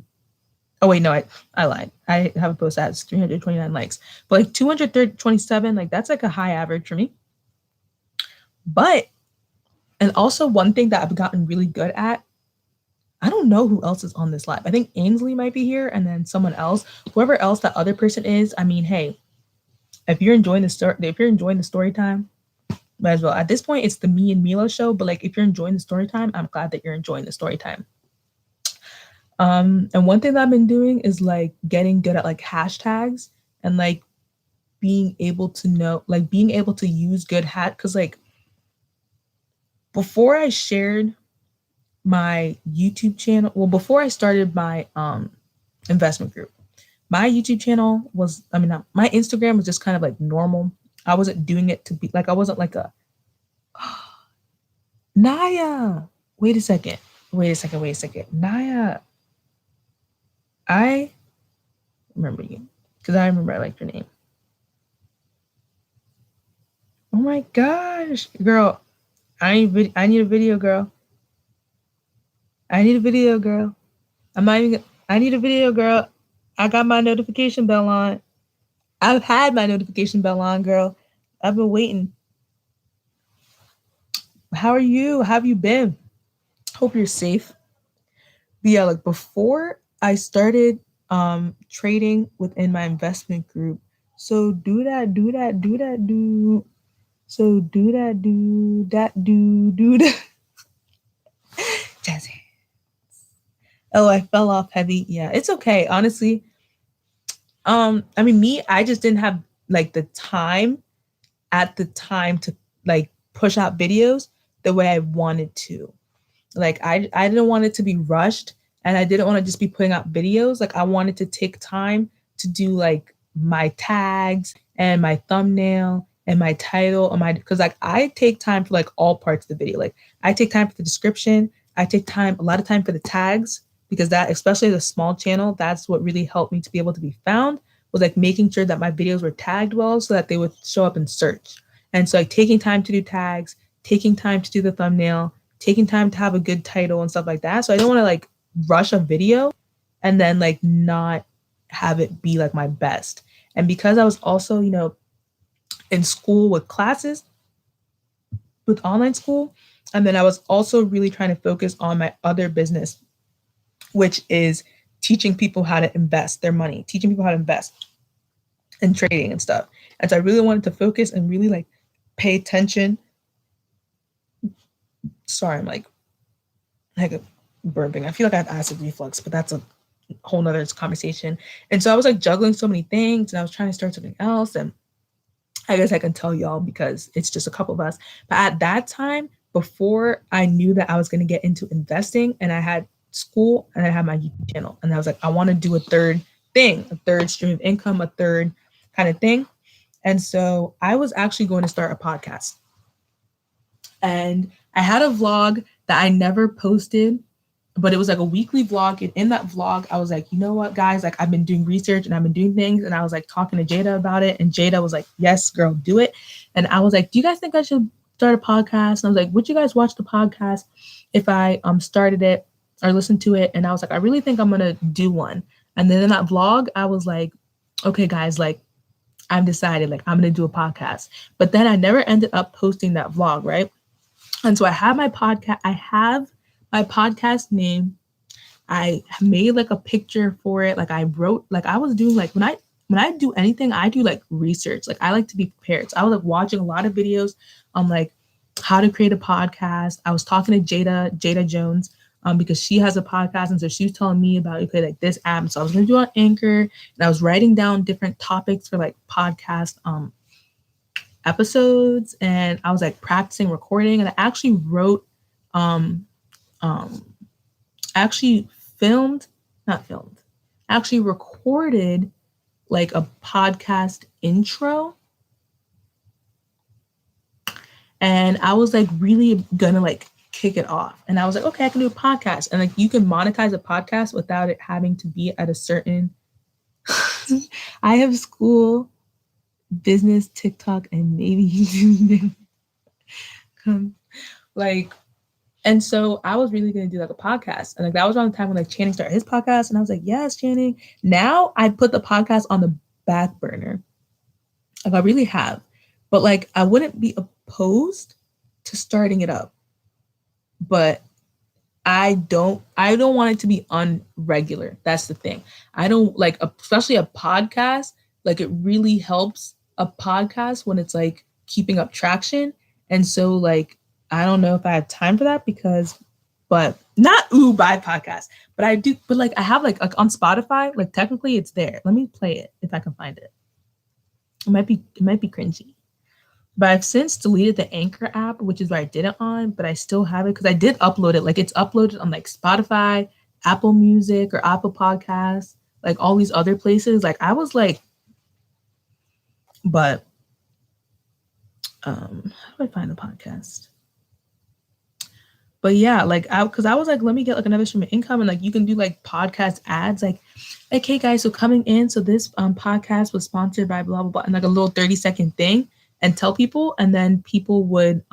wait, no, I lied. I have a post that has 329 likes, but like 227, like that's like a high average for me. But, and also one thing that I've gotten really good at, I don't know who else is on this live. I think Ainsley might be here, and then someone else, whoever else that other person is. I mean, hey, if you're enjoying the story time, might as well. At this point, it's the me and Milo show, but like if you're enjoying the story time, I'm glad that you're enjoying the story time. And one thing that I've been doing is like getting good at like hashtags and like being able to use good because like before I shared my YouTube channel, before I started my investment group, my YouTube channel was, my Instagram was just kind of like normal. I wasn't doing it to be like, I wasn't like a Naya. Wait a second. Naya, I remember you because I remember I liked your name. Oh my gosh, girl. I need a video, girl. I need a video, girl. I need a video, girl. I got my notification bell on. I've had my notification bell on, girl. I've been waiting. How are you? How have you been? Hope you're safe. But yeah, like before I started trading within my investment group. So do that. So do that. Jazzy. Oh, I fell off heavy. Yeah, it's okay. Honestly, I just didn't have like the time at the time to like push out videos the way I wanted to. Like I didn't want it to be rushed, and I didn't want to just be putting out videos. Like I wanted to take time to do like my tags and my thumbnail and my title and because like I take time for like all parts of the video. Like I take time for the description. I take a lot of time for the tags, because that, especially as a small channel, that's what really helped me to be able to be found, was like making sure that my videos were tagged well so that they would show up in search. And so like taking time to do tags, taking time to do the thumbnail, taking time to have a good title and stuff like that. So I don't want to like rush a video and then like not have it be like my best. And because I was also, in school with classes, with online school, and then I was also really trying to focus on my other business, which is teaching people how to invest their money, teaching people how to invest in trading and stuff. And so I really wanted to focus and really like pay attention. Sorry, I'm like burping. I feel like I have acid reflux, but that's a whole nother conversation. And so I was like juggling so many things, and I was trying to start something else. And I guess I can tell y'all because it's just a couple of us. But at that time, before I knew that I was going to get into investing, and I had school and I had my YouTube channel, and I was like, I want to do a third thing, a third stream of income, a third kind of thing. And so I was actually going to start a podcast. And I had a vlog that I never posted, but it was like a weekly vlog. And in that vlog, I was like, you know what, guys, like I've been doing research and I've been doing things. And I was like talking to Jada about it. And Jada was like, yes, girl, do it. And I was like, do you guys think I should start a podcast? And I was like, would you guys watch the podcast if I started it or listened to it? And I was like, I really think I'm going to do one. And then in that vlog, I was like, okay, guys, like I've decided like I'm going to do a podcast. But then I never ended up posting that vlog, right? And so I have my podcast. I have my podcast name. I made like a picture for it. Like I wrote, like I was doing like when I do anything, I do like research. Like I like to be prepared. So I was like watching a lot of videos on like how to create a podcast. I was talking to Jada Jones, because she has a podcast. And so she was telling me about, okay, like this app. So I was going to do it on Anchor, and I was writing down different topics for like podcast, episodes, and I was like practicing recording, and I actually wrote, actually recorded like a podcast intro. And I was like really gonna like kick it off. And I was like, okay, I can do a podcast. And like you can monetize a podcast without it having to be at a certain I have school, business, TikTok, and maybe YouTube. Like, and so I was really gonna do like a podcast, and like that was around the time when like Channing started his podcast, and I was like, yes, Channing. Now I put the podcast on the back burner. Like I really have, but like I wouldn't be opposed to starting it up, but I don't want it to be unregular. That's the thing. I don't like, especially a podcast, like it really helps a podcast when it's like keeping up traction. And so like, I don't know if I have time for that but not by podcast, but I do, but like I have like on Spotify, like technically it's there. Let me play it if I can find it. It might be cringy. But I've since deleted the Anchor app, which is where I did it on, but I still have it because I did upload it. Like it's uploaded on like Spotify, Apple Music, or Apple Podcasts, like all these other places. Like I was like, but how do I find the podcast? But yeah, like because I was like, let me get like another stream of income, and like you can do like podcast ads, like, hey guys, so coming in, so this podcast was sponsored by blah blah blah, and like a little 30-second thing. And tell people, and then people would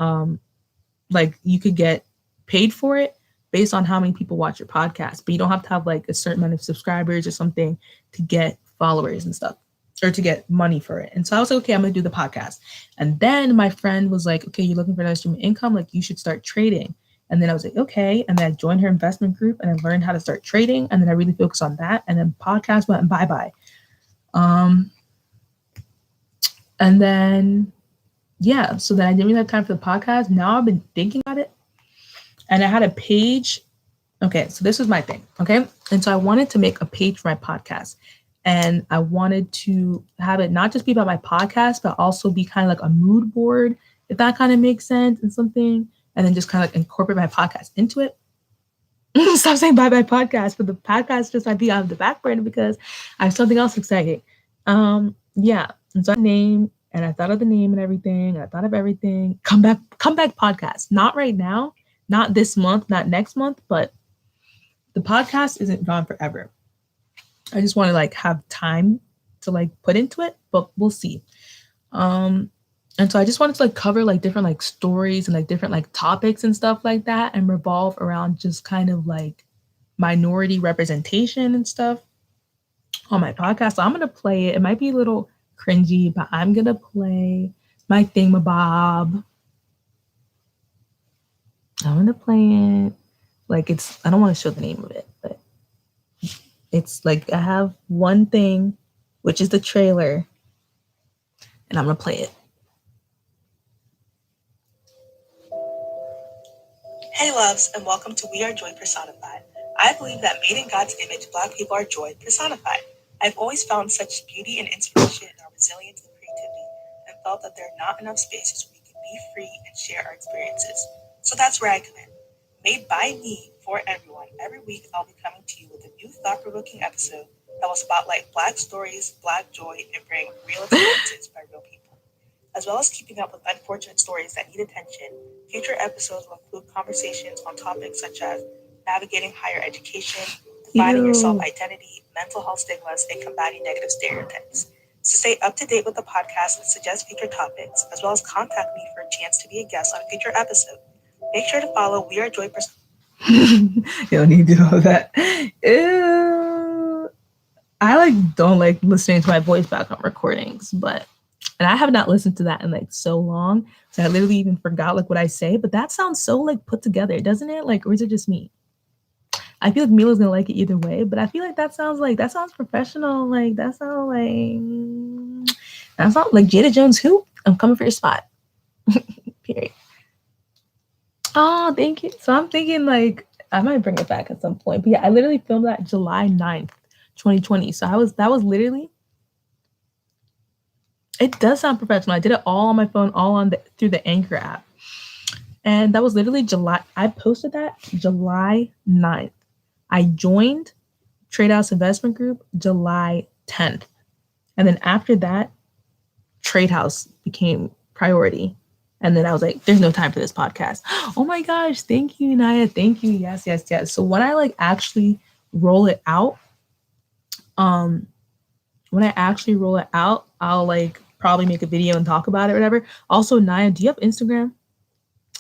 like you could get paid for it based on how many people watch your podcast, but you don't have to have like a certain amount of subscribers or something to get followers and stuff, or to get money for it. And so I was like, okay, I'm gonna do the podcast. And then my friend was like, okay, you're looking for another stream of income, like you should start trading. And then I was like, okay. And then I joined her investment group and I learned how to start trading, and then I really focused on that, and then podcast went bye. And then, yeah, so then I didn't really have time for the podcast. Now I've been thinking about it. And I had a page. Okay, so this was my thing, okay? And so I wanted to make a page for my podcast. And I wanted to have it not just be about my podcast, but also be kind of like a mood board, if that kind of makes sense, and something. And then just kind of like incorporate my podcast into it. Stop saying bye podcast, but the podcast just might be on the back burner because I have something else exciting. Yeah, and so I name, and I thought of the name and everything. And I thought of everything. Come back podcast. Not right now, not this month, not next month, but the podcast isn't gone forever. I just want to like have time to like put into it, but we'll see. And so I just wanted to like cover like different like stories and like different like topics and stuff like that, and revolve around just kind of like minority representation and stuff on my podcast. So I'm gonna play it. It might be a little cringy, but I'm gonna play my thingamabob. I'm gonna play it like I don't want to show the name of it, but it's like I have one thing, which is the trailer, and I'm gonna play it. Hey loves, and welcome to We Are Joy Personified. I believe that made in God's image, Black people are joy personified. I've always found such beauty and inspiration in our resilience and creativity, and felt that there are not enough spaces where we can be free and share our experiences. So that's where I come in. Made by me, for everyone, every week I'll be coming to you with a new thought-provoking episode that will spotlight Black stories, Black joy, and bring real experiences by real people. As well as keeping up with unfortunate stories that need attention, future episodes will include conversations on topics such as navigating higher education, defining your self-identity, mental health stigmas, and combating negative stereotypes. To stay up to date with the podcast and suggest future topics, as well as contact me for a chance to be a guest on a future episode, make sure to follow We Are Joy You don't need to do all that. Ew. I don't like listening to my voice back on recordings, and I have not listened to that in so long, so I literally even forgot what I say. But that sounds so put together, doesn't it? Or is it just me? I feel like Mila's gonna like it either way, but I feel like that sounds professional. That sounds like Jada Jones. Who? I'm coming for your spot. Period. Oh, thank you. So I'm thinking I might bring it back at some point. But yeah, I literally filmed that July 9th, 2020. So that was literally. It does sound professional. I did it all on my phone, all through the Anchor app. And that was literally July. I posted that July 9th. I joined Tradehouse Investment Group July 10th. And then after that, Tradehouse became priority. And then I was like, there's no time for this podcast. Oh my gosh. Thank you, Naya. Thank you. Yes, yes, yes. So when I actually roll it out, when I actually roll it out, I'll like probably make a video and talk about it or whatever. Also, Naya, do you have Instagram?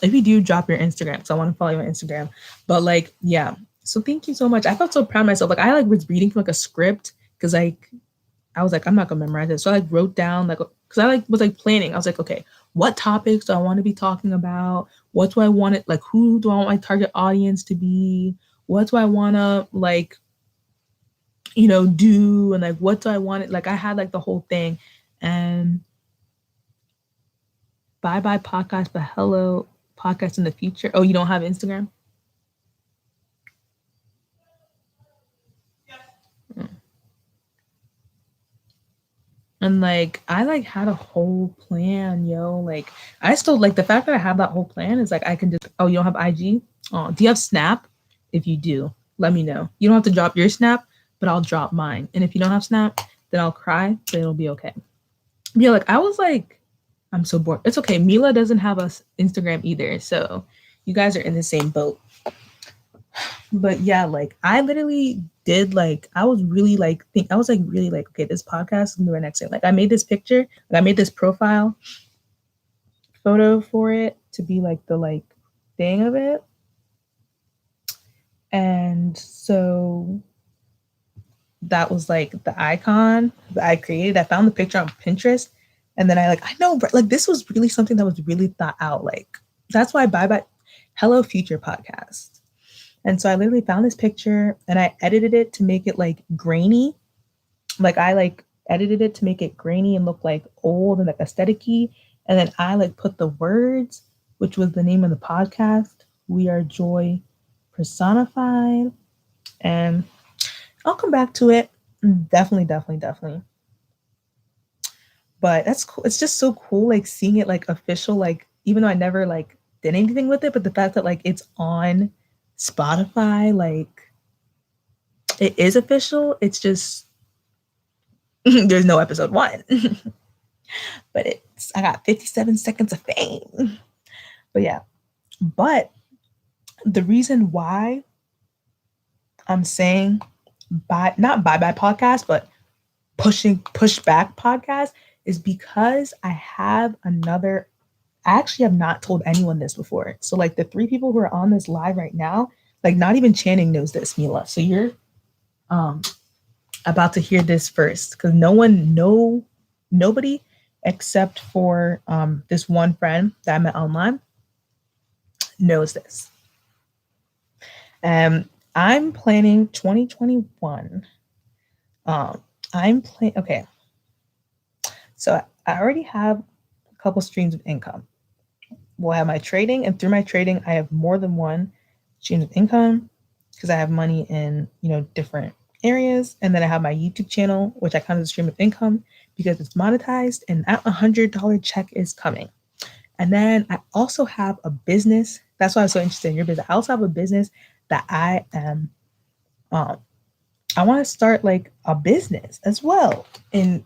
If you do, drop your Instagram because I want to follow you on Instagram. But like, yeah. So thank you so much. I felt so proud of myself. Like I like was reading from like a script because like I was like, I'm not gonna memorize it. So I like wrote down like because I like was like planning. I was like, okay, what topics do I want to be talking about? What do I want it like who do I want my target audience to be? What do I wanna like, do, and like what do I want it like I had like the whole thing. And bye bye podcast, but hello podcast in the future. Oh, you don't have Instagram? And like I like had a whole plan, yo. Like I still like the fact that I have that whole plan is like I can just you don't have IG? Oh, do you have Snap? If you do, let me know. You don't have to drop your Snap, but I'll drop mine. And if you don't have Snap, then I'll cry, but it'll be okay. Yeah, like I was like, I'm so bored. It's okay. Mila doesn't have a Instagram either, so you guys are in the same boat. But yeah, like I literally did like I was really like I was like really like, okay, this podcast is gonna be my next thing. Like I made this picture, like I made this profile photo for it to be like the like thing of it. And so that was like the icon that I created. I found the picture on Pinterest. And then I know, like this was really something that was really thought out. Like that's why Bye Bye Hello Future podcast. And so I literally found this picture and I edited it to make it like grainy. Like I like edited it to make it grainy and look like old and like aesthetic-y. And then I like put the words, which was the name of the podcast. We are joy personified. And I'll come back to it. Definitely. But that's cool. It's just so cool, like seeing it like official, like even though I never like did anything with it, but the fact that like it's on Spotify, like it is official. It's just there's no episode 1. But I got 57 seconds of fame. But yeah. But the reason why I'm saying not bye bye podcast, but push back podcast is because I actually have not told anyone this before. So like the 3 people who are on this live right now, like not even Channing knows this, Mila. So you're about to hear this first because nobody except for this one friend that I met online knows this. I'm planning 2021. Okay. So I already have a couple streams of income. We'll have my trading, and through my trading, I have more than one stream of income because I have money in, different areas. And then I have my YouTube channel, which I count as a stream of income because it's monetized, and that $100 check is coming. And then I also have a business. That's why I'm so interested in your business. I also have a business that I am, I want to start like a business as well. And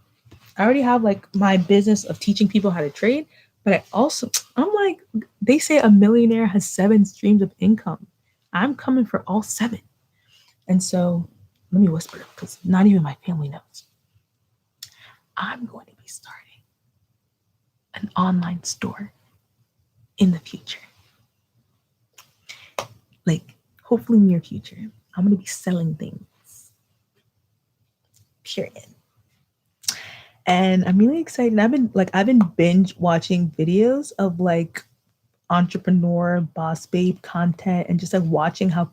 I already have like my business of teaching people how to trade, but I'm like, they say a millionaire has 7 streams of income. I'm coming for all 7. And so let me whisper because not even my family knows. I'm going to be starting an online store in the future. Like hopefully near future. I'm going to be selling things. Period. And I'm really excited. I've been binge watching videos of like entrepreneur boss babe content and just like watching how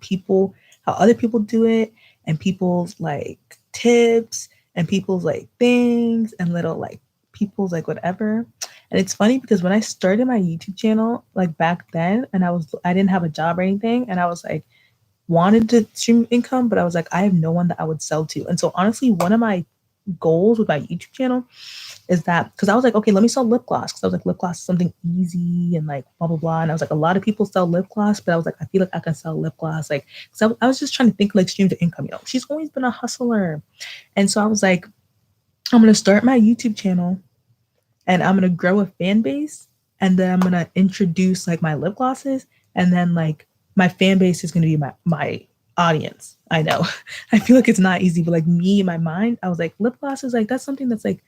other people do it and people's like tips and people's like things and little like people's like whatever. And it's funny because when I started my YouTube channel like back then and I didn't have a job or anything and I was like wanted to stream income, but I was like I have no one that I would sell to. And so honestly, one of my goals with my YouTube channel is that because I was like, okay, let me sell lip gloss because I was like lip gloss is something easy and like blah blah blah. And I was like, a lot of people sell lip gloss, but I was like, I feel like I can sell lip gloss like so I was just trying to think like streams of income. She's always been a hustler, and so I was like, I'm gonna start my YouTube channel, and I'm gonna grow a fan base, and then I'm gonna introduce like my lip glosses, and then like my fan base is gonna be my audience. I know. I feel like it's not easy, but like me in my mind, I was like, lip gloss is like, that's something that's like,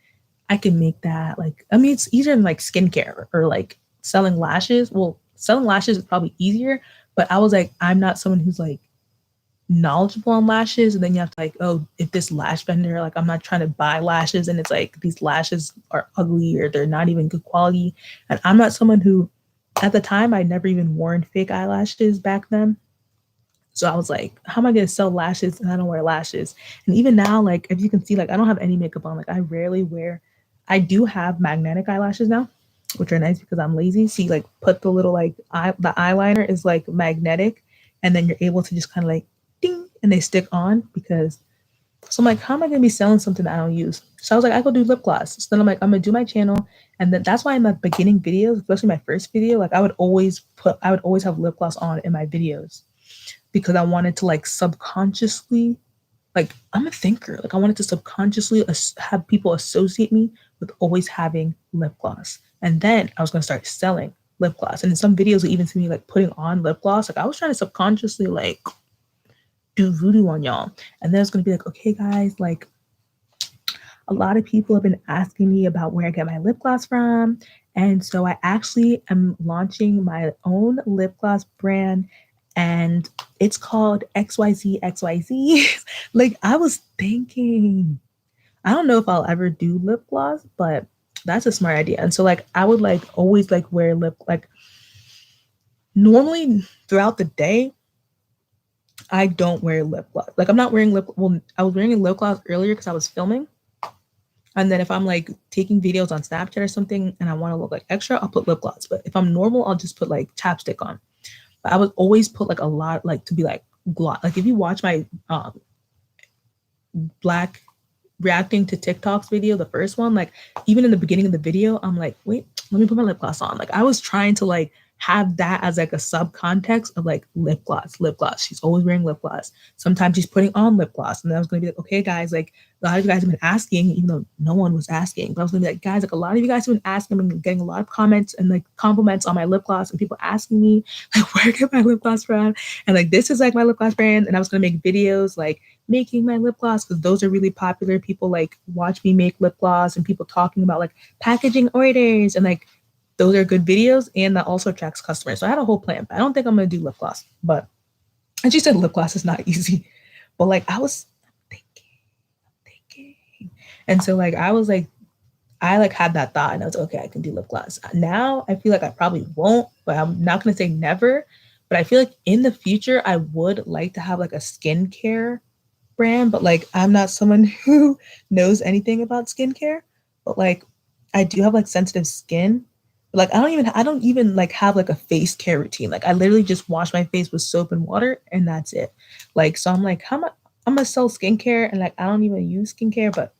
I can make that. Like, I mean, it's easier than like skincare or like selling lashes. Well, selling lashes is probably easier, but I was like, I'm not someone who's like knowledgeable on lashes. And then you have to like, oh, if this lash vendor, like, I'm not trying to buy lashes and it's like these lashes are ugly or they're not even good quality. And I'm not someone who, at the time, I'd never even worn fake eyelashes back then. So I was like, how am I going to sell lashes and I don't wear lashes? And even now, like, if you can see, like, I don't have any makeup on. Like, I rarely wear, I do have magnetic eyelashes now, which are nice because I'm lazy. So you like put the little like the eyeliner is like magnetic, and then you're able to just kind of like ding, and they stick on because. So I'm like, how am I gonna be selling something that I don't use? So I was like, I go do lip gloss. So then I'm like, I'm gonna do my channel, and then that's why in the beginning videos, especially my first video, like I would always have lip gloss on in my videos because I wanted to like subconsciously, like I'm a thinker, like I wanted to subconsciously have people associate me with always having lip gloss. And then I was going to start selling lip gloss. And in some videos, you even see me like putting on lip gloss. Like I was trying to subconsciously like do voodoo on y'all. And then it's going to be like, okay, guys, like a lot of people have been asking me about where I get my lip gloss from. And so I actually am launching my own lip gloss brand, and it's called XYZ. Like I was thinking, I don't know if I'll ever do lip gloss, but that's a smart idea. And so like I would like always like wear lip, like normally throughout the day, I don't wear lip gloss. Like I'm not wearing well, I was wearing a lip gloss earlier because I was filming. And then if I'm like taking videos on Snapchat or something and I want to look like extra, I'll put lip gloss. But if I'm normal, I'll just put like chapstick on. But I would always put like a lot, like to be like gloss. Like if you watch my black reacting to TikTok's video, the first one, like even in the beginning of the video, I'm like, wait, let me put my lip gloss on. Like I was trying to like have that as like a sub context of like lip gloss, lip gloss. She's always wearing lip gloss. Sometimes she's putting on lip gloss. And then I was gonna be like, okay, guys, like a lot of you guys have been asking, even though no one was asking, but I was gonna be like, guys, like a lot of you guys have been asking, I've been getting a lot of comments and like compliments on my lip gloss and people asking me like where I get my lip gloss from. And like this is like my lip gloss brand. And I was gonna make videos like making my lip gloss because those are really popular. People like watch me make lip gloss and people talking about like packaging orders, and like those are good videos, and that also attracts customers. So I had a whole plan, but I don't think I'm gonna do lip gloss. But and she said lip gloss is not easy, but like I was thinking, and so like I was like I like had that thought, and I was okay, I can do lip gloss. Now I feel like I probably won't, but I'm not gonna say never. But I feel like in the future I would like to have like a skincare brand, but like I'm not someone who knows anything about skincare, but like I do have like sensitive skin. Like I don't even like have like a face care routine. Like I literally just wash my face with soap and water and that's it. Like so I'm like I'm gonna sell skincare, and like I don't even use skincare, but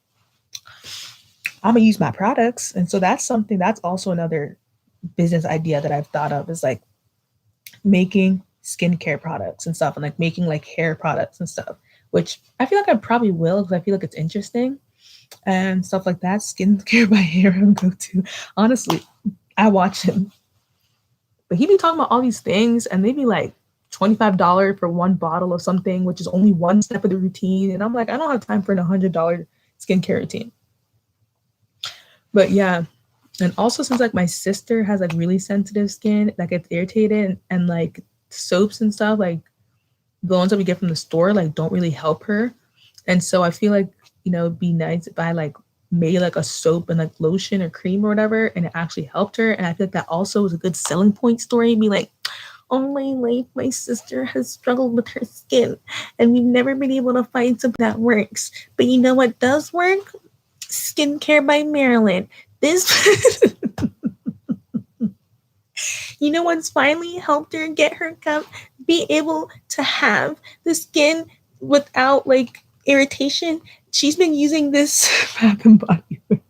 I'm gonna use my products. And so that's also another business idea that I've thought of, is like making skincare products and stuff, and like making like hair products and stuff, which I feel like I probably will because I feel like it's interesting and stuff like that. Skincare by Hero go to. Honestly, I watch him, but he be talking about all these things, and they be like $25 for one bottle of something, which is only one step of the routine. And I'm like, I don't have time for an $100 skincare routine. But yeah, and also since like my sister has like really sensitive skin that gets irritated, and like soaps and stuff, like the ones that we get from the store, like don't really help her. And so I feel like, it'd be nice if I like made like a soap and like lotion or cream or whatever, and it actually helped her. And I feel like that also was a good selling point story. Be like, all my life, my sister has struggled with her skin, and we've never been able to find something that works. But you know what does work? Skincare by Marilyn. This, you know what's finally helped her get her be able to have the skin without like irritation? She's been using this Bath and Body Works.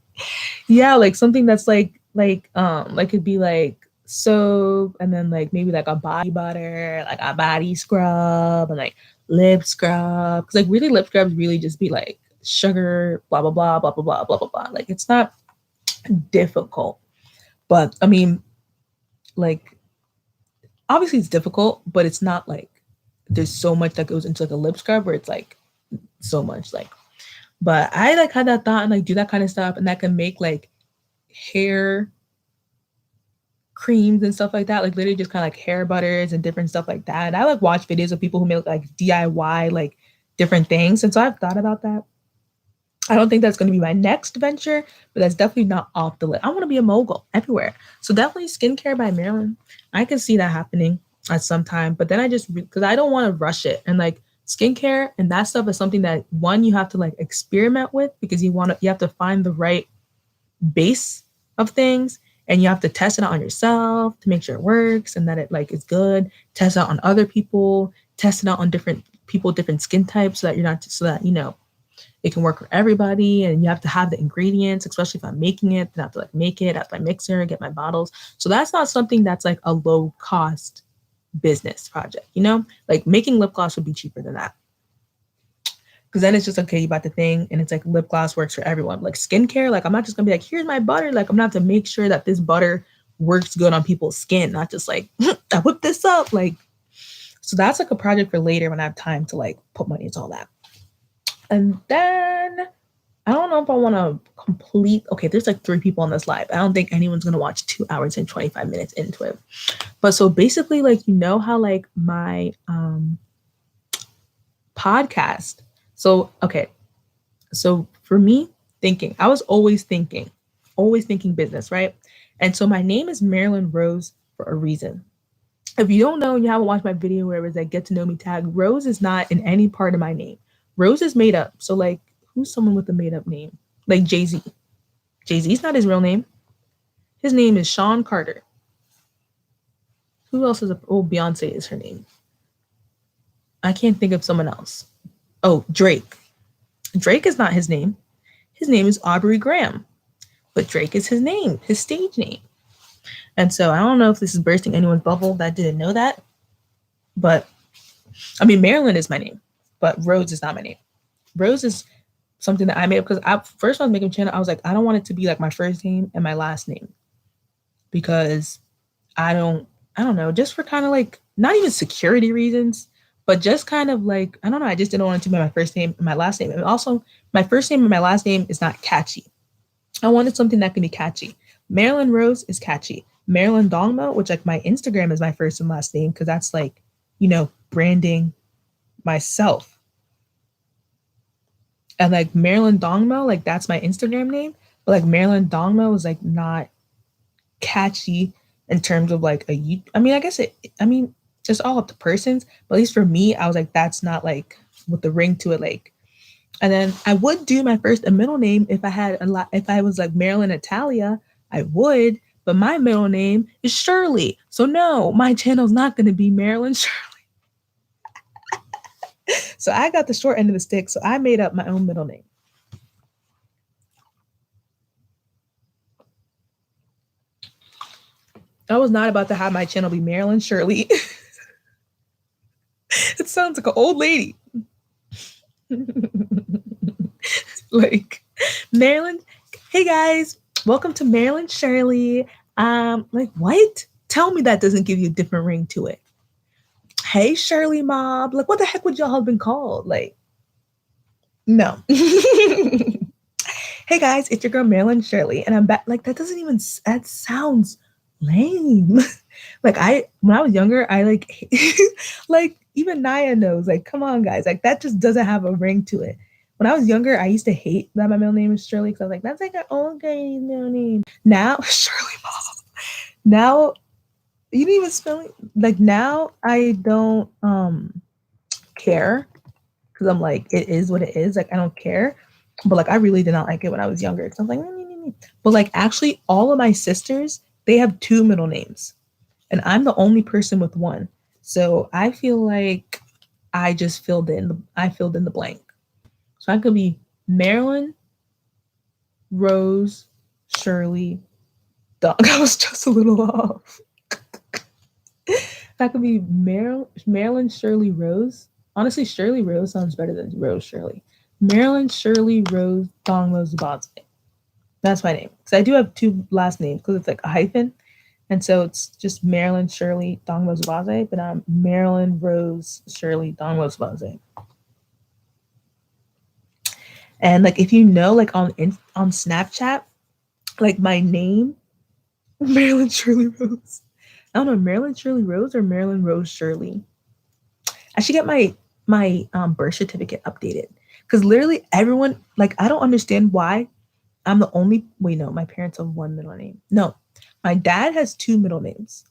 Yeah, like something that's like it'd be like soap, and then like maybe like a body butter, like a body scrub, and like lip scrub. Because like really lip scrubs really just be like sugar, blah blah blah blah blah blah blah blah blah. Like it's not difficult. But I mean, like obviously it's difficult, but it's not like there's so much that goes into like a lip scrub where it's like so much like. But I like had that thought and like do that kind of stuff, and that can make like hair creams and stuff like that, like literally just kind of like hair butters and different stuff like that. And I like watch videos of people who make like DIY like different things, and so I've thought about that. I don't think that's going to be my next venture, but that's definitely not off the list. I want to be a mogul everywhere. So definitely skincare by Marilyn. I can see that happening at some time, but then I just, because I don't want to rush it. And like skincare and that stuff is something that one, you have to like experiment with, because you have to find the right base of things, and you have to test it out on yourself to make sure it works and that it like is good. Test it out on other people, test it out on different people, different skin types, so that you're not, so that, you know, it can work for everybody. And you have to have the ingredients, especially if I'm making it, then I have to like make it at my mixer, get my bottles. So that's not something that's like a low cost business project, you know, like making lip gloss would be cheaper than that. Because then it's just, okay, you bought the thing and it's like lip gloss works for everyone. Like skincare, like I'm not just gonna be like, here's my butter. Like I'm gonna have to make sure that this butter works good on people's skin, not just like, I whipped this up. Like, so that's like a project for later when I have time to like put money into all that. And then I don't know if I want to complete, okay, there's like 3 people on this live. I don't think anyone's going to watch 2 hours and 25 minutes into it. But so basically, like, you know how like my podcast. So, okay. So for me, I was always thinking business, right? And so my name is Marilyn Rose for a reason. If you don't know, you haven't watched my video where it was like get to know me tag, Rose is not in any part of my name. Rose is made up. So like, who's someone with a made up name? Like Jay-Z. Jay-Z's not his real name. His name is Sean Carter. Who else is Beyonce is her name. I can't think of someone else. Oh, Drake. Drake is not his name. His name is Aubrey Graham. But Drake is his name, his stage name. And so I don't know if this is bursting anyone's bubble that didn't know that. But I mean, Marilyn is my name. But Rose is not my name. Rose is something that I made up because first when I was making a channel, I was like, I don't want it to be like my first name and my last name. Because I don't know, just for kind of like, not even security reasons, but just kind of like, I don't know, I just didn't want it to be my first name and my last name. And also, my first name and my last name is not catchy. I wanted something that can be catchy. Marilyn Rose is catchy. Marilyn 𝕠𝕟𝕚, which like my Instagram is my first and last name, because that's like, you know, branding myself. And like Marilyn 𝕠𝕟𝕚, like that's my Instagram name, but like Marilyn 𝕠𝕟𝕚 was like not catchy in terms of like I mean, I guess just all up to persons, but at least for me, I was like, that's not like with the ring to it. Like, and then I would do my first and middle name if I had if I was like Marilyn Italia, I would, but my middle name is Shirley. So no, my channel's not going to be Marilyn Shirley. So I got the short end of the stick. So I made up my own middle name. I was not about to have my channel be Marilyn Shirley. It sounds like an old lady. Like Marilyn. Hey guys, welcome to Marilyn Shirley. Like what? Tell me that doesn't give you a different ring to it. Hey Shirley Mob. Like what the heck would y'all have been called? Like, no. Hey guys, it's your girl Marilyn Shirley, and I'm back. Like that doesn't even. That sounds lame. Like when I was younger, I like like even Naya knows, like, come on guys, like that just doesn't have a ring to it. When I was younger, I used to hate that my middle name is Shirley, because I was like, that's like an old guy's middle name. Now Shirley Mom. Now you didn't even spell it. Like now I don't care, because I'm like, it is what it is. Like I don't care. But like I really did not like it when I was younger, because I was like, but like actually all of my sisters, they have 2 middle names. And I'm the only person with one. So I feel like I just filled in the blank. So I could be Marilyn, Rose, Shirley, Dog. I was just a little off. That could be Marilyn, Shirley, Rose. Honestly, Shirley Rose sounds better than Rose Shirley. Marilyn, Shirley, Rose, 𝕠𝕟𝕚. That's my name. Because I do have 2 last names, because it's like a hyphen. And so it's just Marilyn Shirley 𝕠𝕟𝕚𝕚𝕚, but I'm Marilyn Rose Shirley 𝕠𝕟𝕚𝕚𝕚. And like if you know, like on Snapchat, like my name, Marilyn Shirley Rose. I don't know, Marilyn Shirley Rose or Marilyn Rose Shirley. I should get my birth certificate updated because literally everyone, like, I don't understand why I'm the only. Wait, no, my parents have one middle name. No, my dad has two middle names.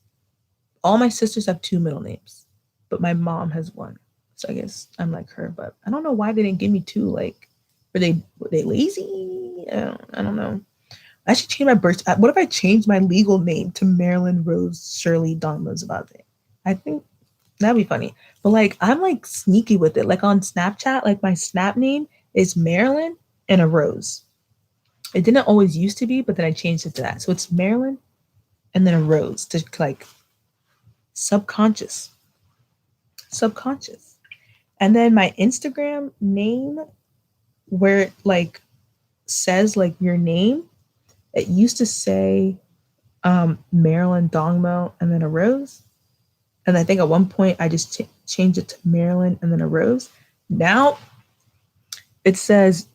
All my sisters have two middle names, but my mom has one. So I guess I'm like her, but I don't know why they didn't give me two. Like, were they lazy? I don't know. I should change my birth. What if I change my legal name to Marilyn Rose Shirley 𝕠𝕟𝕚𝕚? I think that'd be funny. But like, I'm like sneaky with it. Like on Snapchat, like my Snap name is Marilyn and a rose. It didn't always used to be, but then I changed it to that. So it's Marilyn and then a rose to like subconscious. And then my Instagram name, where it like says like your name, it used to say Marilyn 𝕠𝕟𝕚 and then a rose. And I think at one point I just changed it to Marilyn and then a rose. Now it says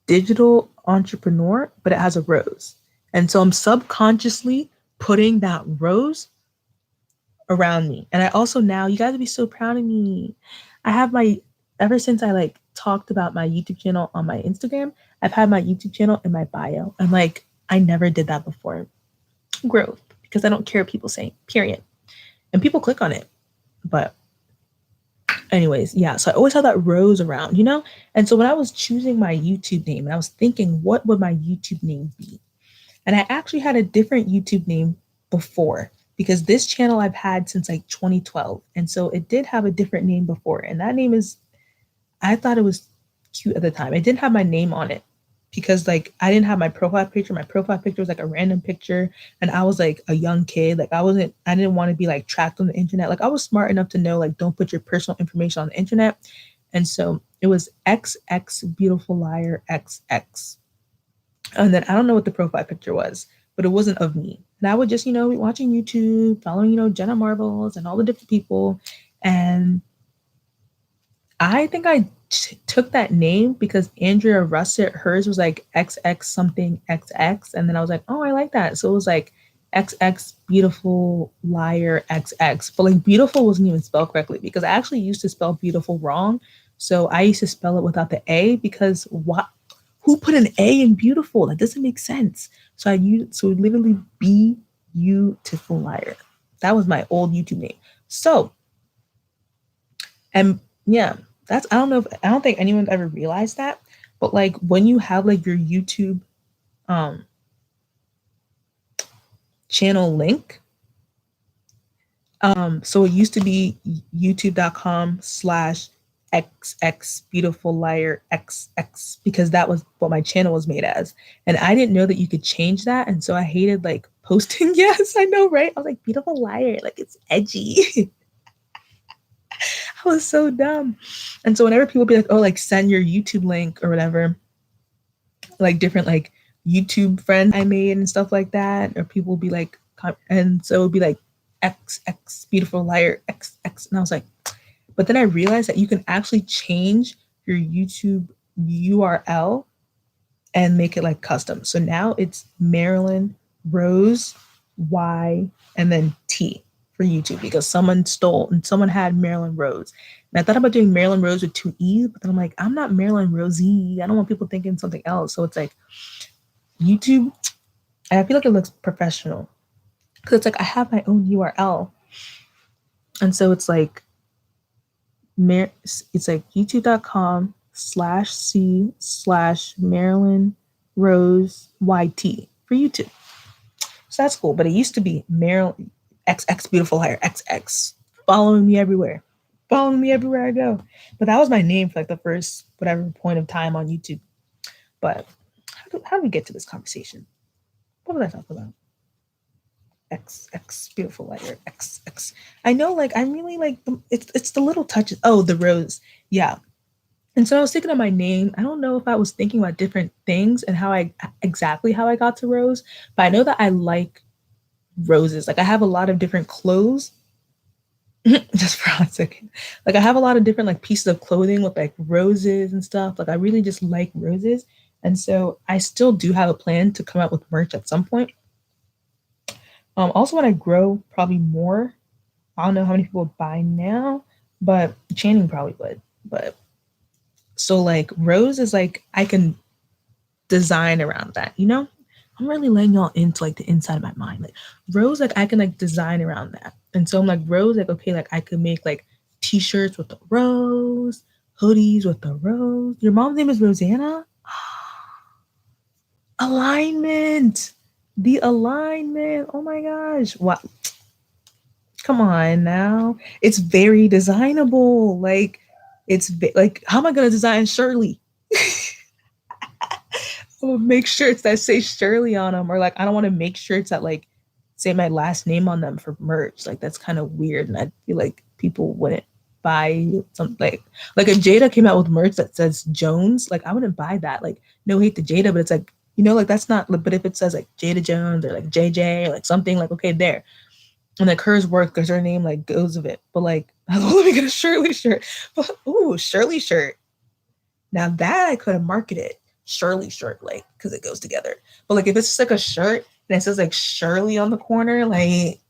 digital entrepreneur, but it has a rose. And so I'm subconsciously putting that rose around me. And I also now, you guys would be so proud of me. I have ever since I like talked about my YouTube channel on my Instagram, I've had my YouTube channel in my bio. I'm like, I never did that before. Growth, because I don't care what people say, period. And people click on it. But anyways, yeah, so I always have that rose around, you know? And so when I was choosing my YouTube name, and I was thinking, what would my YouTube name be? And I actually had a different YouTube name before, because this channel I've had since like 2012. And so it did have a different name before. And that name is, I thought it was cute at the time. It didn't have my name on it because like I didn't have my profile picture. My profile picture was like a random picture. And I was like a young kid. Like I didn't want to be like tracked on the internet. Like I was smart enough to know, like, don't put your personal information on the internet. And so it was XX Beautiful Liar XX. And then I don't know what the profile picture was, but it wasn't of me. And I would just, be watching YouTube, following, Jenna Marbles and all the different people. And I think I took that name because Andrea Russett, hers was like XX something XX. And then I was like, oh, I like that. So it was like XX Beautiful Liar XX. But like beautiful wasn't even spelled correctly because I actually used to spell beautiful wrong. So I used to spell it without the A because who put an A in beautiful? That doesn't make sense. So it would literally be Beautiful Liar. That was my old YouTube name. So, and yeah, I don't think anyone's ever realized that, but like when you have like your YouTube channel link, so it used to be youtube.com/XX Beautiful Liar XX because that was what my channel was made as. And I didn't know that you could change that. And so I hated like posting. Yes, I know, right? I was like, Beautiful Liar, like it's edgy. I was so dumb. And so whenever people be like, oh, like send your YouTube link or whatever, like different like YouTube friends I made and stuff like that, or people will be like, and so it would be like XX Beautiful Liar XX. And I was like, but then I realized that you can actually change your YouTube URL and make it like custom. So now it's Marilyn Rose Y and then T for YouTube because someone had Marilyn Rose. And I thought about doing Marilyn Rose with two E's, but then I'm like, I'm not Marilyn Rosie. I don't want people thinking something else. So it's like YouTube, and I feel like it looks professional because it's like I have my own URL. And so it's like youtube.com/C/Marilyn Rose YT for YouTube. So that's cool. But it used to be Marilyn XX Beautiful Liar XX, following me everywhere I go. But that was my name for like the first whatever point of time on YouTube. But how do we get to this conversation? What was I talking about? XX Beautiful Liar XX. I know, like I'm really like it's the little touches. Oh, the rose, yeah. And so I was thinking of my name. I don't know if I was thinking about different things and how I got to Rose, but I know that I like roses. Like I have a lot of different clothes. Just for a second. Like I have a lot of different like pieces of clothing with like roses and stuff. Like I really just like roses. And so I still do have a plan to come out with merch at some point. Also when I grow probably more, I don't know how many people would buy now, but Channing probably would. But so like rose is like I can design around that, you know? I'm really letting y'all into like the inside of my mind. Like rose, like I can like design around that. And so I'm like rose, like okay, like I could make like t-shirts with the rose, hoodies with the rose. Your mom's name is Rosanna? Alignment. The alignment. Oh my gosh. What? Come on now. It's very designable. Like like how am I gonna design Shirley? I'm gonna make shirts that say Shirley on them, or like I don't want to make shirts that like say my last name on them for merch. Like that's kind of weird, and I feel like people wouldn't buy something like if Jada came out with merch that says Jones, like I wouldn't buy that. Like no hate to Jada, but it's like like that's not. But if it says like Jada Jones or like JJ or like something like okay there, and like hers works because her name like goes with it. But like let me get a Shirley shirt. Ooh, Shirley shirt. Now that I could have marketed Shirley shirt, like because it goes together. But like if it's just like a shirt and it says like Shirley on the corner, like,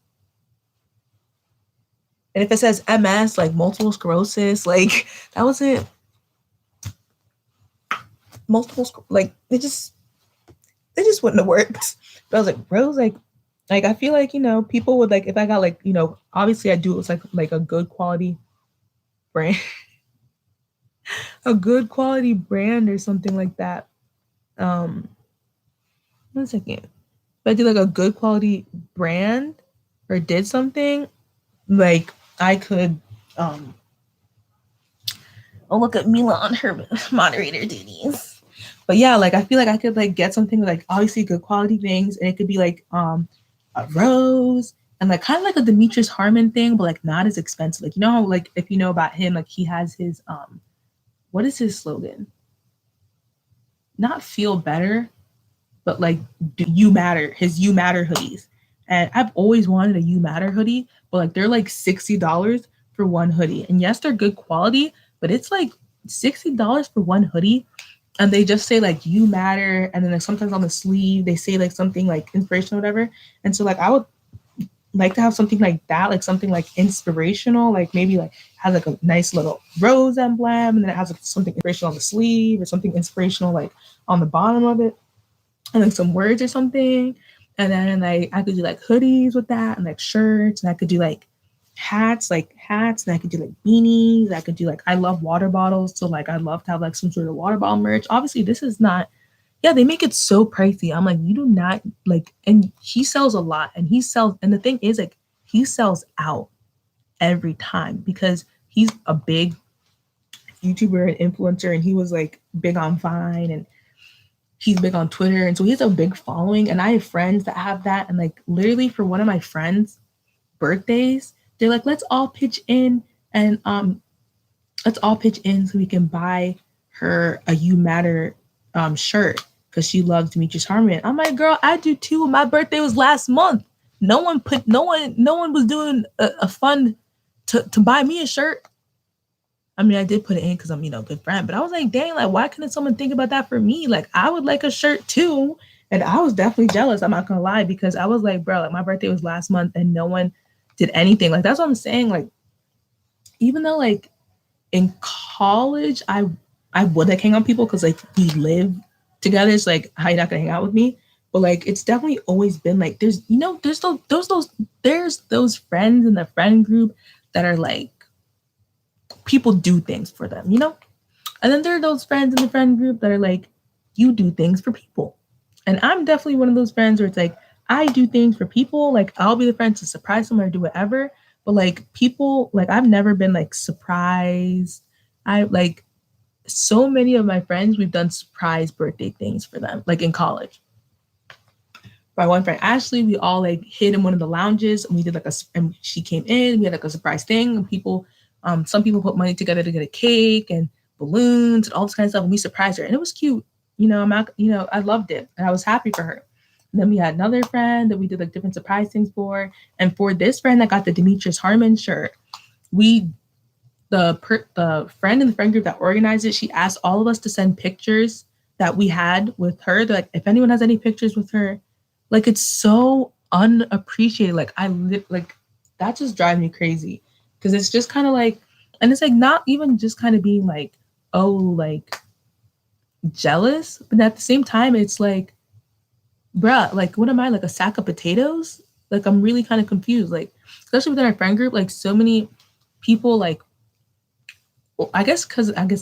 and if it says MS, like multiple sclerosis, like that wasn't like it just wouldn't have worked. But I was like, Rose, like I feel like people would like if I got like obviously I do it with like a good quality brand. A good quality brand or something like that. 1 second. If I do like a good quality brand or did something, like I could look at Mila on her moderator duties. But yeah, like I feel like I could like get something with like obviously good quality things, and it could be like a rose and like kind of like a Demetrius Harmon thing, but like not as expensive. Like how like if you know about him, like he has his what is his slogan? Not feel better, but like do you matter, his You Matter hoodies. And I've always wanted a You Matter hoodie, but like they're like $60 for one hoodie. And yes, they're good quality, but it's like $60 for one hoodie. And they just say like You Matter, and then like sometimes on the sleeve they say like something like inspirational, whatever. And so like I would like to have something like that, like something like inspirational, like maybe like has like a nice little rose emblem, and then it has like something inspirational on the sleeve or something inspirational like on the bottom of it, and like some words or something. And then like I could do like hoodies with that, and like shirts, and I could do like hats, and I could do like beanies. I could do like I love water bottles, so like I'd love to have like some sort of water bottle merch. Obviously, this is not. Yeah, they make it so pricey. I'm like, you do not like, and he sells a lot, and and the thing is like he sells out every time because he's a big YouTuber and influencer, and he was like big on Vine, and he's big on Twitter, and so he has a big following. And I have friends that have that, and like literally for one of my friends' birthdays, they're like, let's all pitch in so we can buy her a You Matter shirt because she loves Demetrius Harmon. I'm like, girl, I do too. My birthday was last month. No one was doing a fund to buy me a shirt. I mean, I did put it in because I'm, a good friend, but I was like, dang, like, why couldn't someone think about that for me? Like, I would like a shirt too. And I was definitely jealous. I'm not gonna lie, because I was like, bro, like my birthday was last month and no one did anything. Like, that's what I'm saying. Like, even though like in college, I would like hang out with people because like we live together. It's like, how you not gonna hang out with me? But like, it's definitely always been like, there's those friends in the friend group that are like, people do things for them, And then there are those friends in the friend group that are like, you do things for people. And I'm definitely one of those friends where it's like, I do things for people. Like, I'll be the friend to surprise someone or do whatever. But like people, like I've never been like surprised. I like so many of my friends, we've done surprise birthday things for them, like in college. My one friend, Ashley, we all like hid in one of the lounges and we did like and she came in, we had like a surprise thing, and people, some people put money together to get a cake and balloons and all this kind of stuff. And we surprised her and it was cute. I loved it and I was happy for her. then we had another friend that we did like different surprise things for. And for this friend that got the Demetrius Harmon shirt, the friend in the friend group that organized it, she asked all of us to send pictures that we had with her. They're like, if anyone has any pictures with her, like it's so unappreciated. Like like that just drives me crazy because it's just kind of like, and it's like not even just kind of being like, oh, like jealous, but at the same time, it's like, bruh, like what am I, like a sack of potatoes? Like I'm really kind of confused. Like especially within our friend group, like so many people like, well, I guess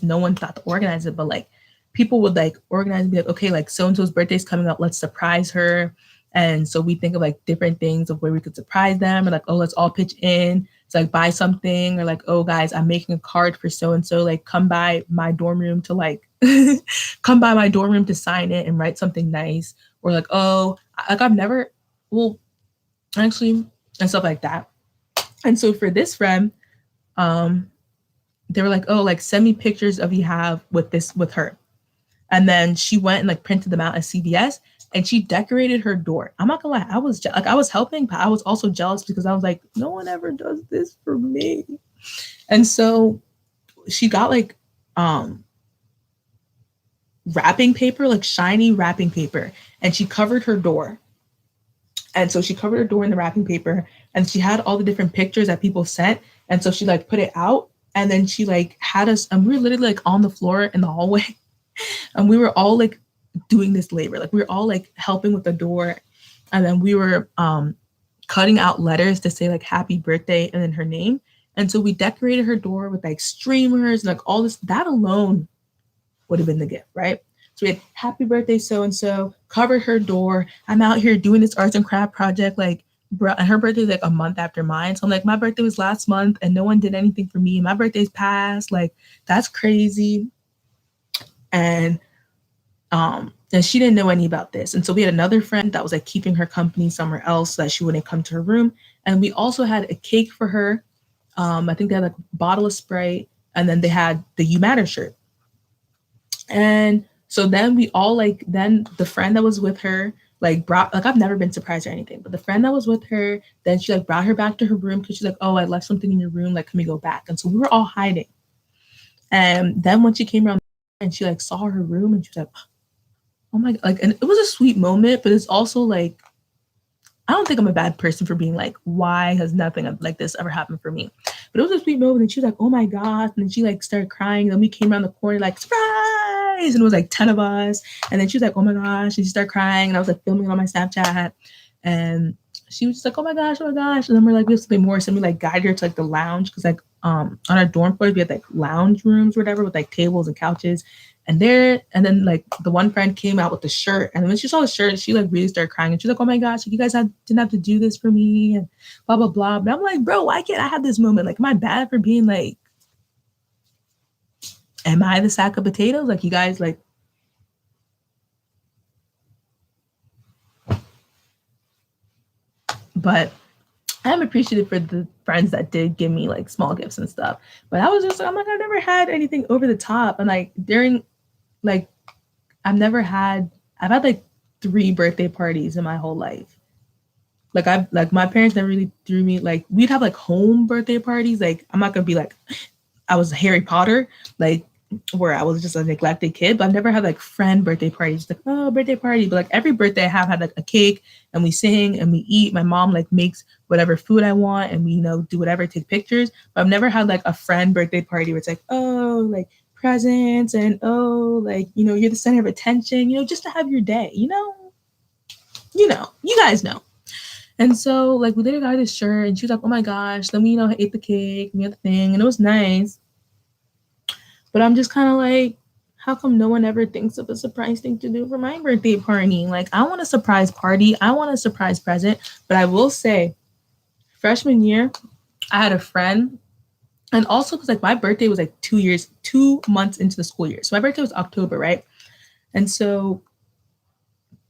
no one thought to organize it, but like people would like organize and be like, okay, like so and so's birthday's coming up, let's surprise her. And so we think of like different things of where we could surprise them, or like, oh, let's all pitch in to like buy something, or like, oh guys, I'm making a card for so and so, like come by my dorm room to like come by my dorm room to sign it and write something nice, or like, oh, like I've never, well, actually, and stuff like that. And so for this friend, they were like, oh, like send me pictures of you have with her. And then she went and like printed them out at CVS, and she decorated her door. I'm not gonna lie, I was helping, but I was also jealous because I was like, no one ever does this for me. And so she got like wrapping paper, like shiny wrapping paper, and she covered her door. And so she covered her door in the wrapping paper, and she had all the different pictures that people sent. And so she like put it out, and then she like had us, and we were literally like on the floor in the hallway, and we were all like doing this labor. Like we were all like helping with the door, and then we were cutting out letters to say like happy birthday and then her name. And so we decorated her door with like streamers and like all this. That alone would have been the gift, right? So we had happy birthday so-and-so, covered her door. I'm out here doing this arts and craft project, like, bro, and her birthday is like a month after mine. So I'm like, my birthday was last month and no one did anything for me. My birthday's past. Like, that's crazy. And she didn't know any about this. And so we had another friend that was like keeping her company somewhere else so that she wouldn't come to her room. And we also had a cake for her. I think they had like a bottle of Sprite, and then they had the You Matter shirt. And so then we all like, then the friend that was with her, like brought, like I've never been surprised or anything, but the friend that was with her, then she like brought her back to her room because she's like, oh, I left something in your room, like, can we go back? And so we were all hiding. And then when she came around and she like saw her room, and she was like, oh my God, like, and it was a sweet moment, but it's also like, I don't think I'm a bad person for being like, why has nothing like this ever happened for me? But it was a sweet moment, and she was like, oh my God. And then she like started crying. And then we came around the corner like, surprise! And it was like 10 of us. And then she was like, oh my gosh. And she started crying. And I was like filming it on my Snapchat. And she was just like, oh my gosh. And then we're like, we have something more. So we like guided her to like the lounge. Cause like on our dorm floor, we had like lounge rooms or whatever with like tables and couches. And then like the one friend came out with the shirt, and when she saw the shirt, she like really started crying, and she's like, "Oh my gosh, like, you guys didn't have to do this for me," and blah blah blah. But I'm like, bro, why can't I have this moment? Like, am I bad for being like, am I the sack of potatoes? Like, you guys like. But I'm appreciative for the friends that did give me like small gifts and stuff. But I was just like, I'm like, I've never had anything over the top, and like during. Like, I've had like 3 birthday parties in my whole life. Like my parents never really threw me, like we'd have like home birthday parties. Like I'm not gonna be like, I was Harry Potter, like where I was just a neglected kid, but I've never had like friend birthday parties, like, oh, birthday party. But like every birthday I have had like a cake, and we sing and we eat. My mom like makes whatever food I want, and we, do whatever, take pictures. But I've never had like a friend birthday party where it's like, oh, like presents and oh, like, you're the center of attention, just to have your day, you guys know. And so like we literally got this shirt, and she was like, oh my gosh. Then we, ate the cake and the other thing, and it was nice. But I'm just kind of like, how come no one ever thinks of a surprise thing to do for my birthday party? Like, I want a surprise party. I want a surprise present. But I will say, freshman year, I had a friend. And also because like my birthday was like 2 months into the school year. So my birthday was October, right? And so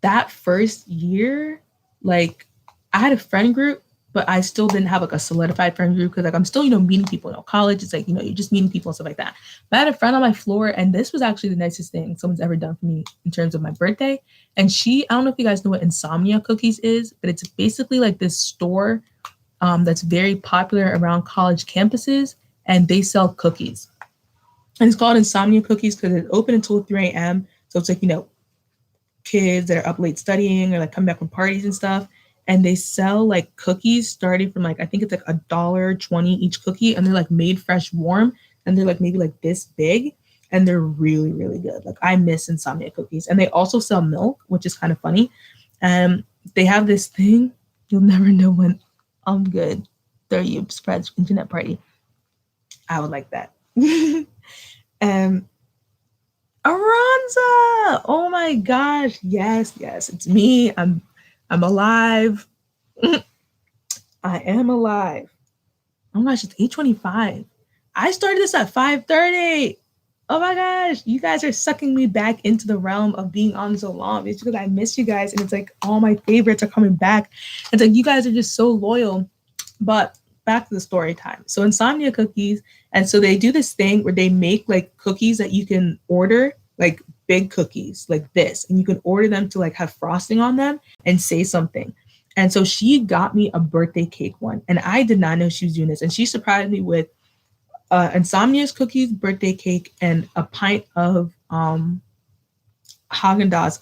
that first year, like I had a friend group but I still didn't have like a solidified friend group because like I'm still, meeting people. College, it's like, you're just meeting people and stuff like that. But I had a friend on my floor, and this was actually the nicest thing someone's ever done for me in terms of my birthday. And I don't know if you guys know what Insomnia Cookies is, but it's basically like this store that's very popular around college campuses, and they sell cookies. And it's called Insomnia Cookies because it's open until 3 a.m. So it's like, kids that are up late studying or like come back from parties and stuff. And they sell like cookies starting from like, I think it's like $1.20 each cookie. And they're like made fresh, warm. And they're like maybe like this big. And they're really, really good. Like I miss Insomnia Cookies. And they also sell milk, which is kind of funny. They have this thing. You'll never know when I'm good. 𝕱𝕗 internet party. I would like that. Aranza! Oh my gosh. Yes, it's me. I'm alive. I am alive. Oh my gosh, it's 8:25. I started this at 5:30. Oh my gosh, you guys are sucking me back into the realm of being on so long. It's because I miss you guys, and it's like all my favorites are coming back. It's like you guys are just so loyal. But back to the story time. So Insomnia Cookies, and so they do this thing where they make like cookies that you can order, like big cookies like this, and you can order them to like have frosting on them and say something. And so she got me a birthday cake one, and I did not know she was doing this. And she surprised me with Insomnia's cookies, birthday cake, and a pint of Haagen-Dazs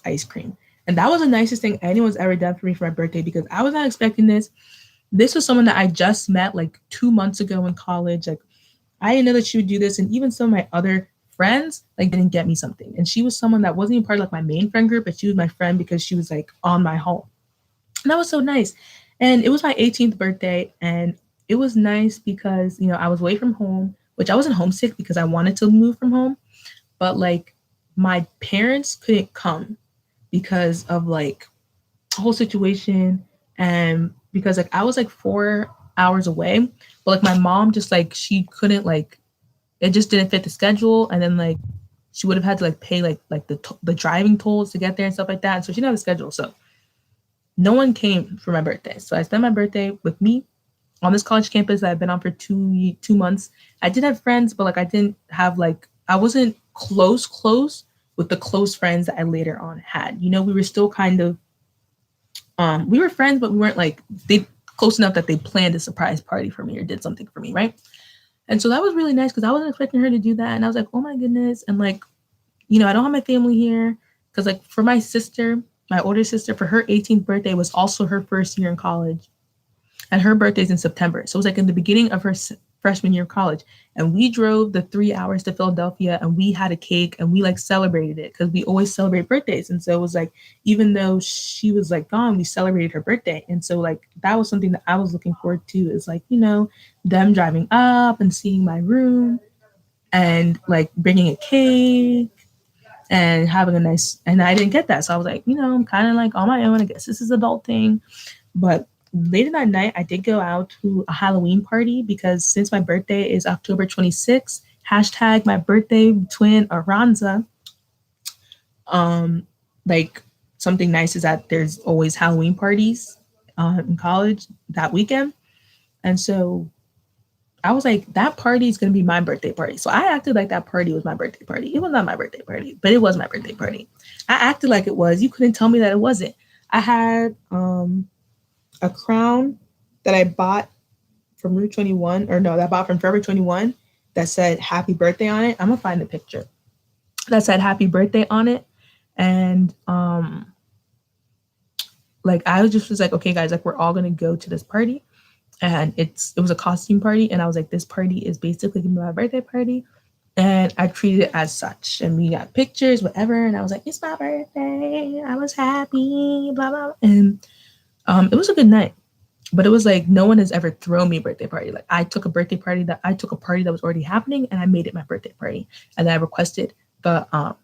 ice cream. And that was the nicest thing anyone's ever done for me for my birthday because I was not expecting this. This was someone that I just met like 2 months ago in college. Like I didn't know that she would do this, and even some of my other friends like didn't get me something. And she was someone that wasn't even part of like my main friend group, but she was my friend because she was like on my home. And that was so nice. And it was my 18th birthday, and it was nice because I was away from home, which I wasn't homesick because I wanted to move from home, but like my parents couldn't come because of like the whole situation, and because like I was like 4 hours away, but like my mom just like she couldn't like it just didn't fit the schedule, and then like she would have had to like pay like the driving tolls to get there and stuff like that, and so she didn't have a schedule, so no one came for my birthday. So I spent my birthday with me on this college campus that I've been on for two months. I did have friends, but like I didn't have like I wasn't close with the close friends that I later on had. We were still kind of we were friends, but we weren't like they close enough that they planned a surprise party for me or did something for me, right? And so that was really nice because I wasn't expecting her to do that. And I was like, oh my goodness. And like, I don't have my family here because like for my sister, my older sister, for her 18th birthday was also her first year in college. And her birthday's in September. So it was like in the beginning of her freshman year of college. And we drove the 3 hours to Philadelphia, and we had a cake, and we like celebrated it because we always celebrate birthdays. And so it was like, even though she was like gone, we celebrated her birthday. And so like, that was something that I was looking forward to, is like, them driving up and seeing my room and like bringing a cake and having a nice, and I didn't get that. So I was like, I'm kind of like on my own. I guess this is adult thing. But later that night, I did go out to a Halloween party because since my birthday is October 26th, hashtag my birthday twin Aranza, like something nice is that there's always Halloween parties in college that weekend. And so I was like, that party is going to be my birthday party. So I acted like that party was my birthday party. It was not my birthday party, but it was my birthday party. I acted like it was. You couldn't tell me that it wasn't. I had a crown that I bought from Route 21, or no, that I bought from Forever 21 that said happy birthday on it. I'm going to find the picture that said happy birthday on it. And like I was like, okay, guys, like we're all going to go to this party. And it was a costume party. And I was like, this party is basically gonna be my birthday party. And I treated it as such. And we got pictures, whatever. And I was like, it's my birthday. I was happy, blah, blah. And it was a good night. But it was like, no one has ever thrown me a birthday party. Like I took a party that was already happening, and I made it my birthday party. And then I requested or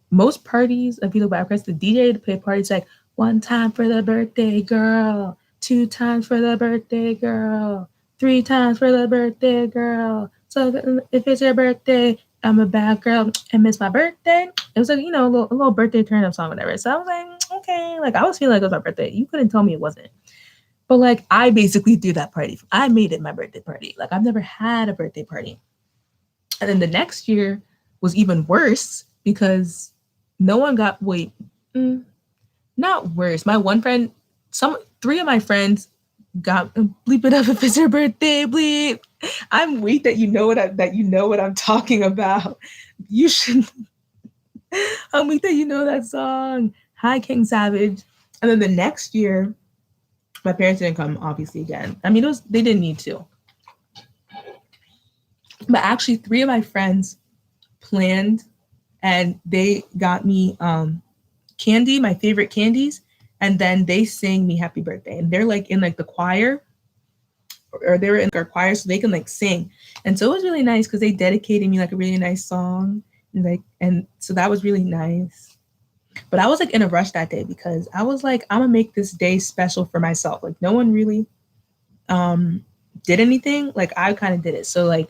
most parties, I feel like I requested the DJ to play a party. It's like, one time for the birthday girl. 2 times for the birthday girl, 3 times for the birthday girl. So if it's your birthday, I'm a bad girl and miss my birthday. It was like, a little birthday turn up song, whatever. So I was like, okay, like I was feeling like it was my birthday. You couldn't tell me it wasn't. But like, I basically threw that party. I made it my birthday party. Like, I've never had a birthday party. And then the next year was even worse because no one got, not worse. My one friend, three of my friends got, bleep it up if it's your birthday, bleep. I'm weak that you know what I'm talking about. You should. I'm weak that you know that song. Hi, King Savage. And then the next year, my parents didn't come, obviously, again. I mean, they didn't need to. But actually, three of my friends planned, and they got me candy, my favorite candies, and then they sang me happy birthday. And they're like in like the choir, or they were in our choir, so they can like sing. And so it was really nice because they dedicated me like a really nice song. And so that was really nice. But I was like in a rush that day because I was like, I'm gonna make this day special for myself. Like no one really did anything. Like I kind of did it. So like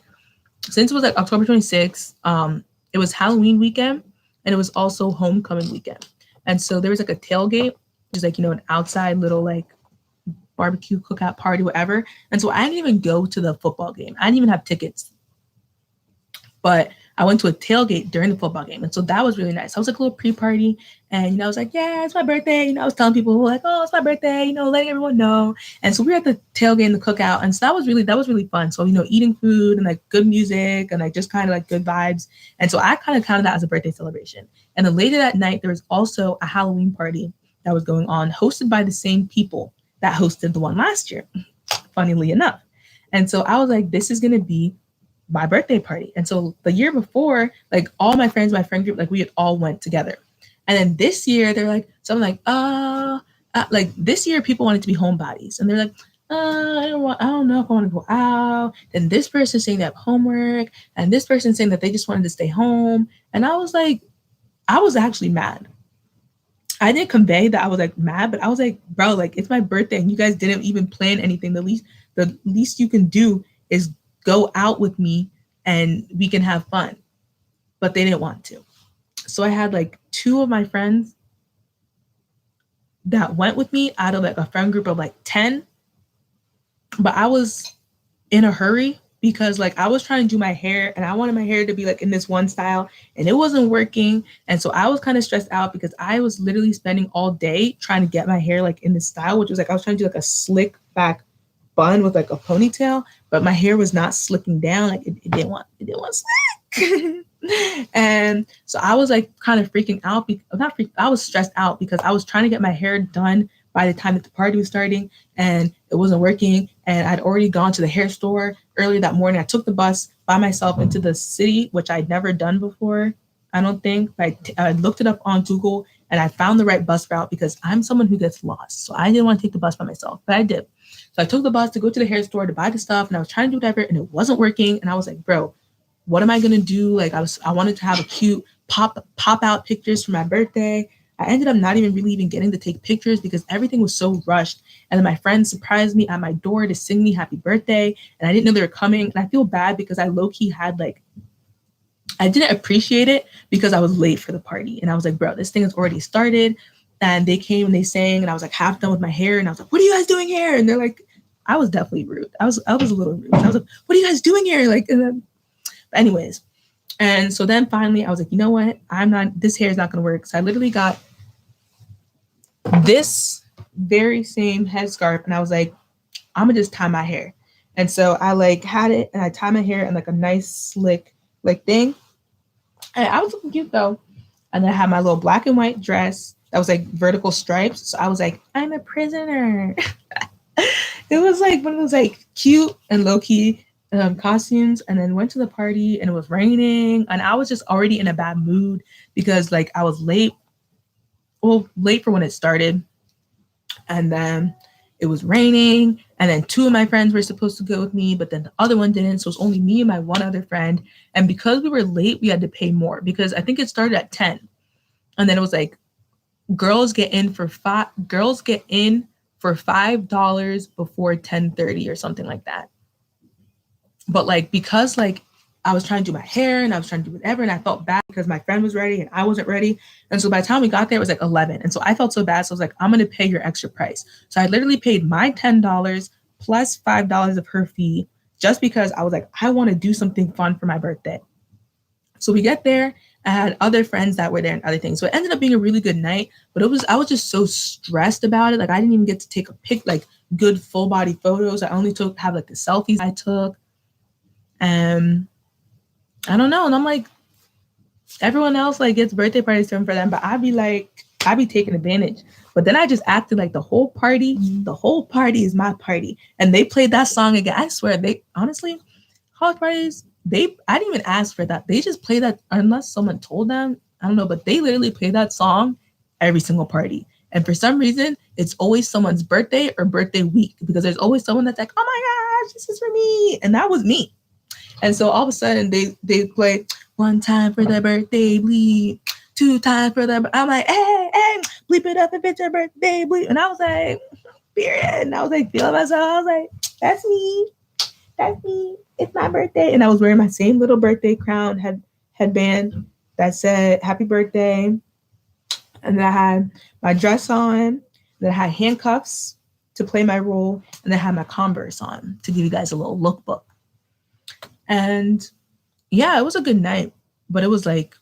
since it was like October 26th, it was Halloween weekend and it was also homecoming weekend. And so there was like a tailgate, which is like, you know, an outside little like barbecue cookout party, whatever. And so I didn't even go to the football game. I didn't even have tickets. But I went to a tailgate during the football game. And so that was really nice. I was like a little pre-party and, you know, I was like, yeah, it's my birthday. You know, I was telling people like, oh, it's my birthday, you know, letting everyone know. And so we were at the tailgate and the cookout. And so that was really fun. So, you know, eating food and like good music and like just kind of like good vibes. And so I kind of counted that as a birthday celebration. And then later that night, there was also a Halloween party that was going on, hosted by the same people that hosted the one last year, funnily enough. And so I was like, this is going to be my birthday party. And so the year before, like all my friends, my friend group, like we had all went together. And then this year they're like, so I'm like, like this year people wanted to be homebodies. And they're like, I don't know if I want to go out. And this person's saying they have homework. And this person's saying that they just wanted to stay home. And I was like, I was actually mad. I didn't convey that I was like mad, but I was like, bro, like it's my birthday and you guys didn't even plan anything. The least you can do is go out with me and we can have fun. But they didn't want to. So I had like two of my friends that went with me out of like a friend group of like 10. But I was in a hurry because like I was trying to do my hair and I wanted my hair to be like in this one style and it wasn't working. And so I was kind of stressed out because I was literally spending all day trying to get my hair like in this style, which was like I was trying to do like a slick back bun with like a ponytail, but my hair was not slicking down. Like it didn't want slick. And so I was like kind of freaking out. I was stressed out because I was trying to get my hair done by the time that the party was starting and it wasn't working. And I'd already gone to the hair store earlier that morning. I took the bus by myself into the city, which I'd never done before, I don't think. I looked it up on Google and I found the right bus route because I'm someone who gets lost. So I didn't want to take the bus by myself, but I did. So I took the bus to go to the hair store to buy the stuff and I was trying to do whatever and it wasn't working. And I was like, bro, what am I going to do? Like I wanted to have a cute pop out pictures for my birthday. I ended up not even really getting to take pictures because everything was so rushed. And then my friends surprised me at my door to sing me happy birthday. And I didn't know they were coming. And I feel bad because I low-key had like, I didn't appreciate it because I was late for the party. And I was like, bro, this thing has already started. And they came and they sang and I was like half done with my hair. And I was like, what are you guys doing here? And they're like, I was definitely rude. I was a little rude. I was like, what are you guys doing here? Like, and then, but anyways. And so then finally I was like, you know what? This hair is not going to work. So I literally got this very same headscarf and I was like, I'm gonna just tie my hair. And so I like had it and I tied my hair in like a nice slick like thing. And I was looking cute though. And then I had my little black and white dress that was like vertical stripes. So I was like, I'm a prisoner. It was like one of those like cute and low-key costumes. And then went to the party and it was raining. And I was just already in a bad mood because like I was late for when it started. And then it was raining. And then two of my friends were supposed to go with me, but then the other one didn't. So it was only me and my one other friend. And because we were late, we had to pay more because I think it started at 10. And then it was like, girls get in for $5 before 10:30 or something like that. But like, because like I was trying to do my hair and I was trying to do whatever. And I felt bad because my friend was ready and I wasn't ready. And so by the time we got there, it was like 11. And so I felt so bad. So I was like, I'm going to pay your extra price. So I literally paid my $10 plus $5 of her fee just because I was like, I want to do something fun for my birthday. So we get there. I had other friends that were there and other things. So it ended up being a really good night, but I was just so stressed about it. Like I didn't even get to take like good full body photos. I only have like the selfies I took. And I don't know. And I'm like, everyone else like gets birthday parties thrown for them, but I'd be taking advantage. But then I just acted like the whole party is my party. And they played that song again. I swear, they honestly, college parties, I didn't even ask for that. They just play that unless someone told them. I don't know, but they literally play that song every single party. And for some reason, it's always someone's birthday or birthday week because there's always someone that's like, oh my gosh, this is for me. And that was me. And so all of a sudden they play one time for the birthday bleep, 2 times for the, I'm like, hey, bleep it up if it's your birthday bleep. And I was like, period. And I was like, feeling myself. I was like, that's me. It's my birthday. And I was wearing my same little birthday crown headband that said happy birthday. And then I had my dress on. Then I had handcuffs to play my role. And then I had my Converse on to give you guys a little lookbook. And yeah, it was a good night. But it was like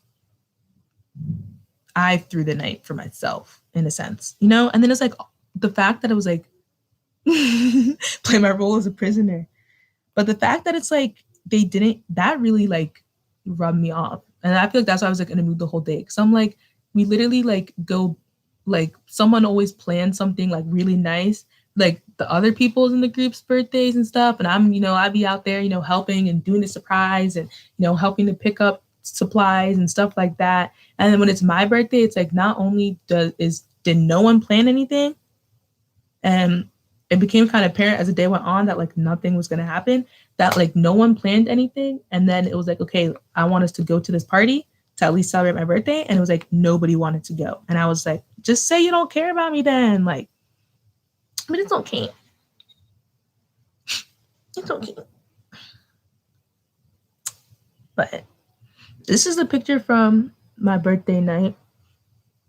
I threw the night for myself in a sense, you know? And then it's like the fact that it was like play my role as a prisoner. But the fact that it's like they didn't, that really like rubbed me off. And I feel like that's why I was like in a mood the whole day. Cause I'm like, we literally like go, like someone always plans something like really nice, like the other people's in the group's birthdays and stuff. And I'm, you know, I'd be out there, you know, helping and doing the surprise and, you know, helping to pick up supplies and stuff like that. And then when it's my birthday, it's like not only did no one plan anything, and it became kind of apparent as the day went on that like nothing was going to happen, that like no one planned anything. And then it was like, okay, I want us to go to this party to at least celebrate my birthday. And it was like, nobody wanted to go. And I was like, just say you don't care about me then. Like, but it's okay. It's okay. But this is a picture from my birthday night.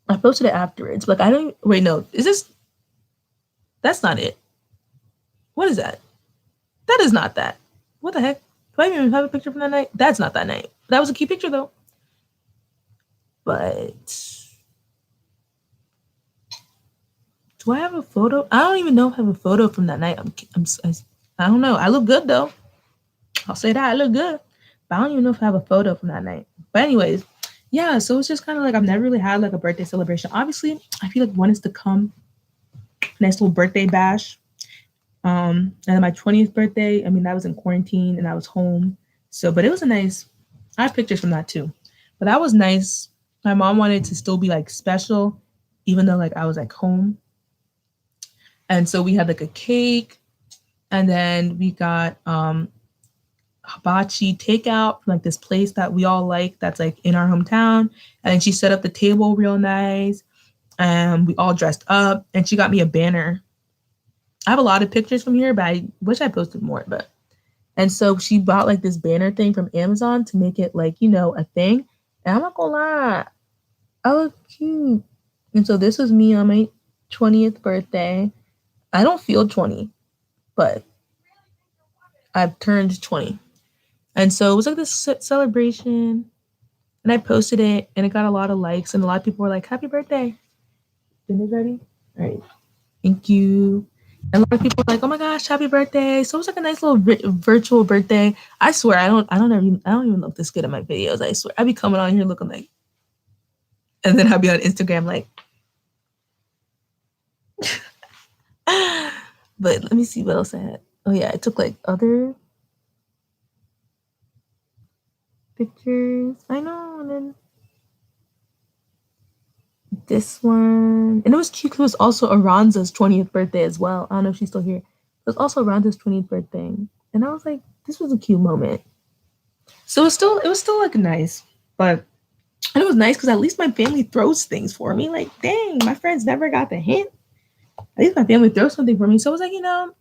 I posted it afterwards. Like, that's not it. What is that? That is not that. What the heck? Do I even have a picture from that night? That's not that night. That was a cute picture though. But do I have a photo? I don't even know if I have a photo from that night. I don't know. I look good though. I'll say that I look good. But I don't even know if I have a photo from that night. But anyways, yeah. So it's just kind of like I've never really had like a birthday celebration. Obviously, I feel like one is to come. Nice little birthday bash. And then my 20th birthday, I mean, that was in quarantine and I was home. So, but it was I have pictures from that too. But that was nice. My mom wanted to still be like special, even though like I was like home. And so we had like a cake, and then we got hibachi takeout from like this place that we all like that's like in our hometown. And then she set up the table real nice. And we all dressed up, and she got me a banner. I have a lot of pictures from here, but I wish I posted more. And so she bought like this banner thing from Amazon to make it like, you know, a thing. And I'm not gonna lie, I look cute. And so this was me on my 20th birthday. I don't feel 20, but I've turned 20. And so it was like this celebration, and I posted it, and it got a lot of likes, and a lot of people were like, happy birthday. Dinner's ready? All right. Thank you. And a lot of people were like, oh my gosh, happy birthday. So it was like a nice little virtual birthday. I swear, I don't even look this good at my videos. I swear. I'd be coming on here looking like, and then I'd be on Instagram like, but let me see what else I had. Oh yeah, I took like other pictures. I know. And then this one, and it was cute because it was also Aranza's 20th birthday as well. I don't know if she's still here. It was also Aranza's 20th birthday, and I was like, this was a cute moment. So it was still like nice, but and it was nice because at least my family throws things for me. Like, dang, my friends never got the hint. At least my family throws something for me. So it was like, you know,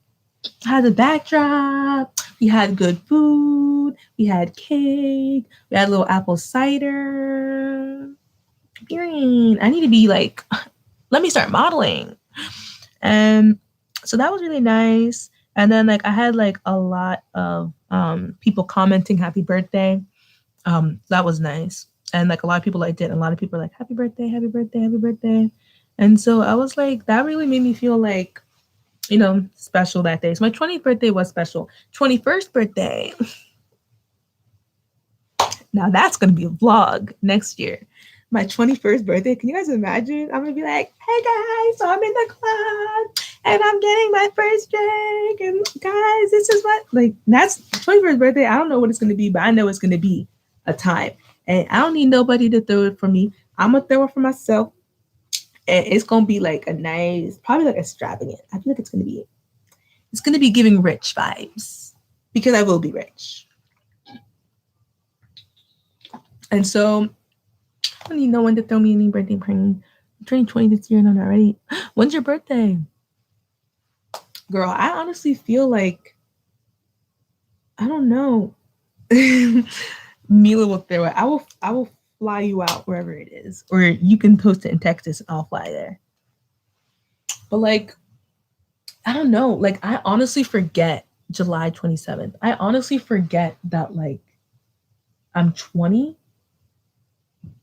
I had the backdrop, We had good food. We had cake. We had a little apple cider. I need to be like, let me start modeling. And so that was really nice. And then like I had like a lot of people commenting happy birthday. That was nice. And like a lot of people liked it. And a lot of people were like, happy birthday, happy birthday, happy birthday. And so I was like, that really made me feel like, you know, special that day. So my 20th birthday was special. 21st birthday. Now that's going to be a vlog next year. My 21st birthday. Can you guys imagine? I'm going to be like, hey guys, so I'm in the club and I'm getting my first drink. And guys, this is what, like, that's 21st birthday. I don't know what it's going to be, but I know it's going to be a time. And I don't need nobody to throw it for me. I'm going to throw it for myself. And it's going to be like a nice, probably like extravagant. I feel like it's going to be giving rich vibes because I will be rich. And so I don't need no one to throw me any birthday party. I'm turning 20 this year and I'm not ready. When's your birthday? Girl, I honestly feel like, I don't know. Mila will throw it. I will fly you out wherever it is. Or you can post it in Texas and I'll fly there. But like, I don't know. Like, I honestly forget July 27th. I honestly forget that like I'm 20.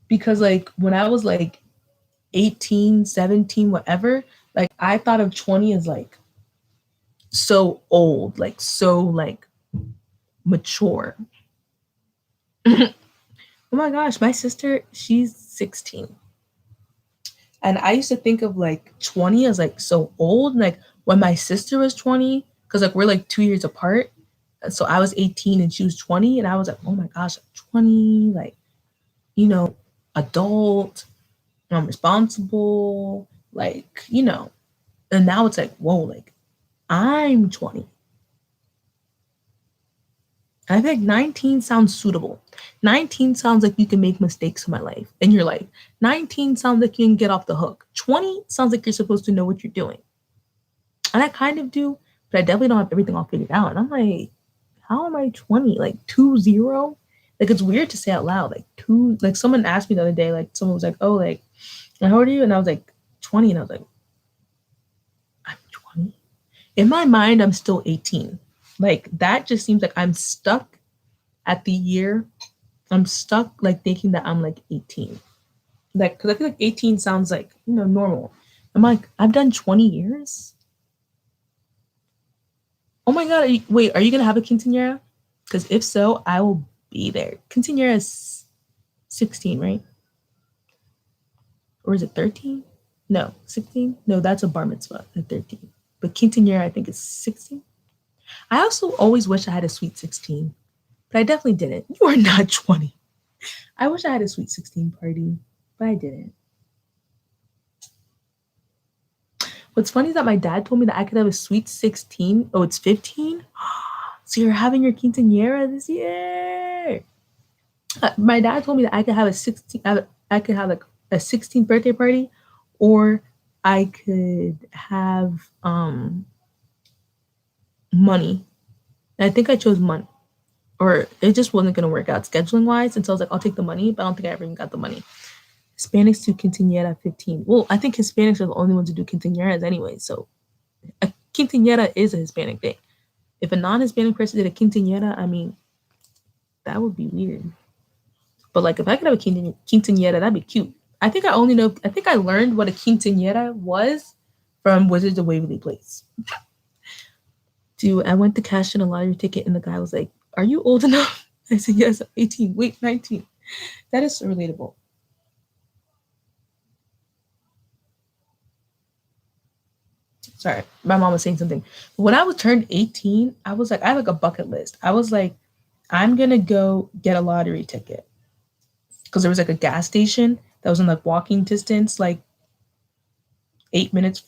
Because like when I was like 18, 17, whatever, like I thought of 20 as like so old, like so like mature. Oh my gosh, my sister, she's 16. And I used to think of like 20 as like so old. Like when my sister was 20, because like we're like 2 years apart. So I was 18 and she was 20. And I was like, oh my gosh, 20, like, you know, adult, I'm responsible, like, you know. And now it's like, whoa, like I'm 20. I think 19 sounds suitable. 19 sounds like you can make mistakes in my life, in your life. 19 sounds like you can get off the hook. 20 sounds like you're supposed to know what you're doing. And I kind of do, but I definitely don't have everything all figured out. And I'm like, how am I 20? Like 2-0? Like it's weird to say out loud. Like two, like someone asked me the other day, like someone was like, oh, like, how old are you? And I was like, 20. And I was like, I'm 20? In my mind, I'm still 18. Like that just seems like I'm stuck at the year. I'm stuck like thinking that I'm like 18. Like, cause I feel like 18 sounds like, you know, normal. I'm like, I've done 20 years. Oh my God. Wait, are you going to have a quinceañera? Because if so, I will be there. Quinceañera is 16, right? Or is it 13? No, 16? No, that's a bar mitzvah at 13. But quinceañera, I think, is 16. I also always wish I had a sweet 16, but I definitely didn't. You are not 20. I wish I had a sweet 16 party, but I didn't. What's funny is that my dad told me that I could have a sweet 16. Oh, it's 15? So you're having your quinceañera this year? My dad told me that I could have a 16. I could have like a 16th birthday party, or I could have money. And I think I chose money, or it just wasn't going to work out scheduling wise. And so I was like, I'll take the money, but I don't think I ever even got the money. Hispanics do quinceañera at 15. Well, I think Hispanics are the only ones who do quinceañeras anyway. So a quinceañera is a Hispanic thing. If a non-Hispanic person did a quinceañera, I mean, that would be weird. But like if I could have a quinceañera, that'd be cute. I think I learned what a quinceañera was from Wizards of Waverly Place. Dude, I went to cash in a lottery ticket and the guy was like, are you old enough? I said, yes, I'm 18. Wait, 19. That is so relatable. Sorry, my mom was saying something. When I was turned 18, I was like, I had like a bucket list. I was like, I'm going to go get a lottery ticket. Because there was like a gas station that was in like walking distance, like 8 minutes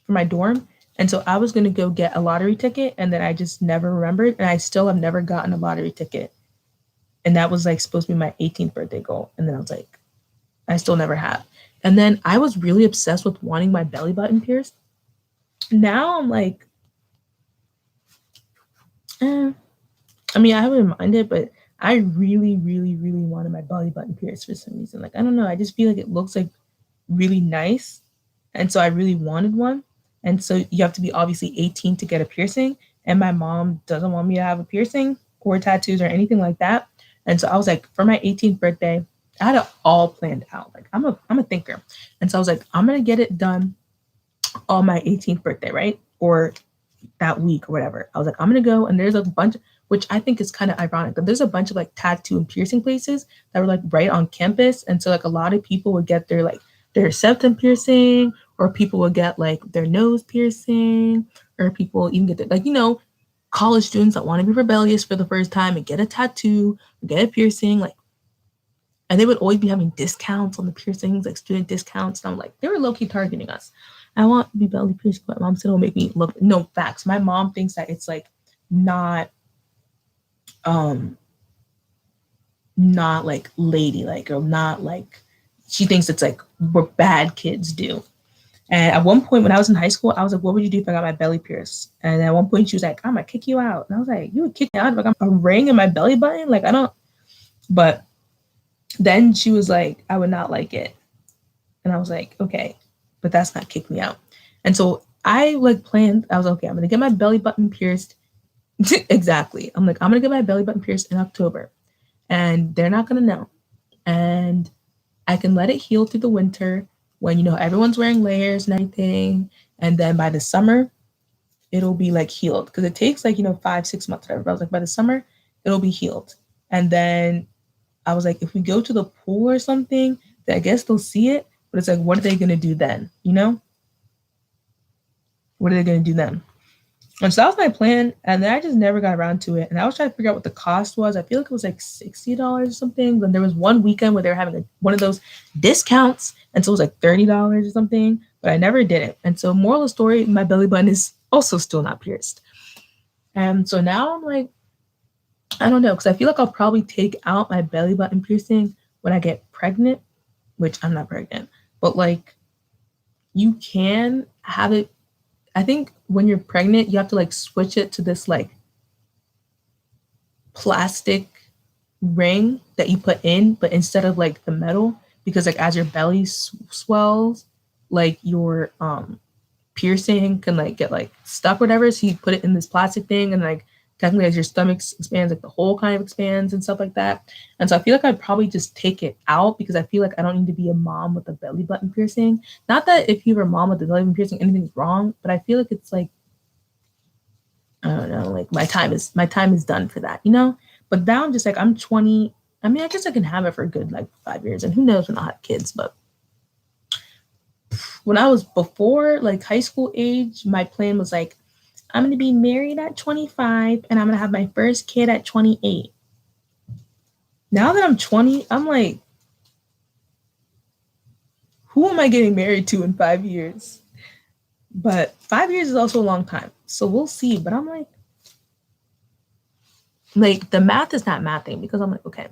from my dorm. And so I was going to go get a lottery ticket, and then I just never remembered. And I still have never gotten a lottery ticket. And that was like supposed to be my 18th birthday goal. And then I was like, I still never have. And then I was really obsessed with wanting my belly button pierced. Now I'm like, I mean, I haven't minded, but I really, really, really wanted my belly button pierced for some reason. Like, I don't know. I just feel like it looks like really nice. And so I really wanted one. And so you have to be obviously 18 to get a piercing. And my mom doesn't want me to have a piercing or tattoos or anything like that. And so I was like, for my 18th birthday, I had it all planned out. Like I'm a thinker. And so I was like, I'm gonna get it done on my 18th birthday, right? Or that week or whatever. I was like, I'm gonna go, and there's a bunch, which I think is kind of ironic, but there's a bunch of like tattoo and piercing places that were like right on campus, and so like a lot of people would get their septum piercing, or people would get like their nose piercing, or people even get college students that want to be rebellious for the first time and get a tattoo, or get a piercing, like, and they would always be having discounts on the piercings, like student discounts. And I'm like, they were low key targeting us. I want to be belly pierced, but my mom said it'll make me look. No, facts. My mom thinks that it's like not um not like ladylike, or not like, she thinks it's like what bad kids do. And at one point when I was in high school, I was like, what would you do if I got my belly pierced? And at one point she was like, I'm gonna kick you out. And I was like, you would kick me out if I got a ring in my belly button? Like, I don't. But then she was like, I would not like it. And I was like, okay, but that's not kick me out. And so I like planned, I was like, okay, I'm gonna get my belly button pierced. Exactly. I'm like, I'm gonna get my belly button pierced in October. And they're not gonna know. And I can let it heal through the winter when everyone's wearing layers and everything. And then by the summer, it'll be like healed. Because it takes like, 5-6 months, whatever. But I was like, by the summer, it'll be healed. And then I was like, if we go to the pool or something, then I guess they'll see it. But it's like, what are they gonna do then? What are they gonna do then? And so that was my plan, and then I just never got around to it. And I was trying to figure out what the cost was. I feel like it was like $60 or something. Then there was one weekend where they were having one of those discounts, and so it was like $30 or something. But I never did it. And so, moral of the story, my belly button is also still not pierced. And so now I'm like, I don't know, because I feel like I'll probably take out my belly button piercing when I get pregnant, which I'm not pregnant, but like, you can have it. I think when you're pregnant, you have to like switch it to this like plastic ring that you put in, but instead of like the metal, because like as your belly swells, like your piercing can like get like stuck, whatever. So you put it in this plastic thing, and like technically as your stomach expands, like the hole kind of expands and stuff like that. And so I feel like I'd probably just take it out, because I feel like I don't need to be a mom with a belly button piercing. Not that if you're a mom with a belly button piercing, anything's wrong, but I feel like it's like, I don't know, like my time is done for that, But now I'm just like, I'm 20. I mean, I guess I can have it for a good like 5 years, and who knows when I'll have kids. But when I was before like high school age, my plan was like, I'm going to be married at 25, and I'm going to have my first kid at 28. Now that I'm 20, I'm like, who am I getting married to in 5 years? But 5 years is also a long time. So we'll see. But I'm like the math is not mathing, because I'm like, okay,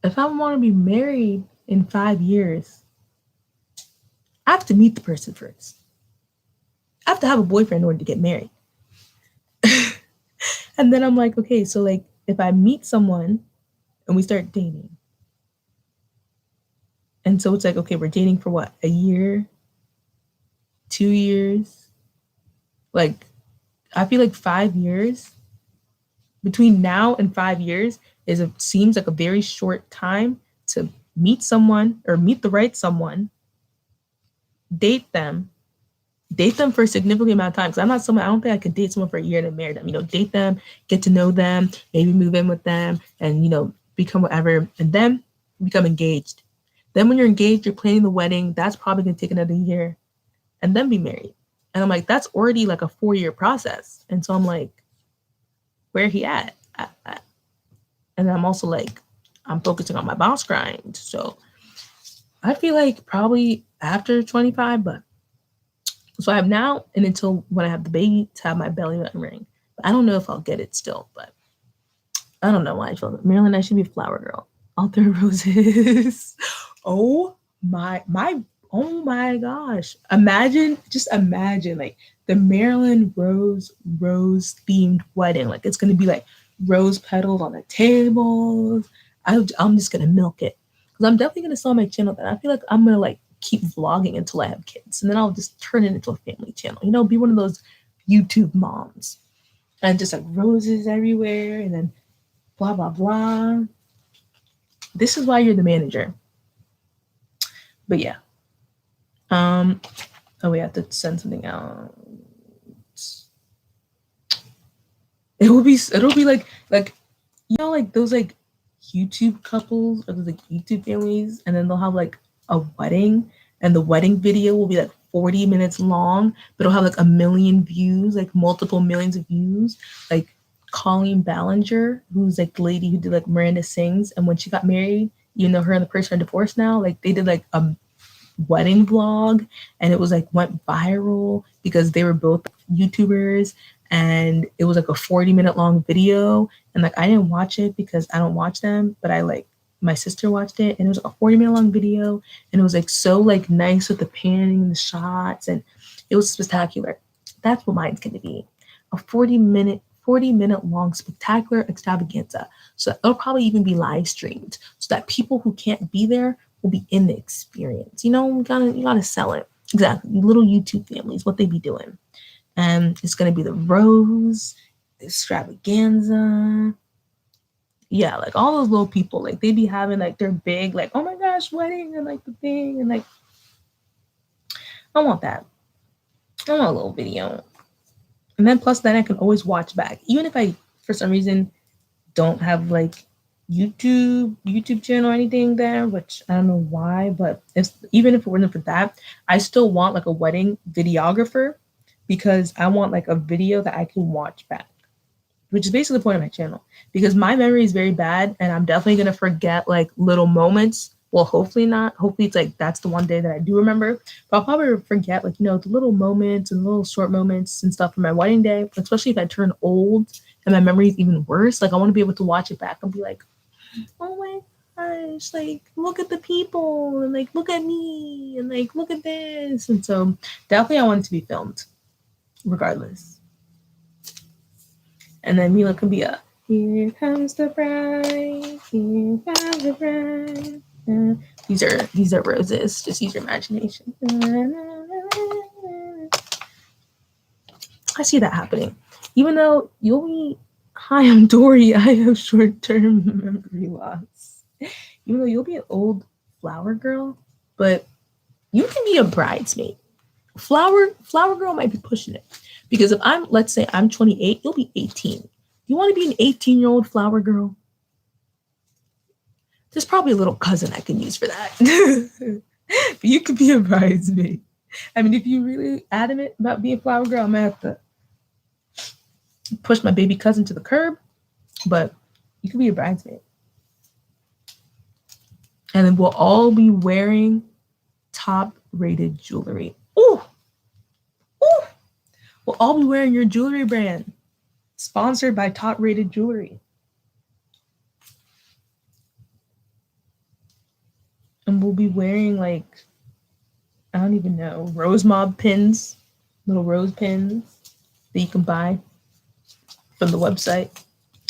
if I want to be married in 5 years, I have to meet the person first. I have to have a boyfriend in order to get married. And then I'm like, okay, so like if I meet someone and we start dating, and so it's like, okay, we're dating for what, a year, 2 years? Like, I feel like 5 years, between now and 5 years, seems like a very short time to meet someone, or meet the right someone, date them for a significant amount of time. Because I'm not someone, I don't think I could date someone for a year and then marry them. Date them, get to know them, maybe move in with them, and become whatever, and then become engaged. Then when you're engaged, you're planning the wedding. That's probably gonna take another year, and then be married. And I'm like, that's already like a 4-year process. And so I'm like, where he at? And I'm also like, I'm focusing on my boss grind. So I feel like probably after 25, but so I have now and until when I have the baby to have my belly button ring. But I don't know if I'll get it still, but I don't know why I feel that. Marilyn, I should be a flower girl. All through roses. Oh my oh my gosh. Just imagine like the Marilyn Rose themed wedding. Like it's gonna be like rose petals on the tables. I'm just gonna milk it. Because I'm definitely gonna sell my channel then. I feel like I'm gonna like keep vlogging until I have kids. And then I'll just turn it into a family channel. You know, be one of those YouTube moms. And just like roses everywhere and then blah blah blah. This is why you're the manager. But yeah. Oh, we have to send something out. It'll be like you know, like those like YouTube couples or those like YouTube families, and then they'll have like a wedding, and the wedding video will be like 40 minutes long, but it'll have like 1 million views, like multiple millions of views. Like Colleen Ballinger, who's like the lady who did like Miranda Sings, and when she got married, even though her and the person are divorced now, like they did like a wedding vlog, and it was like went viral because they were both YouTubers, and it was like a 40-minute long video. And like I didn't watch it because I don't watch them, but I like my sister watched it, and it was a 40-minute long video, and it was like so like nice with the panning and the shots, and it was spectacular. That's what mine's gonna be, a 40-minute long spectacular extravaganza. So it'll probably even be live streamed so that people who can't be there will be in the experience. You know, you gotta sell it. Exactly. Little YouTube families, what they be doing. And it's gonna be the rose, the extravaganza. Yeah, like all those little people, like they be having like their big, like, oh my gosh, wedding and like the thing, and like I want that. I want a little video. And then plus then I can always watch back. Even if I for some reason don't have like YouTube channel or anything there, which I don't know why, but even if it wasn't for that, I still want like a wedding videographer, because I want like a video that I can watch back, which is basically the point of my channel, because my memory is very bad and I'm definitely going to forget like little moments. Well, hopefully not. Hopefully it's like that's the one day that I do remember, but I'll probably forget like, you know, the little moments and little short moments and stuff from my wedding day, especially if I turn old and my memory is even worse. Like I want to be able to watch it back and be like, oh my gosh, like look at the people and like look at me and like look at this. And so definitely I want it to be filmed regardless. And then Mila can be a here comes the bride, here comes the bride. These are roses. Just use your imagination. I see that happening. Even though you'll be, hi, I'm Dory. I have short-term memory loss. Even though you'll be an old flower girl, but you can be a bridesmaid. Flower girl might be pushing it, because if let's say I'm 28, you'll be 18. You want to be an 18-year-old flower girl? There's probably a little cousin I can use for that. But you could be a bridesmaid. I mean, if you're really adamant about being a flower girl, I'm gonna have to push my baby cousin to the curb. But you could be a bridesmaid. And then we'll all be wearing top-rated jewelry. Ooh! Ooh! We'll all be wearing your jewelry brand. Sponsored by top-rated jewelry. And we'll be wearing like, I don't even know, rose mob pins, little rose pins that you can buy from the website.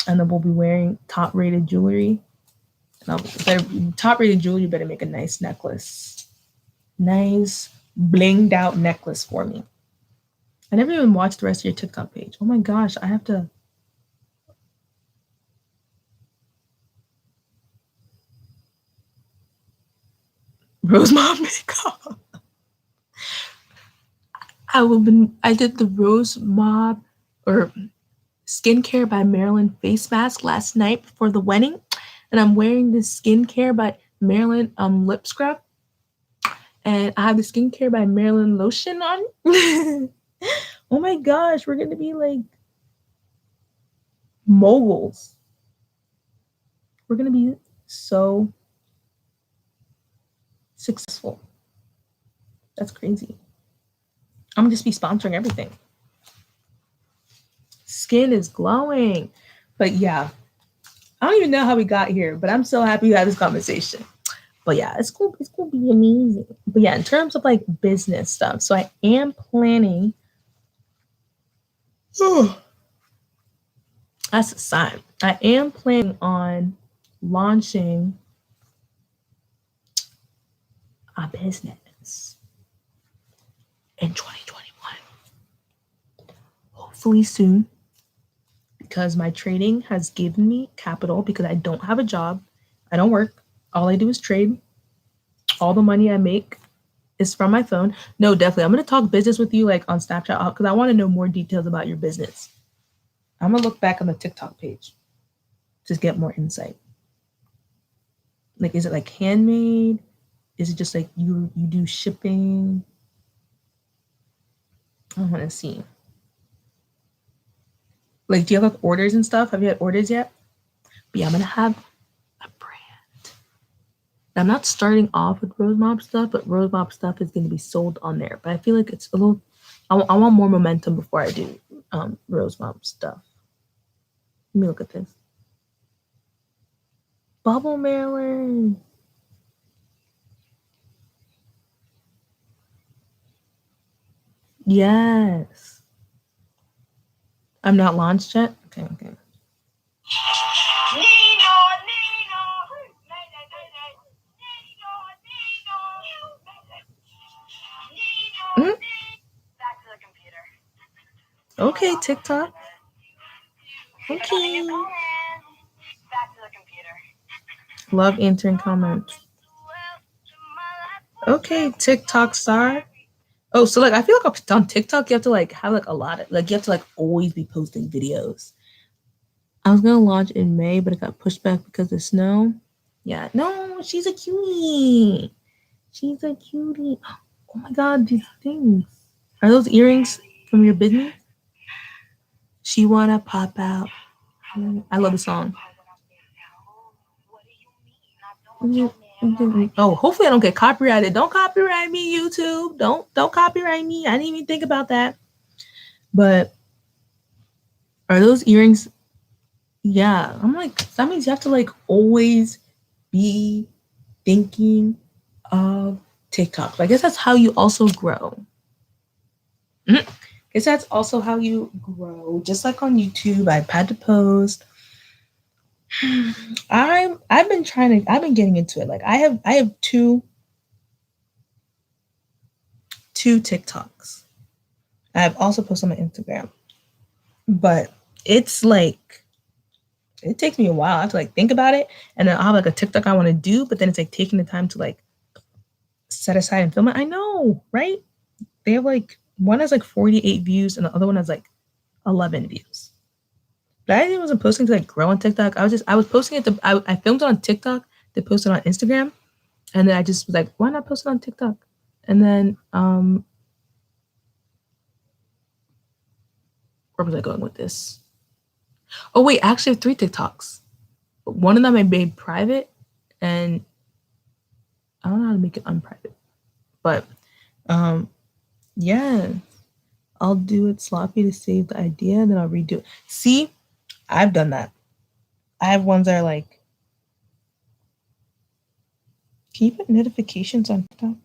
And then we'll be wearing top-rated jewelry. And top-rated jewelry better make a nice necklace. Nice blinged out necklace for me. I never even watched the rest of your TikTok page. Oh my gosh, I have to. Rose Mob makeup. I did the Rose Mob or Skincare by Marilyn face mask last night before the wedding, and I'm wearing this Skincare by Marilyn lip scrub, and I have the Skincare by Marilyn lotion on. Oh my gosh, we're gonna be like moguls. We're gonna be so successful. That's crazy. I'm gonna just be sponsoring everything. Skin is glowing. But yeah, I don't even know how we got here, but I'm so happy we had this conversation. But yeah, it's cool. It's gonna be amazing. But yeah, in terms of like business stuff, so I am planning. That's a sign. I am planning on launching a business in 2021. Hopefully soon, because my trading has given me capital because I don't have a job. I don't work. All I do is trade. All the money I make is from my phone. No, definitely. I'm going to talk business with you like on Snapchat because I want to know more details about your business. I'm going to look back on the TikTok page to get more insight. Like, is it like handmade? Is it just like you do shipping? I want to see. Like, do you have like orders and stuff? Have you had orders yet? But yeah, I'm going to have a brand. I'm not starting off with Rose Mob stuff, but Rose Mob stuff is going to be sold on there. But I feel like it's a little, I want more momentum before I do Rose Mob stuff. Let me look at this. Bubble Maryland. Yes. I'm not launched yet? Okay. Mm. Okay, TikTok. Okay. Love answering comments. Okay, TikTok star. Oh, so like I feel like on TikTok you have to like have like a lot of like you have to like always be posting videos. I was gonna launch in May, but it got pushed back because of snow. Yeah, no, she's a cutie. She's a cutie. Oh my god, these things. Are those earrings from your business? She wanna pop out. I love the song. Oh, hopefully I don't get copyrighted. Don't copyright me, YouTube. Don't copyright me. I didn't even think about that. But are those earrings? Yeah, I'm like, that means you have to like always be thinking of TikTok. I guess that's how you also grow. I guess that's also how you grow. Just like on YouTube, I've had to post. I've been getting into it. Like I have two TikToks. I've also posted on my Instagram. But it's like it takes me a while. I have to like think about it. And then I'll have like a TikTok I want to do, but then it's like taking the time to like set aside and film it. I know, right? They have like one has like 48 views and the other one has like 11 views. But I wasn't posting to like grow on TikTok. I was posting it I filmed it on TikTok, to post it on Instagram, and then I just was like, why not post it on TikTok? And then where was I going with this? Oh wait, I actually have 3 TikToks. One of them I made private, and I don't know how to make it unprivate. But yeah, I'll do it sloppy to save the idea, and then I'll redo it. See, I've done that. I have ones that are like, can you put notifications on TikTok?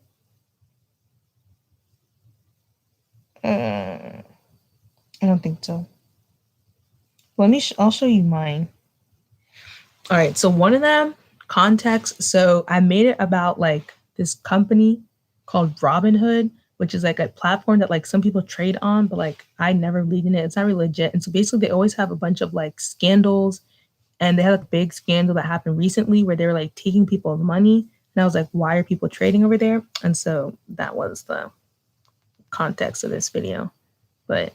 I don't think so. Let me. I'll show you mine. All right. So one of them context. So I made it about like this company called Robinhood, which is like a platform that like some people trade on, but like I never believed in it. It's not really legit. And so basically, they always have a bunch of like scandals, and they had a big scandal that happened recently where they were like taking people's money. And I was like, why are people trading over there? And so that was the context of this video. But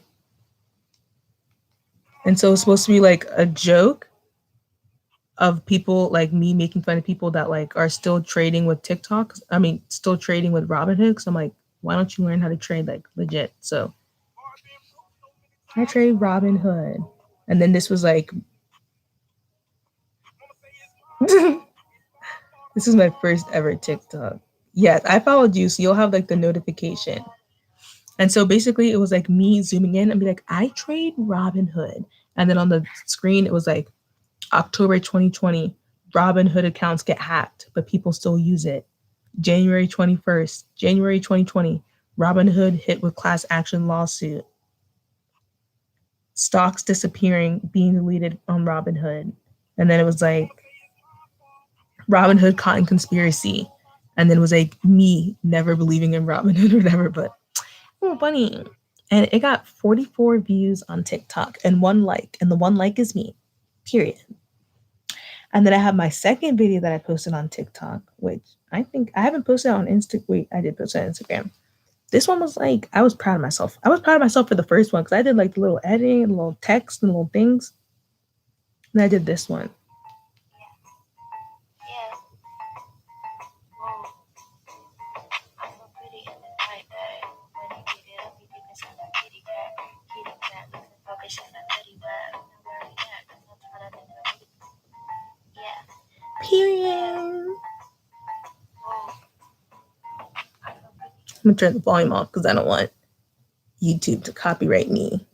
and so it's supposed to be like a joke of people like me making fun of people that like are still trading with TikTok. I mean, still trading with Robinhood. So I'm like, why don't you learn how to trade like legit? So I trade Robinhood. And then this was like this is my first ever TikTok. Yes, I followed you, so you'll have like the notification. And so basically it was like me zooming in and be like, I trade Robinhood. And then on the screen it was like October 2020, Robinhood accounts get hacked, but people still use it. January 21st, January 2020, Robinhood hit with class action lawsuit. Stocks disappearing, being deleted on Robinhood. And then it was like Robinhood caught in conspiracy. And then it was like me never believing in Robinhood or whatever, but oh, funny. And it got 44 views on TikTok and 1 like. And the 1 like is me, period. And then I have my second video that I posted on TikTok, which I think I haven't posted on Instagram. Wait, I did post it on Instagram. This one was like, I was proud of myself. I was proud of myself for the first one because I did like the little editing, the little text, and little things. And I did this one. Period. I'm gonna turn the volume off because I don't want YouTube to copyright me.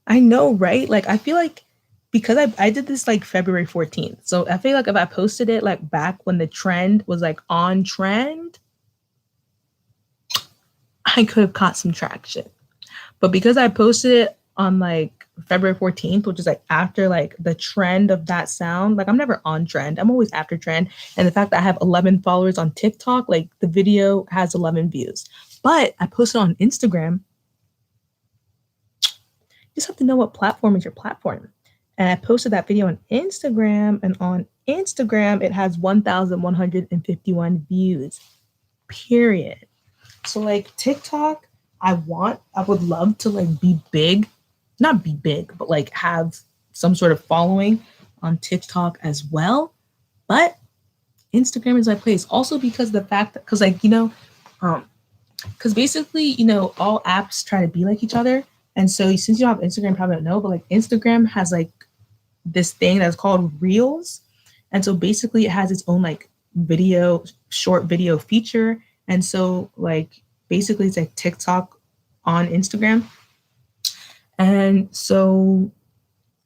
I know, right? Like, I feel like because I did this like February 14th. So I feel like if I posted it like back when the trend was like on trend, I could have caught some traction. But because I posted it on like February 14th, which is like after like the trend of that sound, like I'm never on trend. I'm always after trend. And the fact that I have 11 followers on TikTok, like the video has 11 views. But I posted on Instagram. You just have to know what platform is your platform. And I posted that video on Instagram, and on Instagram, it has 1,151 views, period. So like TikTok, I would love to like be big, not be big, but like have some sort of following on TikTok as well. But Instagram is my place. Also because the fact that, because like, because basically, all apps try to be like each other. And so since you don't have Instagram, you probably don't know, but like Instagram has like this thing that's called Reels. And so basically it has its own like short video feature. And so like basically it's like TikTok on Instagram. And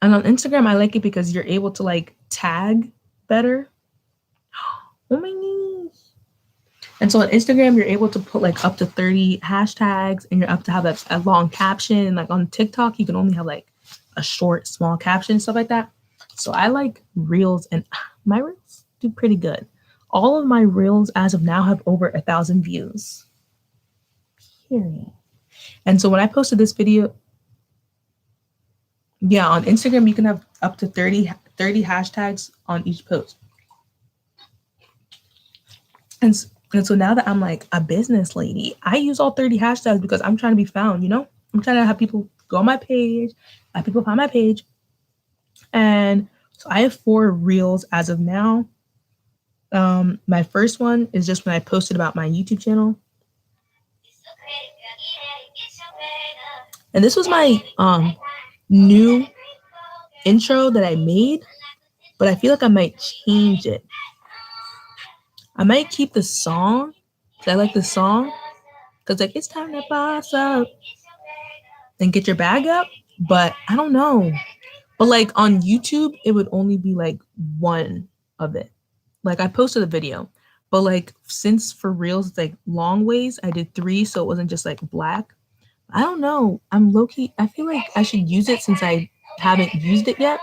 on Instagram, I like it because you're able to like tag better. Oh my gosh. And so on Instagram, you're able to put like up to 30 hashtags and you're up to have a long caption. And like on TikTok, you can only have like a short, small caption, stuff like that. So I like Reels, and my Reels do pretty good. All of my Reels as of now have over 1,000 views. Period. And so when I posted this video, on Instagram, you can have up to 30 hashtags on each post. And so now that I'm like a business lady, I use all 30 hashtags because I'm trying to be found, I'm trying to have people go on my page, have people find my page. And so I have 4 Reels as of now. My first one is just when I posted about my YouTube channel. And this was my new intro that I made, but I feel like I might change it. I might keep the song, because I like the song, because like it's time to boss up and get your bag up, but I don't know. But like on YouTube, it would only be like one of it. Like I posted a video, but like since for Reels it's like long ways, I did 3, so it wasn't just like black. I don't know. I'm low-key, I feel like I should use it since I haven't used it yet.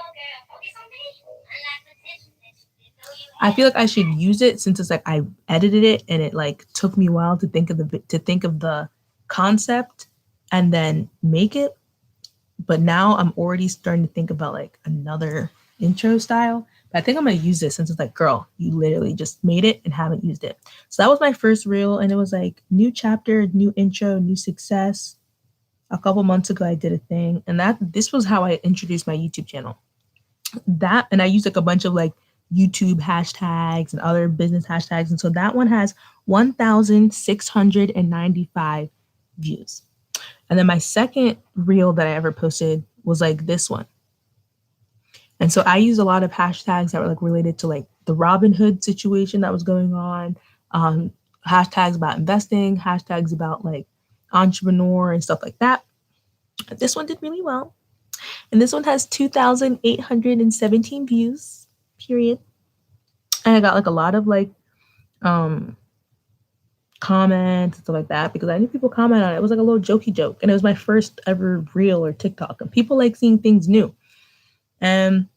I feel like I should use it since it's like I edited it and it like took me a while to think of the concept and then make it. But now I'm already starting to think about like another intro style. But I think I'm gonna use this since it's like, girl, you literally just made it and haven't used it. So that was my first Reel, and it was like new chapter, new intro, new success. A couple months ago, I did a thing, and this was how I introduced my YouTube channel. And I used like a bunch of like YouTube hashtags and other business hashtags. And so that one has 1,695 views. And then my second Reel that I ever posted was like this one. And so I used a lot of hashtags that were like related to like the Robinhood situation that was going on, hashtags about investing, hashtags about like entrepreneur and stuff like that. But this one did really well. And this one has 2,817 views, period. And I got like a lot of like comments and stuff like that because I knew people comment on it. It was like a little jokey joke, and it was my first ever reel or TikTok, and people like seeing things new. And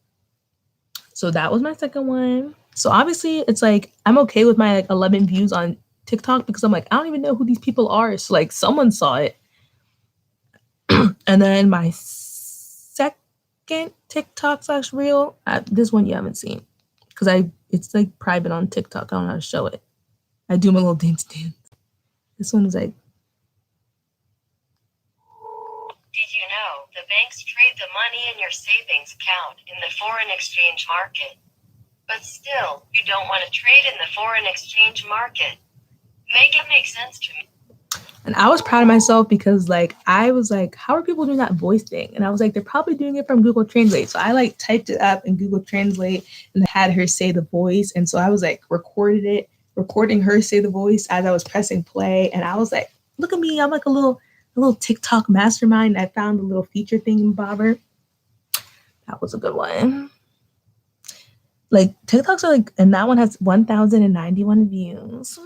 so that was my second one. So obviously it's like I'm okay with my like 11 views on TikTok because I'm like, I don't even know who these people are. So like someone saw it. And then my second TikTok / reel, this one you haven't seen because it's like private on TikTok. I don't know how to show it. I do my little dance. This one is like, did you know the banks trade the money in your savings account in the foreign exchange market? But still, you don't want to trade in the foreign exchange market. Make it make sense to me. And I was proud of myself because like I was like, how are people doing that voice thing? And I was like, they're probably doing it from Google Translate. So I like typed it up in Google Translate and had her say the voice. And so I was like recording her say the voice as I was pressing play. And I was like, look at me, I'm like a little TikTok mastermind. I found a little feature thing in Bobber. That was a good one. Like TikToks are like, and that one has 1,091 views.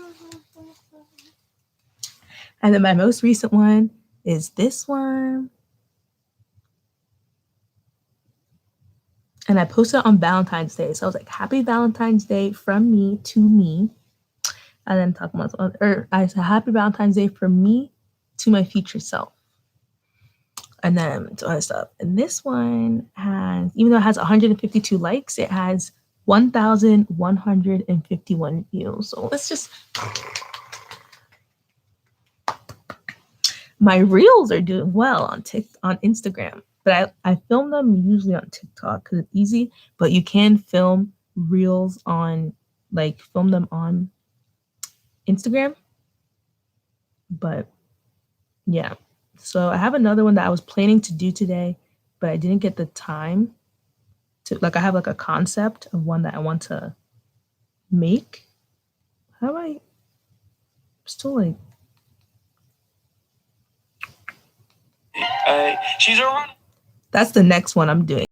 And then my most recent one is this one. And I posted it on Valentine's Day. So I was like, happy Valentine's Day from me to me. And then talking about, or I said, happy Valentine's Day from me to my future self. And then some other stuff. And this one has, even though it has 152 likes, it has 1,151 views. So let's just, my reels are doing well on Instagram, but I film them usually on TikTok because it's easy, but you can film reels on, like film them on Instagram. But yeah, so I have another one that I was planning to do today, but I didn't get the time to, like I have like a concept of one that I want to make. How do I still like, she's around. That's the next one I'm doing.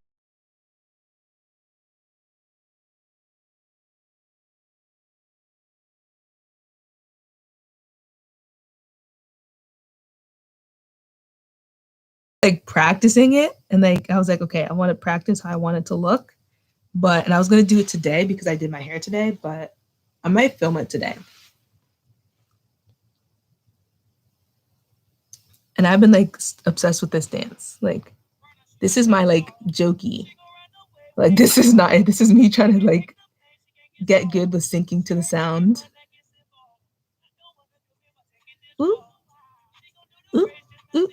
Like practicing it, and like I was like, okay, I want to practice how I want it to look, and I was gonna do it today because I did my hair today, but I might film it today. And I've been like obsessed with this dance. Like this is my like jokey. Like this is me trying to like get good with syncing to the sound. Ooh, ooh, ooh.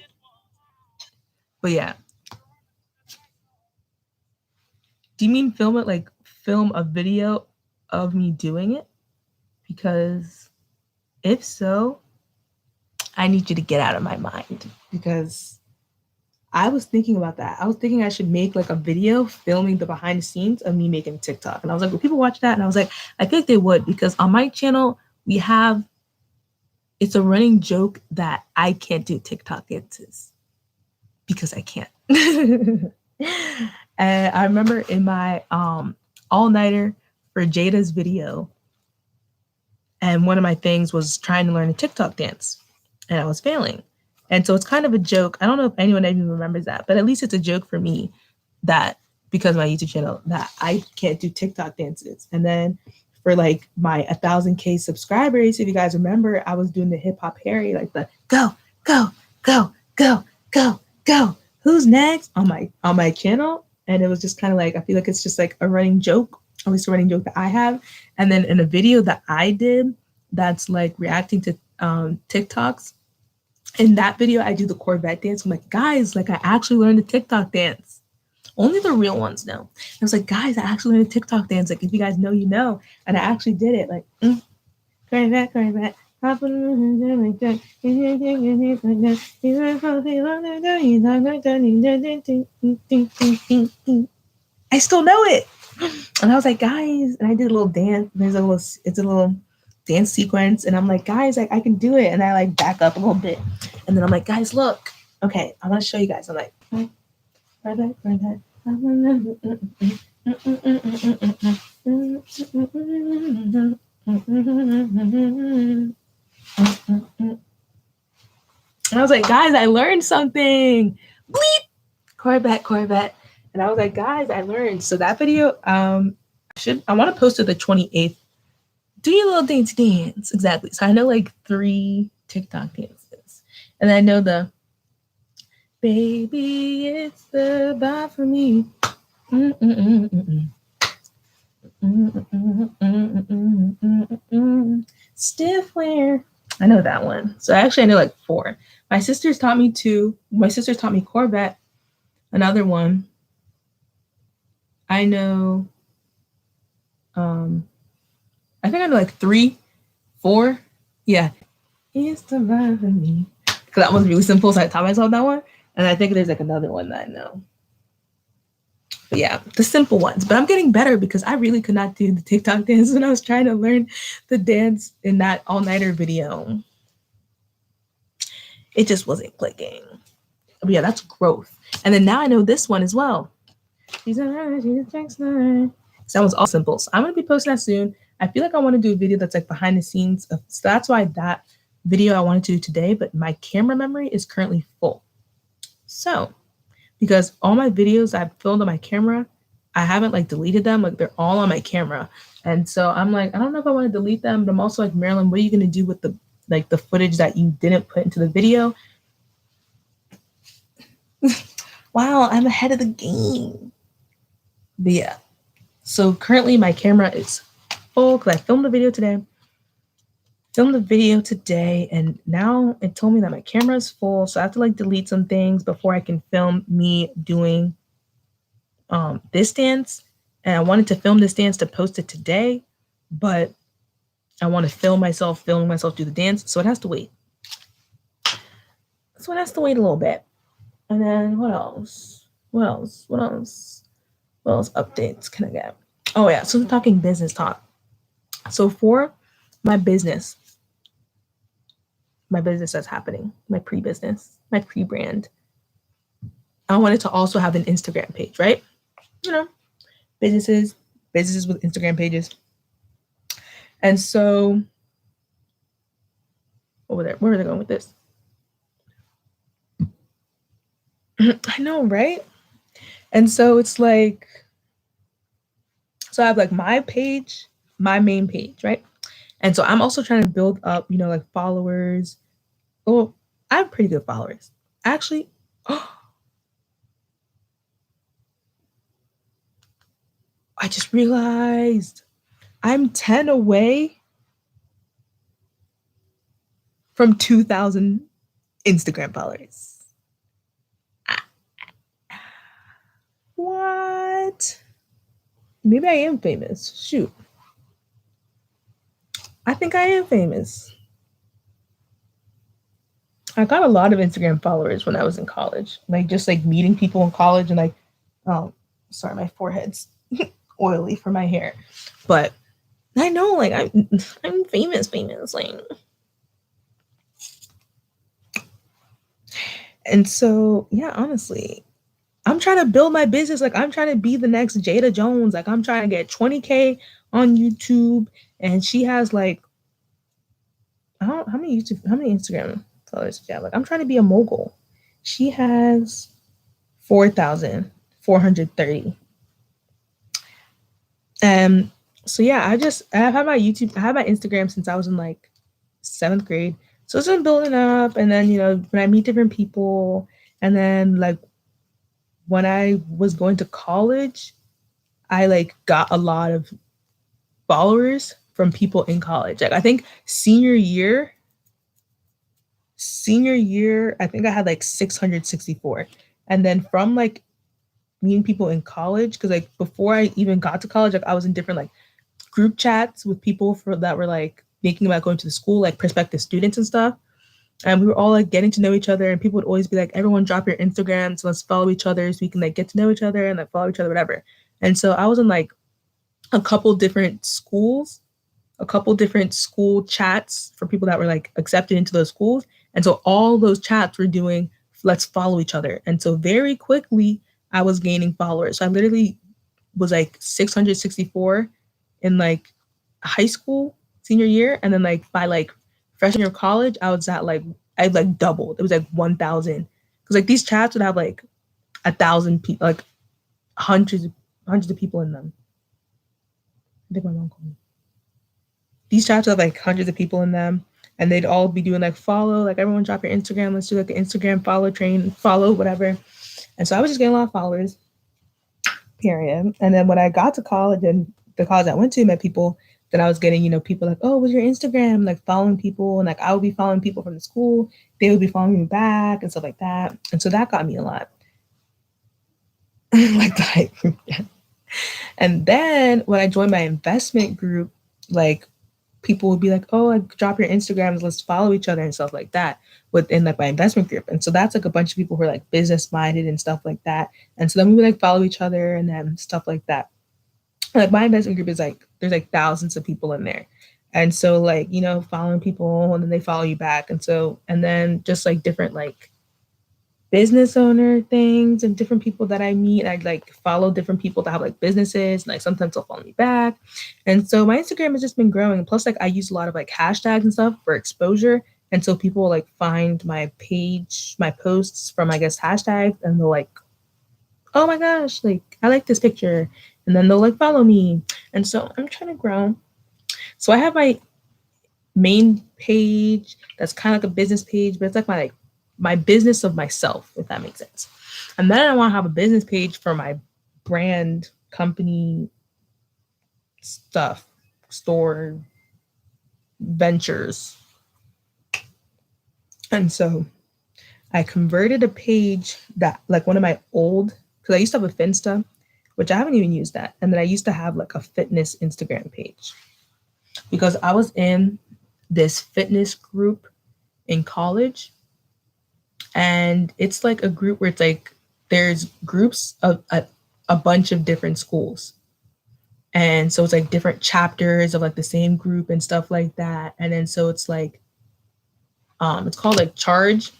But yeah. Do you mean film it, like film a video of me doing it? Because if so, I need you to get out of my mind because I was thinking about that. I was thinking I should make like a video filming the behind the scenes of me making TikTok. And I was like, will people watch that? And I was like, I think they would because on my channel, it's a running joke that I can't do TikTok dances because I can't. And I remember in my all-nighter for Jada's video, and one of my things was trying to learn a TikTok dance, and I was failing. And so it's kind of a joke. I don't know if anyone even remembers that, but at least it's a joke for me that because my YouTube channel that I can't do TikTok dances. And then for like my 1,000K subscribers, if you guys remember, I was doing the hip hop Harry, like the go, go, go, go, go, go. Who's next on my channel? And it was just kind of like, I feel like it's just like a running joke, at least a running joke that I have. And then in a video that I did that's like reacting to TikToks, in that video, I do the Corvette dance. I'm like, guys, like I actually learned a TikTok dance. Only the real ones know. I was like, guys, I actually learned a TikTok dance. Like, if you guys know, you know. And I actually did it. Like, Corvette. I still know it. And I was like, guys, and I did a little dance. It's a little dance sequence. And I'm like, guys, I can do it. And I like back up a little bit. And then I'm like, guys, look. Okay, I want to show you guys. I'm like, And I was like, guys, I learned something. Bleep. Corvette. And I was like, guys, I learned. So that video, I want to post it the 28th. Do your little dance. Exactly. So I know like 3 TikTok dances. And I know the baby, it's the bar for me. Stiff wear. I know that one. So actually I know like 4. My sisters taught me 2. My sisters taught me Corvette. Another one. I know I think I know like 3, 4. Yeah. It's the vibe for me. Because that one's really simple, so I taught myself that one. And I think there's like another one that I know. But yeah, the simple ones. But I'm getting better because I really could not do the TikTok dance when I was trying to learn the dance in that all-nighter video. It just wasn't clicking. But yeah, that's growth. And then now I know this one as well. She's a Jackson. So that was all simple. So I'm going to be posting that soon. I feel like I want to do a video that's like behind the scenes. So that's why that video I wanted to do today, but my camera memory is currently full. So because all my videos I've filmed on my camera, I haven't like deleted them. Like they're all on my camera. And so I'm like, I don't know if I want to delete them, but I'm also like, Marilyn, what are you going to do with the footage that you didn't put into the video? Wow, I'm ahead of the game. But yeah. So currently my camera is full because I filmed the video today. And now it told me that my camera is full, so I have to like delete some things before I can film me doing this dance. And I wanted to film this dance to post it today, but I want to filming myself do the dance, so it has to wait. So it has to wait a little bit. And then what else updates can I get? Oh yeah, so I'm talking business talk. So for my business that's happening, my pre-brand, I wanted to also have an Instagram page, right? You know, businesses with Instagram pages. And so where are they going with this? I know, right? And so it's like, so I have like my page, my main page, right? And so I'm also trying to build up, like followers. Oh, I have pretty good followers. Actually, I just realized I'm 10 away from 2,000 Instagram followers. What? Maybe I am famous. Shoot. I think I am famous. I got a lot of Instagram followers when I was in college. Like just like meeting people in college and like, oh, sorry, my forehead's oily for my hair. But I know like I'm famous. Like. And so, yeah, honestly, I'm trying to build my business. Like I'm trying to be the next Jada Jones. Like I'm trying to get 20K on YouTube. And she has like, how many Instagram followers does she have? Like I'm trying to be a mogul. She has 4,430. So yeah, I have had my Instagram since I was in like 7th grade. So it's been building up. And then, when I meet different people, and then like when I was going to college, I like got a lot of followers from people in college. Like I think senior year, I think I had like 664. And then from like meeting people in college, because like before I even got to college, like I was in different like group chats with people that were like thinking about going to the school, like prospective students and stuff. And we were all like getting to know each other, and people would always be like, everyone drop your Instagram, so let's follow each other so we can like get to know each other and like follow each other, whatever. And so I was in like a couple different school chats for people that were like accepted into those schools. And so all those chats were doing, let's follow each other. And so very quickly I was gaining followers. So I literally was like 664 in like high school, senior year. And then like by like freshman year of college, I was at like, I like doubled. It was like 1,000. Because like these chats would have like 1,000 people, like hundreds of people in them. I think my mom called me. These chats would have like hundreds of people in them. And they'd all be doing like follow, like everyone drop your Instagram. Let's do like an Instagram follow, whatever. And so I was just getting a lot of followers, period. And then when I got to college and the college I went to, met people, then I was getting, people like, oh, what's your Instagram? Like following people. And like I would be following people from the school. They would be following me back and stuff like that. And so that got me a lot. Like the hype group. And then when I joined my investment group, like people would be like, oh, like drop your Instagrams, let's follow each other and stuff like that within like my investment group. And so that's like a bunch of people who are like business minded and stuff like that. And so then we would like follow each other and then stuff like that. Like my investment group is like, there's like thousands of people in there. And so like, following people and then they follow you back. And so, and then just like different like business owner things and different people that I meet. I'd like follow different people that have like businesses, and like sometimes they'll follow me back. And so my Instagram has just been growing. Plus, like I use a lot of like hashtags and stuff for exposure. And so people will like find my page, my posts from I guess hashtags, and they'll like, oh my gosh, like I like this picture. And then they'll like follow me. And so I'm trying to grow. So I have my main page that's kind of like a business page, but it's like my business of myself, if that makes sense. And then I want to have a business page for my brand, company, stuff, store, ventures. And so I converted a page that like one of my old, because I used to have a Finsta, which I haven't even used that. And then I used to have like a fitness Instagram page because I was in this fitness group in college. And it's like a group where it's like there's groups of a bunch of different schools. And so it's like different chapters of like the same group and stuff like that. And then so it's like it's called like Charge.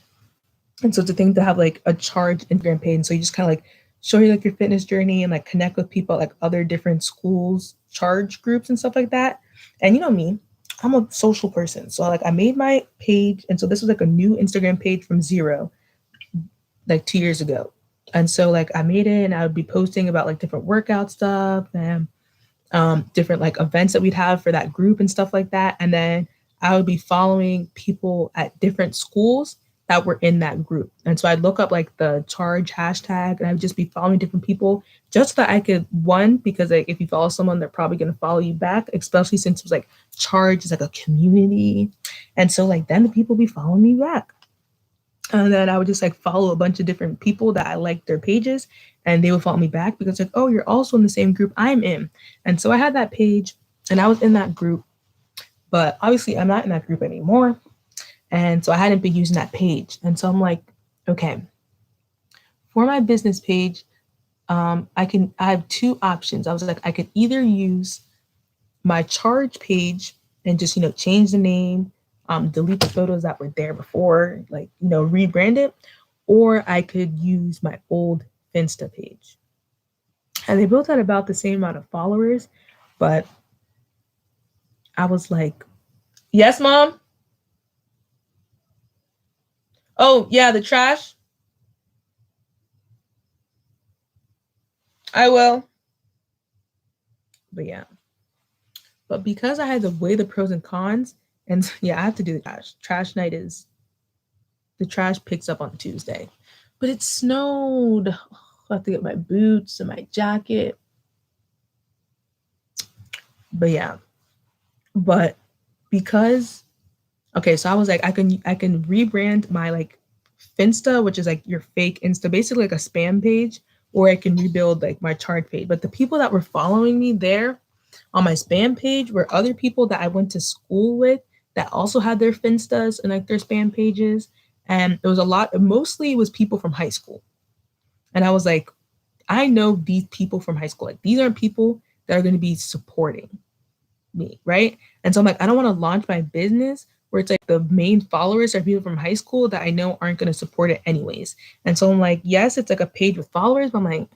And so it's a thing to have like a Charge Instagram page. And so you just kind of like show you like your fitness journey and like connect with people at like other different schools, Charge groups and stuff like that. And you know me, I'm a social person. So like I made my page. And so this was like a new Instagram page from zero, like 2 years ago. And so like I made it and I would be posting about like different workout stuff and different like events that we'd have for that group and stuff like that. And then I would be following people at different schools that were in that group. And so I'd look up like the Charge hashtag and I would just be following different people just so that I could, one, because like if you follow someone, they're probably going to follow you back, especially since it was like Charge is like a community. And so like then the people be following me back. And then I would just like follow a bunch of different people that I liked their pages and they would follow me back because like, oh, you're also in the same group I'm in. And so I had that page and I was in that group, but obviously I'm not in that group anymore. And so I hadn't been using that page. And so I'm like, okay, for my business page, I have two options. I was like, I could either use my Charge page and just, change the name, delete the photos that were there before, like, rebrand it, or I could use my old Finsta page. And they both had about the same amount of followers, but I was like, yes, Mom? Oh, yeah, the trash? I will. But yeah. But because I had to weigh the pros and cons, and yeah, I have to do the trash. Trash night is, the trash picks up on Tuesday. But it snowed. I have to get my boots and my jacket. But yeah. But because, okay, so I was like, I can rebrand my like Finsta, which is like your fake Insta, basically like a spam page, or I can rebuild like my Charge page. But the people that were following me there on my spam page were other people that I went to school with that also had their Finstas and like their spam pages. And it was mostly it was people from high school. And I was like, I know these people from high school. Like these aren't people that are going to be supporting me, right? And so I'm like, I don't want to launch my business where it's like the main followers are people from high school that I know aren't going to support it anyways. And so I'm like, yes, it's like a page with followers, but I'm like,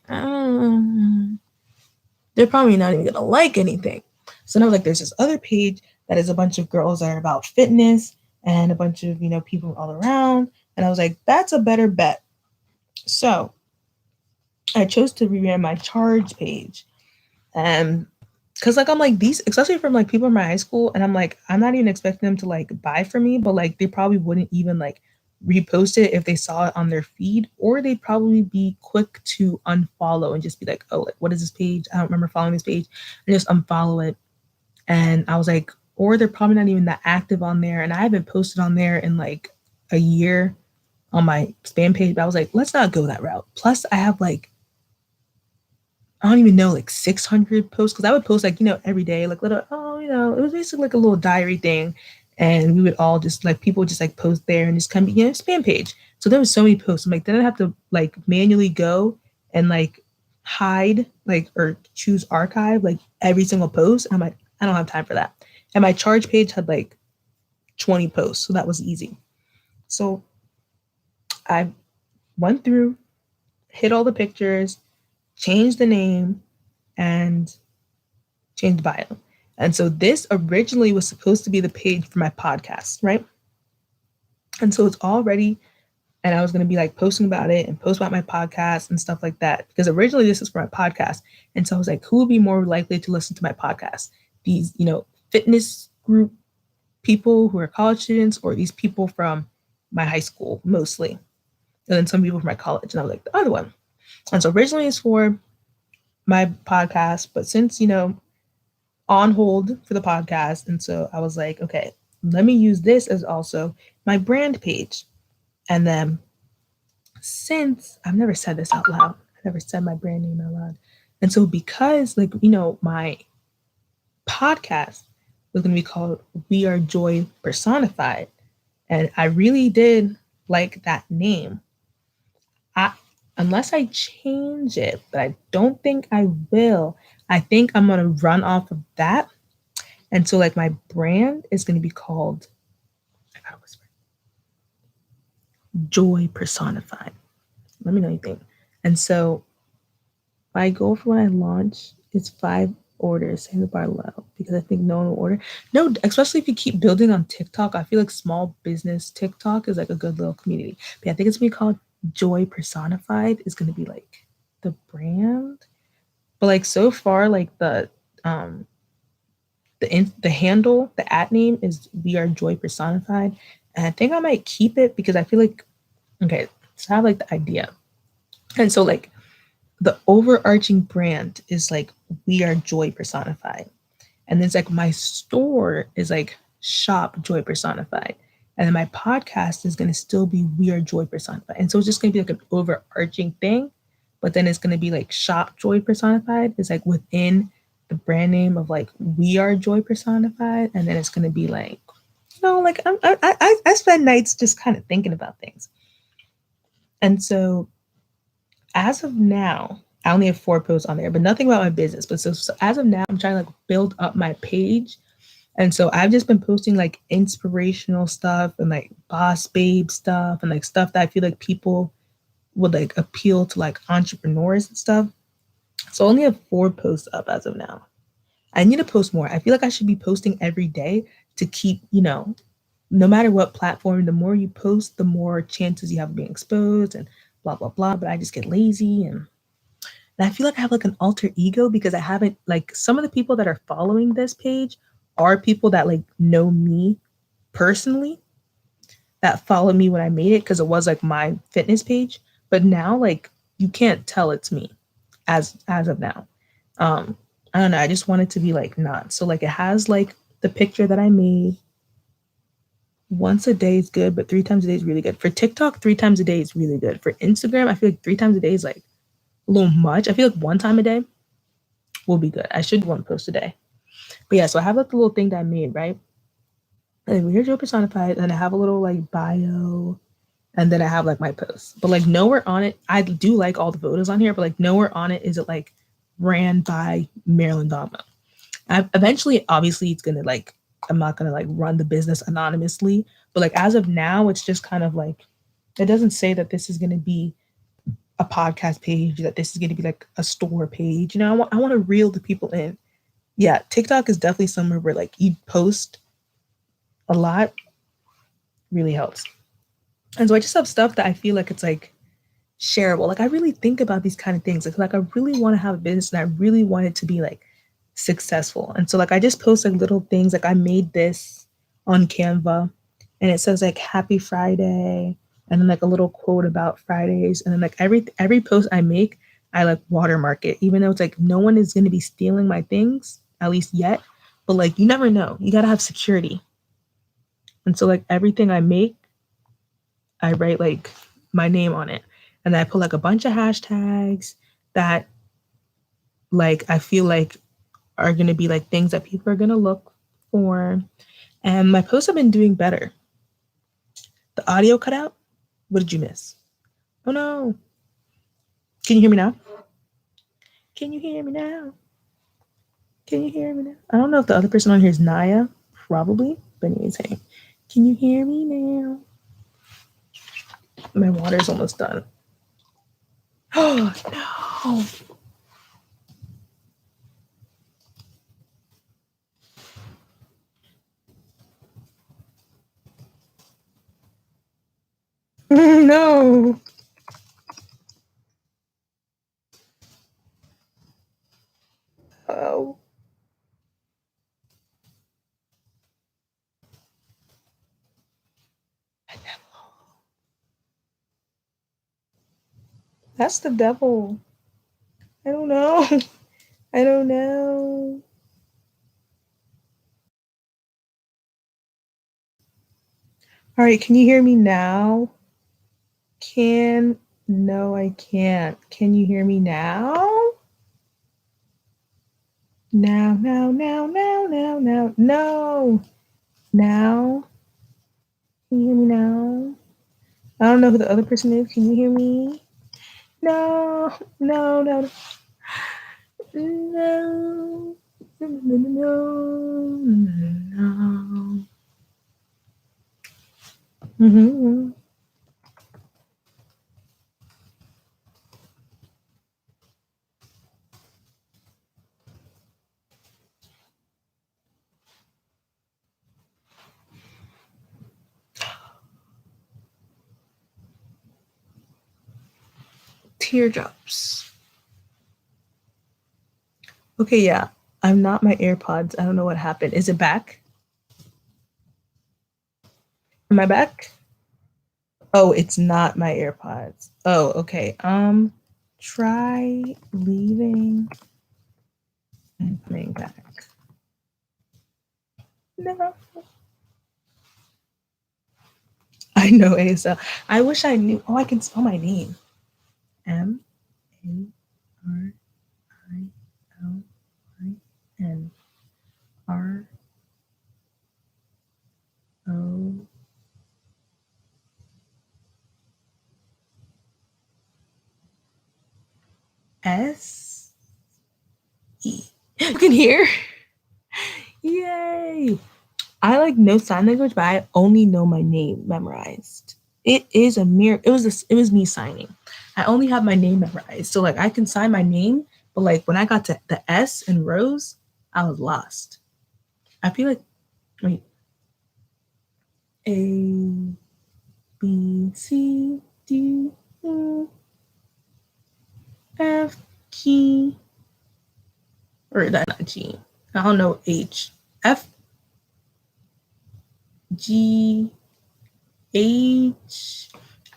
they're probably not even going to like anything. So now like there's this other page that is a bunch of girls that are about fitness and a bunch of, people all around. And I was like, that's a better bet. So I chose to rebrand my charge page. And because like I'm like these, especially from like people in my high school, and I'm like, I'm not even expecting them to like buy from me, but like they probably wouldn't even like repost it if they saw it on their feed, or they'd probably be quick to unfollow and just be like, oh, like what is this page? I don't remember following this page, and just unfollow it. And I was like, or they're probably not even that active on there, and I haven't posted on there in like a year on my spam page. But I was like, let's not go that route. Plus, I have like I don't even know, like 600 posts, because I would post like, every day, like little, it was basically like a little diary thing. And we would all just like, people would just like post there and just kind of, spam page. So there was so many posts. I'm like, then I have to like manually go and like hide, like, or choose archive, like every single post. I'm like, I don't have time for that. And my charge page had like 20 posts. So that was easy. So I went through, hit all the pictures, changed the name, and changed the bio. And so this originally was supposed to be the page for my podcast, right? And so it's all ready. And I was going to be like posting about it and post about my podcast and stuff like that. Because originally this is for my podcast. And so I was like, who would be more likely to listen to my podcast? These, fitness group people who are college students, or these people from my high school mostly. And then some people from my college. And I was like, the other one. And so originally it's for my podcast, but since, on hold for the podcast. And so I was like, okay, let me use this as also my brand page. And then since I've never said this out loud, I never said my brand name out loud. And so because like, my podcast was going to be called We Are Joy Personified. And I really did like that name. Unless I change it, but I don't think I will. I think I'm going to run off of that. And so like my brand is going to be called, I gotta whisper, Joy Personified. Let me know what you think. And so my goal for when I launch is 5 orders, save the bar low, because I think no one will order. No, especially if you keep building on TikTok. I feel like small business TikTok is like a good little community. But I think it's going to be called Joy Personified is going to be like the brand. But like so far, like the handle, the at name is We Are Joy Personified. And I think I might keep it because I feel like, okay, so I have like the idea. And so like the overarching brand is like We Are Joy Personified. And then it's like my store is like Shop Joy Personified. And then my podcast is going to still be We Are Joy Personified. And so it's just going to be like an overarching thing. But then it's going to be like Shop Joy Personified is like within the brand name of like We Are Joy Personified. And then it's going to be like, like I spend nights just kind of thinking about things. And so as of now, I only have 4 posts on there, but nothing about my business. But so as of now, I'm trying to like build up my page. And so I've just been posting like inspirational stuff and like boss babe stuff and like stuff that I feel like people would like appeal to like entrepreneurs and stuff. So I only have 4 posts up as of now. I need to post more. I feel like I should be posting every day to keep, no matter what platform, the more you post, the more chances you have of being exposed and blah, blah, blah. But I just get lazy and I feel like I have like an alter ego because I haven't like some of the people that are following this page are people that like know me personally that followed me when I made it because it was like my fitness page. But now like you can't tell it's me as of now. I don't know. I just want it to be like not. So like it has like the picture that I made. Once a day is good, but 3 times a day is really good. For TikTok, 3 times a day is really good. For Instagram, I feel like 3 times a day is like a little much. I feel like 1 time a day will be good. I should do 1 post a day. But yeah, so I have like the little thing that I made, right? And then We Are Joy Personified, and I have a little like bio, and then I have like my posts. But like nowhere on it, I do like all the photos on here, but like nowhere on it is it like ran by Marilyn Dogma. Eventually, obviously, it's gonna like I'm not gonna like run the business anonymously, but like as of now, it's just kind of like it doesn't say that this is gonna be a podcast page, that this is gonna be like a store page. I want to reel the people in yeah, TikTok is definitely somewhere where like you post a lot, really helps. And so I just have stuff that I feel like it's like shareable. Like I really think about these kind of things. Like I really want to have a business and I really want it to be like successful. And so like I just post like little things. Like I made this on Canva and it says like happy Friday and then like a little quote about Fridays. And then like every post I make, I like watermark it, even though it's like no one is gonna be stealing my things, at least yet. But like you never know. You gotta have security. And so like everything I make, I write like my name on it. And then I put like a bunch of hashtags that like I feel like are gonna be like things that people are gonna look for. And my posts have been doing better. The audio cut out? What did you miss? Oh no. Can you hear me now? Can you hear me now? Can you hear me now? I don't know if the other person on here is Naya. Probably. But anyways, hey. Can you hear me now? My water's almost done. Oh no. No. Oh. That's the devil. I don't know. I don't know. All right, can you hear me now? No, I can't. Can you hear me now? Now, now, now, now, now, now, no. Now. Can you hear me now? I don't know who the other person is. Can you hear me? No, no, no, no, no, no, no. Mm-hmm. Teardrops. Okay, yeah. I'm not my AirPods. I don't know what happened. Is it back? Am I back? Oh, it's not my AirPods. Oh, okay. Try leaving and coming back. No. I know ASL. I wish I knew. Oh, I can spell my name. MARILYNRO. S E. You can hear? Yay! I like know sign language, but I only know my name memorized. It is a mirror. It was me signing. I only have my name memorized. So like I can sign my name, but like when I got to the S and rows, I was lost. I feel like wait. A B C D E F G or that not G. I don't know H. F G H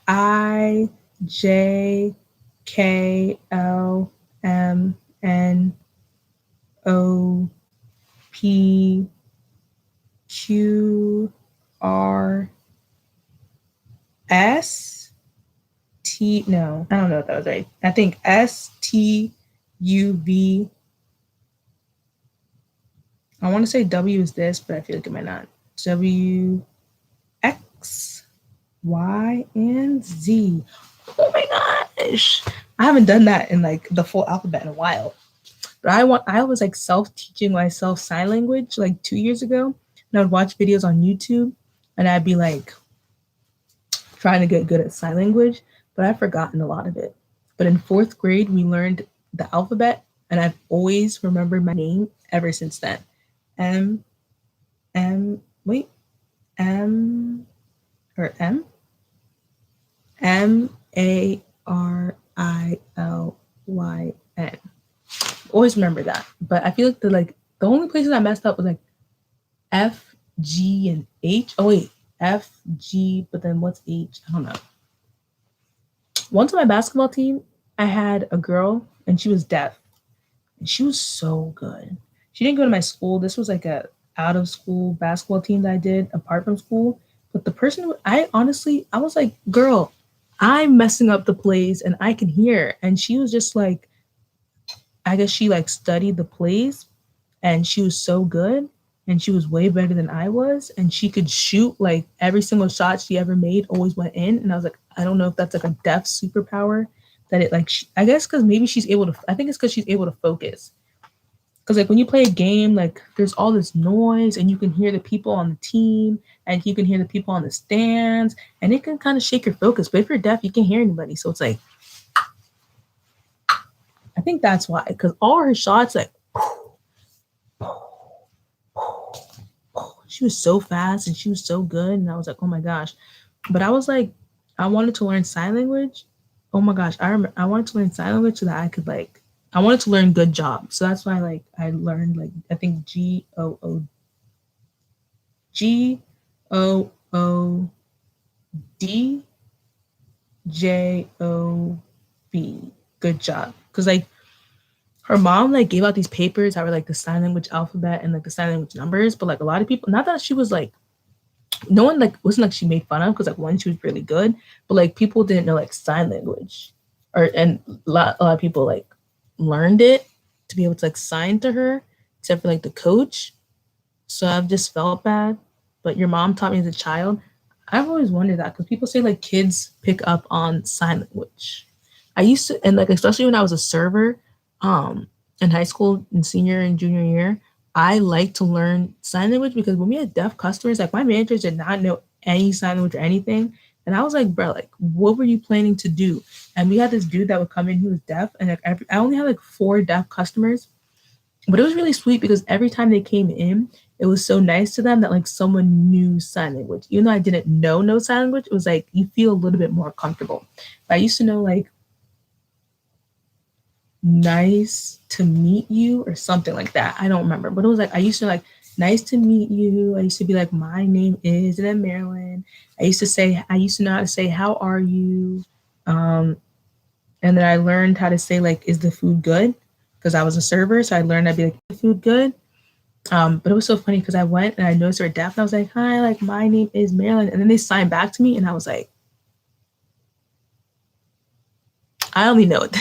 I J K L M N O P Q R S T. No, I don't know if that was right. I think S T U V. I want to say W is this, but I feel like it might not. W X Y and Z. Oh my gosh. I haven't done that in like the full alphabet in a while. But I was like self-teaching myself sign language like 2 years ago. And I would watch videos on YouTube and I'd be like trying to get good at sign language, but I've forgotten a lot of it. But in 4th grade, we learned the alphabet and I've always remembered my name ever since then. M M wait M or M MARILYN. Always remember that. But I feel like the only places I messed up was like F, G, and H. Oh wait, F, G, but then what's H? I don't know. Once on my basketball team, I had a girl and she was deaf. And she was so good. She didn't go to my school. This was like a out of school basketball team that I did apart from school. But the person who I was like, girl, I'm messing up the plays and I can hear. And she was just like, I guess she like studied the plays and she was so good and she was way better than I was. And she could shoot like every single shot she ever made always went in. And I was like, I don't know if that's like a deaf superpower that it like, I guess because maybe she's able to, I think it's because she's able to focus. Because like when you play a game, like there's all this noise and you can hear the people on the team and you can hear the people on the stands and it can kind of shake your focus. But if you're deaf, you can't hear anybody. So it's like, I think that's why. Because all her shots, like, she was so fast and she was so good. And I was like, oh my gosh. But I was like, I wanted to learn sign language. Oh my gosh. I remember I wanted to learn sign language so that I could like, I wanted to learn good job. So that's why like I learned like I think GOODJOB. Good job. Because like her mom like gave out these papers that were like the sign language alphabet and like the sign language numbers. But like a lot of people, not that she was like, no one like wasn't like she made fun of because like one, she was really good, but like people didn't know like sign language. And a lot of people like learned it to be able to like sign to her, except for like the coach. So I've just felt bad. But your mom taught me as a child. I've always wondered that because people say like kids pick up on sign language. I used to, and like especially when I was a server, in high school in senior and junior year, I like to learn sign language because when we had deaf customers, like my managers did not know any sign language or anything. And I was like, bro, like, what were you planning to do? And we had this dude that would come in who was deaf. And like I only had like 4 deaf customers. But it was really sweet because every time they came in, it was so nice to them that like someone knew sign language. Even though I didn't know no sign language, it was like you feel a little bit more comfortable. But I used to know like nice to meet you or something like that. I don't remember. But it was like I used to like nice to meet you. I used to be like, my name is, and then Maryland. I used to know how to say, how are you? And then I learned how to say like, is the food good? Because I was a server, so I learned I'd be like, is the food good? But it was so funny because I went and I noticed they were deaf and I was like, hi, like my name is Maryland. And then they signed back to me and I was like, I only know it.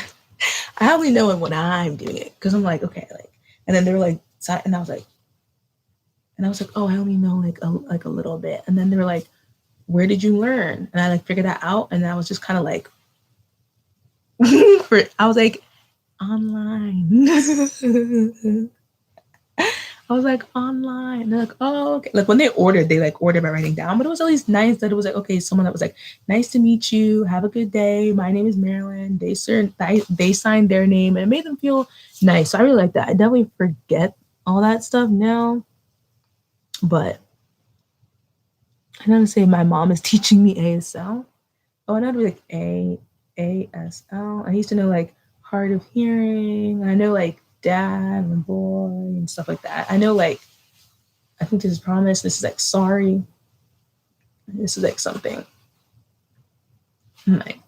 I only know it when I'm doing it. Because I'm like, okay, like, and then they were like, and I was like, oh, I only know like a little bit. And then they were like, where did you learn? And I like figured that out. And I was just kind of like, I was like, online. I was like, online. And they're like, oh, okay. Like when they ordered by writing down. But it was at least nice that it was like, okay, someone that was like, nice to meet you. Have a good day. My name is Maryland. They signed their name and it made them feel nice. So I really like that. I definitely forget all that stuff now. But I'm going to say my mom is teaching me ASL. Oh, and I'd be like ASL. I used to know like hard of hearing. I know like dad and boy and stuff like that. I know like, I think this is promise. This is like sorry. This is like something. Like,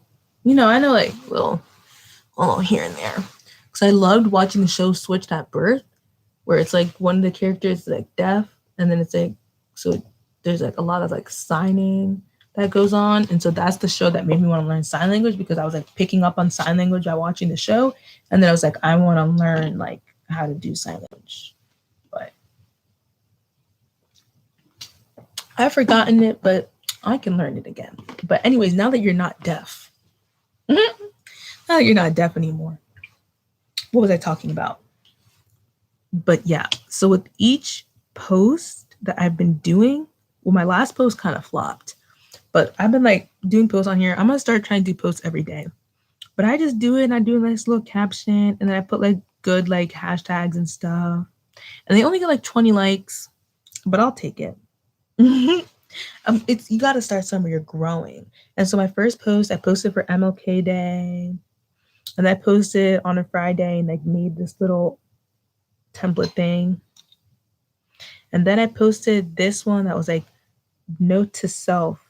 I know like little here and there. Because I loved watching the show Switched at Birth, where it's like one of the characters is like deaf, and then it's like, so there's like a lot of like signing that goes on. And so that's the show that made me want to learn sign language because I was like picking up on sign language by watching the show. And then I was like, I want to learn like how to do sign language. But I've forgotten it, but I can learn it again. But anyways, now that you're not deaf, now that you're not deaf anymore, what was I talking about? But yeah, so with each post that I've been doing, well, my last post kind of flopped. But I've been like doing posts on here. I'm going to start trying to do posts every day. But I just do it and I do a nice little caption and then I put like good like hashtags and stuff. And they only get like 20 likes, but I'll take it. It's you got to start somewhere. You're growing. And so my first post, I posted for MLK Day, and I posted on a Friday and like made this little template thing. And then I posted this one that was like, note to self.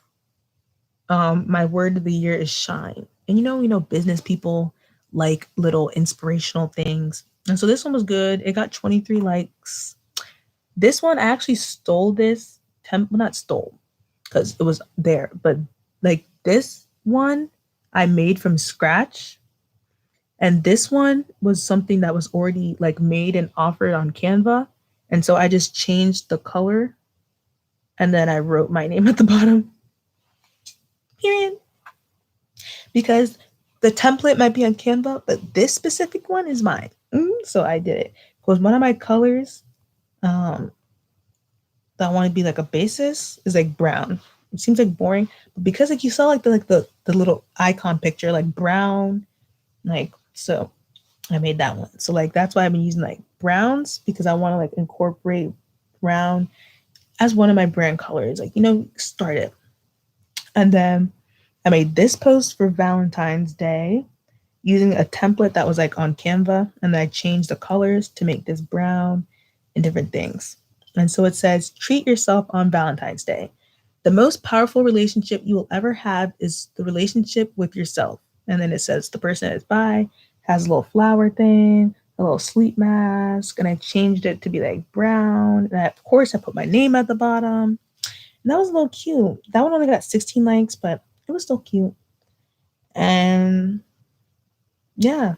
My word of the year is shine. And business people like little inspirational things. And so this one was good. It got 23 likes. This one, I actually stole this not stole because it was there, but like this one I made from scratch. And this one was something that was already like made and offered on Canva. And so I just changed the color and then I wrote my name at the bottom. Period. Because the template might be on Canva, but this specific one is mine. So I did it. Because one of my colors that I want to be like a basis is like brown. It seems like boring, but because like you saw like the little icon picture, like brown, like so I made that one. So like that's why I've been using like browns, because I want to like incorporate brown as one of my brand colors. Like, start it. And then I made this post for Valentine's Day using a template that was like on Canva, and then I changed the colors to make this brown and different things. And so it says, treat yourself on Valentine's Day. The most powerful relationship you will ever have is the relationship with yourself. And then it says the person that is by has a little flower thing, a little sleep mask, and I changed it to be like brown. And of course, I put my name at the bottom. And that was a little cute. That one only got 16 likes, but it was still cute. And yeah.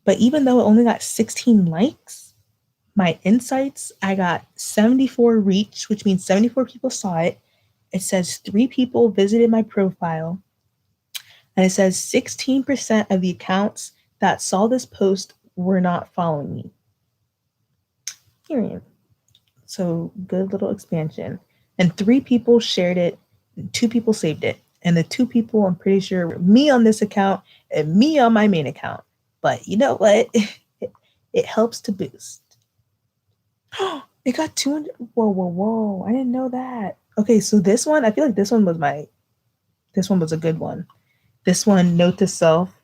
But even though it only got 16 likes, my insights, I got 74 reach, which means 74 people saw it. It says 3 people visited my profile. And it says 16% of the accounts that saw this post were not following me. Period. So good little expansion. And 3 people shared it, and 2 people saved it. And the 2 people, I'm pretty sure, were me on this account and me on my main account. But you know what? It helps to boost. It got 200. Whoa. I didn't know that. Okay, so this one, I feel like this one was a good one. This one, note to self.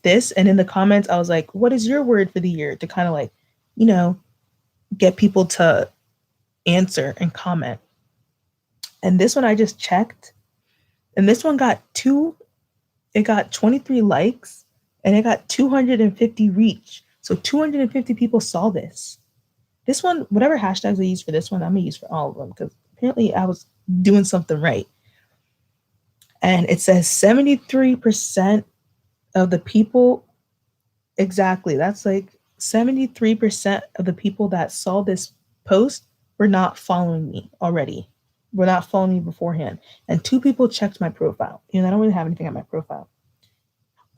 This, and in the comments, I was like, what is your word for the year? To kind of like, get people to answer and comment. And this one I just checked. And this one got 23 likes and it got 250 reach. So 250 people saw this. This one, whatever hashtags I use for this one, I'm going to use for all of them because apparently I was doing something right. And it says 73% of the people, exactly, that's like 73% of the people that saw this post were not following me already. Were not following me beforehand. And 2 people checked my profile. I don't really have anything on my profile.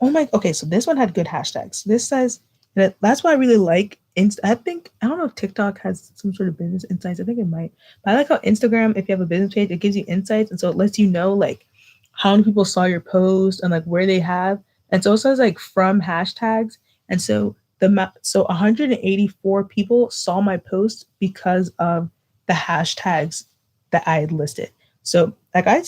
Okay, so this one had good hashtags. This says, and that's why I really like I don't know if TikTok has some sort of business insights. I think it might. But I like how Instagram, if you have a business page, it gives you insights. And so it lets you know like how many people saw your post and like where they have. And so it says like from hashtags. And so 184 people saw my post because of the hashtags that I had listed. So like I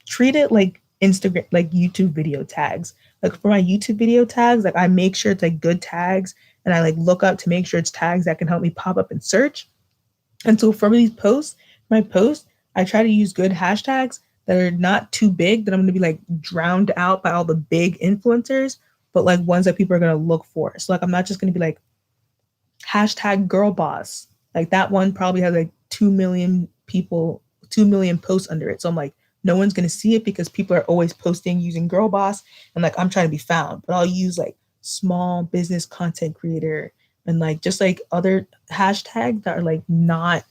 treat it like Instagram, like YouTube video tags. Like for my YouTube video tags, like I make sure it's like good tags, and I like look up to make sure it's tags that can help me pop up in search. And so for these posts, I try to use good hashtags that are not too big that I'm going to be like drowned out by all the big influencers, but like ones that people are going to look for. So like I'm not just going to be like hashtag girl boss. Like that one probably has like 2 million people, 2 million posts under it. So I'm like, no one's going to see it because people are always posting using girl boss. And like, I'm trying to be found, but I'll use like small business content creator and like, just like other hashtags that are like not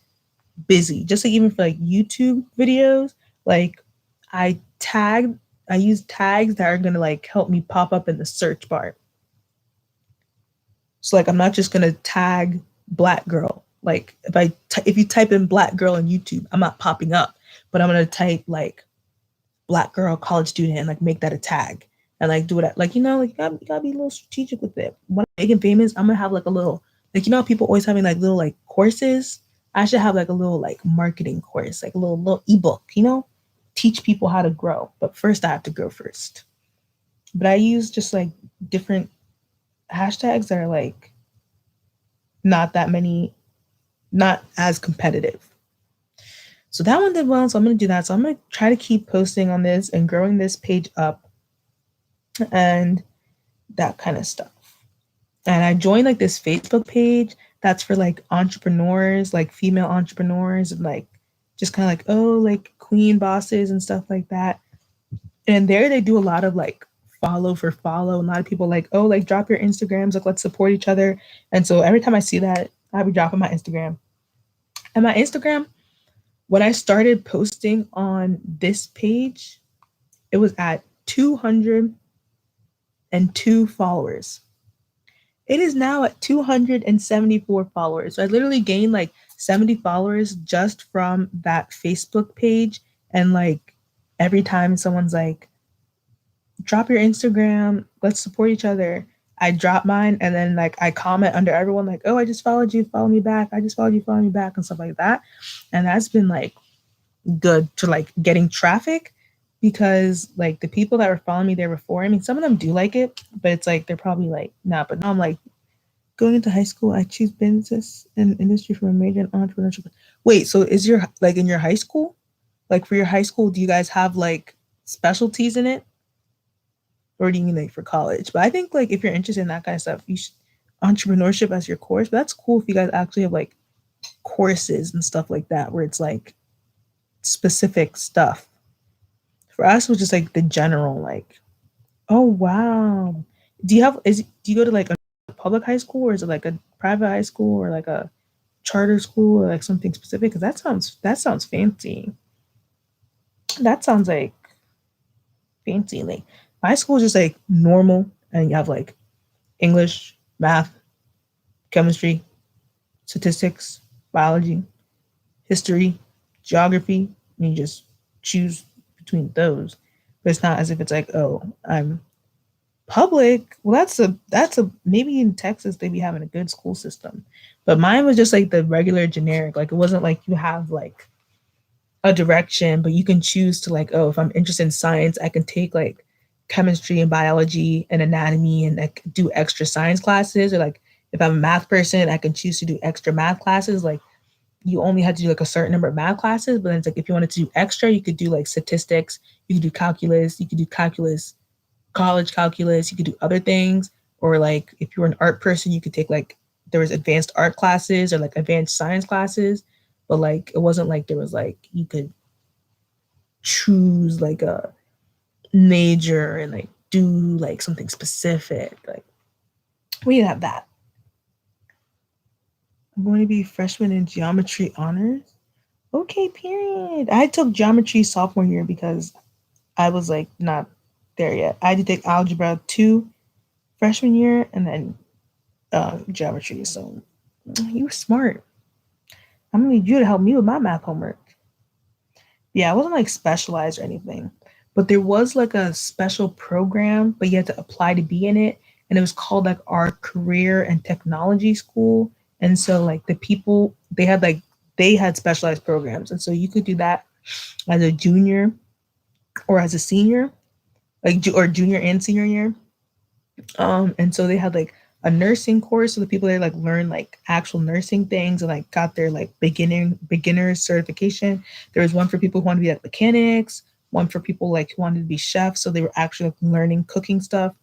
busy. Just like even for like YouTube videos, like I use tags that are going to like help me pop up in the search bar. So like, I'm not just going to tag black girl. Like if you type in black girl on YouTube, I'm not popping up, but I'm going to type like black girl college student and like make that a tag. and like do it like, like you gotta be a little strategic with it. When I'm big and famous, I'm gonna have like a little, like, how people always having like little like courses. I should have like a little like marketing course, like a little ebook, teach people how to grow. But first I have to grow first. But I use just like different hashtags that are like not that many, not as competitive. So that one did well. So I'm going to do that. So I'm going to try to keep posting on this and growing this page up and that kind of stuff. And I joined like this Facebook page that's for like entrepreneurs, like female entrepreneurs, and like just kind of like, oh, like queen bosses and stuff like that. And there they do a lot of like follow for follow. A lot of people like, oh, like drop your Instagrams, like let's support each other. And so every time I see that, I'll be dropping my Instagram. And my Instagram, when I started posting on this page, it was at 202 followers. It is now at 274 followers. So I literally gained like 70 followers just from that Facebook page. And like every time someone's like, drop your Instagram, let's support each other, I drop mine, and then like I comment under everyone like, oh, I just followed you, follow me back. I just followed you, follow me back, and stuff like that. And that's been like good to like getting traffic, because like the people that were following me there before, I mean, some of them do like it, but it's like they're probably like, nah. But now I'm like, going into high school, I choose business and industry for a major in entrepreneurship. Wait, so is your like in your high school, like for your high school, do you guys have like specialties in it, or do you mean like for college? But I think like if you're interested in that kind of stuff, you should entrepreneurship as your course. But that's cool if you guys actually have like courses and stuff like that where it's like specific stuff. For us, it was just like the general, like, oh wow. Do you go to like a public high school, or is it like a private high school, or like a charter school, or like something specific? Because that sounds fancy. That sounds like fancy. Like my school is just like normal, and you have like English, math, chemistry, statistics, biology, history, geography, and you just choose between those. But it's not as if it's like, oh, I'm public. Well, that's a maybe in Texas they be having a good school system. But mine was just like the regular generic. Like it wasn't like you have like a direction, but you can choose to like, oh, if I'm interested in science, I can take like chemistry and biology and anatomy and like do extra science classes. Or like if I'm a math person, I can choose to do extra math classes. Like you only had to do like a certain number of math classes, but then it's like if you wanted to do extra, you could do like statistics, you could do calculus, college calculus, you could do other things. Or like if you were an art person, you could take like, there was advanced art classes or like advanced science classes. But like it wasn't like there was like you could choose like a major and like do like something specific. Like we didn't have that. I'm going to be freshman in geometry honors. Okay, period. I took geometry sophomore year because I was like not there yet. I had to take algebra 2 freshman year and then geometry. So you were smart. I'm gonna need you to help me with my math homework. Yeah, I wasn't like specialized or anything, but there was like a special program, but you had to apply to be in it. And it was called like our career and technology school. And so like the people, they had specialized programs. And so you could do that as a junior or as a senior, like or junior and senior year. And so they had like a nursing course, so the people there like learn like actual nursing things and like got their like beginner certification. There was one for people who wanted to be like mechanics, one for people like who wanted to be chefs, so they were actually like learning cooking stuff.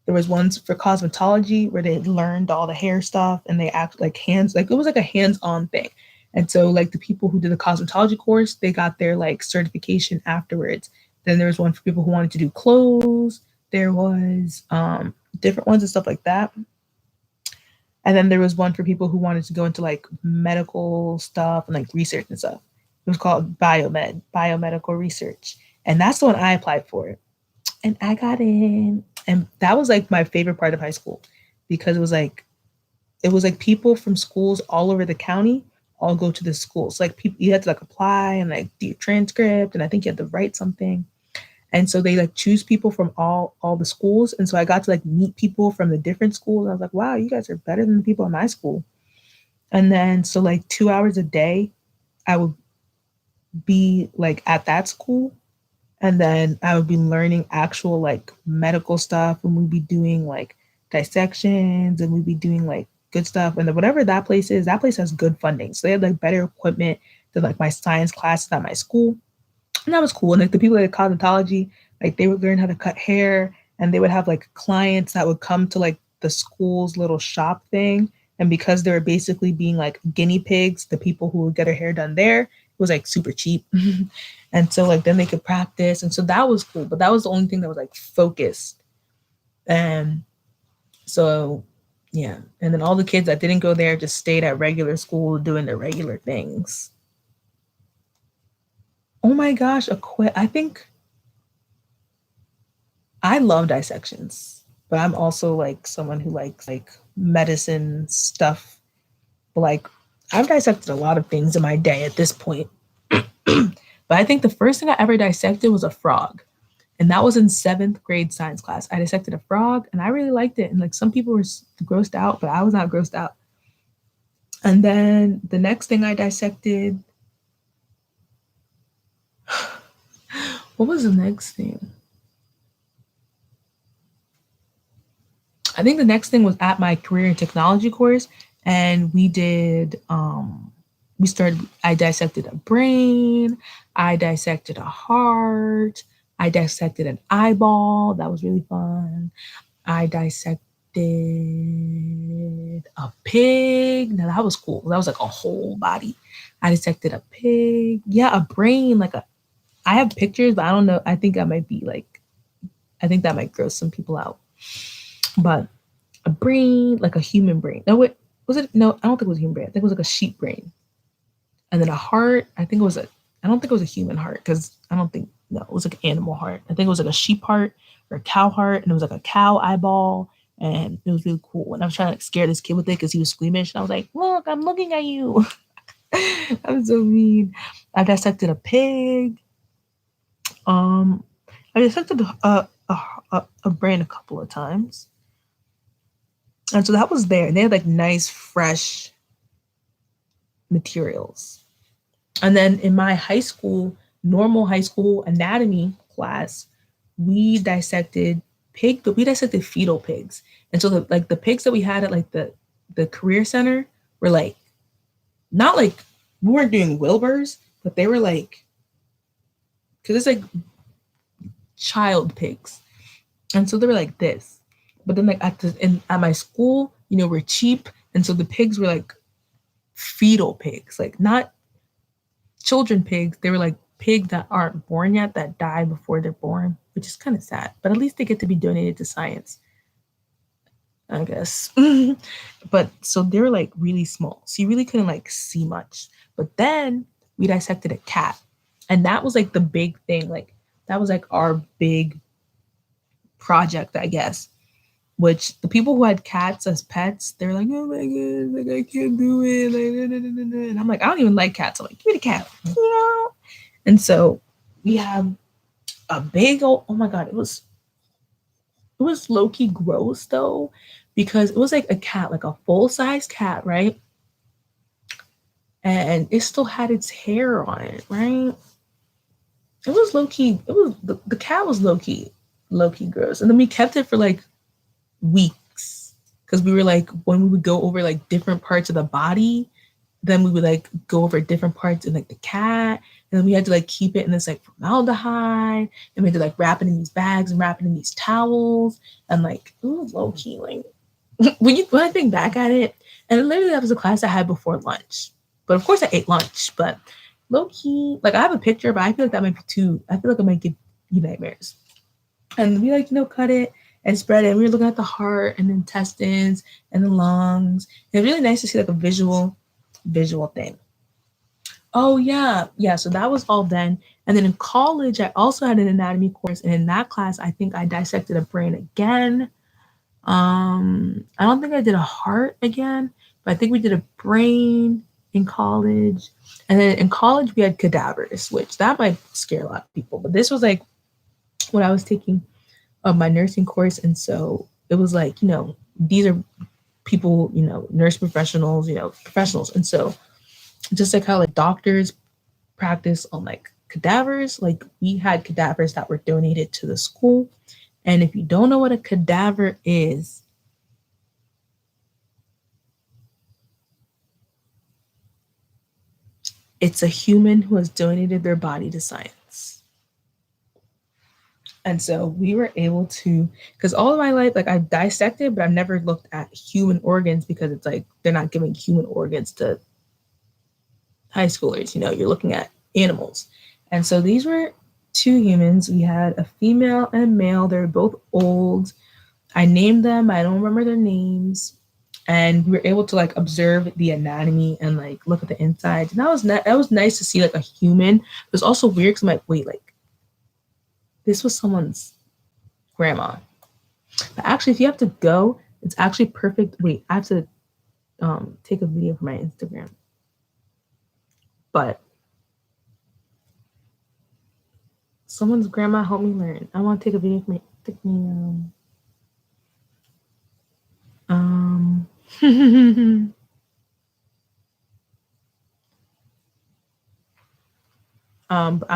There was ones for cosmetology where they learned all the hair stuff and they act like hands, like it was like a hands-on thing. And so like the people who did the cosmetology course, they got their like certification afterwards. Then there was one for people who wanted to do clothes. There was different ones and stuff like that. And then there was one for people who wanted to go into like medical stuff and like research and stuff. It was called biomedical research. And that's the one I applied for. And I got in. And that was like my favorite part of high school, because it was like people from schools all over the county all go to the schools. So like people, you had to like apply and like do your transcript. And I think you had to write something. And so they like choose people from all the schools. And so I got to like meet people from the different schools. I was like, wow, you guys are better than the people in my school. And then so like 2 hours a day, I would be like at that school. And then I would be learning actual like medical stuff, and we'd be doing like dissections, and we'd be doing like good stuff. And then whatever that place is, that place has good funding. So they had like better equipment than like my science classes at my school. And that was cool. And like the people at cosmetology, like they would learn how to cut hair, and they would have like clients that would come to like the school's little shop thing. And because they were basically being like guinea pigs, the people who would get their hair done there, it was like super cheap. And so like then they could practice. And so that was cool. But that was the only thing that was like focused. And so yeah. And then all the kids that didn't go there just stayed at regular school doing their regular things. Oh my gosh, I think I love dissections, but I'm also like someone who likes like medicine stuff. But like I've dissected a lot of things in my day at this point. But I think the first thing I ever dissected was a frog. And that was in 7th grade science class. I dissected a frog and I really liked it. And like some people were grossed out, but I was not grossed out. And then the next thing I dissected, what was the next thing? I think the next thing was at my career and technology course. And we did, I dissected a brain, I dissected a heart, I dissected an eyeball. That was really fun. I dissected a pig. Now that was cool. That was like a whole body. I dissected a pig. Yeah, a brain, I have pictures, but I don't know. I think that might gross some people out. But a brain, like a human brain. No, wait, was it? No, I don't think it was a human brain. I think it was like a sheep brain. And then a heart, I don't think it was a human heart, because it was like an animal heart. I think it was like a sheep heart or a cow heart, and it was like a cow eyeball, and it was really cool. And I was trying to like scare this kid with it because he was squeamish, and I was like, look, I'm looking at you. I'm so mean. I dissected a pig. I dissected a brain a couple of times. And so that was there. And they had like nice, fresh materials. And then in my normal high school anatomy class, we dissected fetal pigs. And so the pigs that we had at like the career center were like, not like, we weren't doing Wilburs, but they were like, because it's like child pigs. And so they were like this. But then like at my school, we're cheap. And so the pigs were like fetal pigs, like not children pigs. They were like pigs that aren't born yet, that die before they're born, which is kind of sad. But at least they get to be donated to science, I guess. But so they were like really small. So you really couldn't like see much. But then we dissected a cat. And that was like the big thing. Like that was like our big project, I guess. Which the people who had cats as pets, they're like, oh my God, like I can't do it. Like, and I'm like, I don't even like cats. I'm like, give me the cat. And so we have a big old, oh my God, it was low-key gross though, because it was like a cat, like a full-size cat, right? And it still had its hair on it, right? It was low-key, the cat was low-key gross. And then we kept it for like weeks, because we were like, when we would go over like different parts of the body, then we would like go over different parts in like the cat, and then we had to like keep it in this like formaldehyde, and we had to like wrap it in these bags and wrap it in these towels, and like it was low key like when I think back at it, and literally that was a class I had before lunch, but of course I ate lunch, but low key, like I have a picture, but I feel like that might be too. I feel like it might give you nightmares. And we like cut it and spread it. And we were looking at the heart and the intestines and the lungs. And it's really nice to see like a visual thing. Oh yeah. So that was all then. And then in college, I also had an anatomy course. And in that class, I think I dissected a brain again. I don't think I did a heart again, but I think we did a brain in college. And then in college, we had cadavers, which that might scare a lot of people. But this was like when I was taking my nursing course. And so it was like, these are people, nurse professionals, professionals. And so just like how like doctors practice on like cadavers, like we had cadavers that were donated to the school. And if you don't know what a cadaver is, it's a human who has donated their body to science. And so we were able to, because all of my life, like I've dissected, but I've never looked at human organs because it's like they're not giving human organs to high schoolers. You're looking at animals. And so these were two humans. We had a female and a male. They were both old. I named them. I don't remember their names. And we were able to like observe the anatomy and like look at the insides. And that was nice to see like a human. It was also weird because I'm like, wait, like this was someone's grandma. But actually, if you have to go, it's actually perfect. Wait, I have to take a video for my Instagram. But someone's grandma helped me learn. I want to take a video for my Instagram.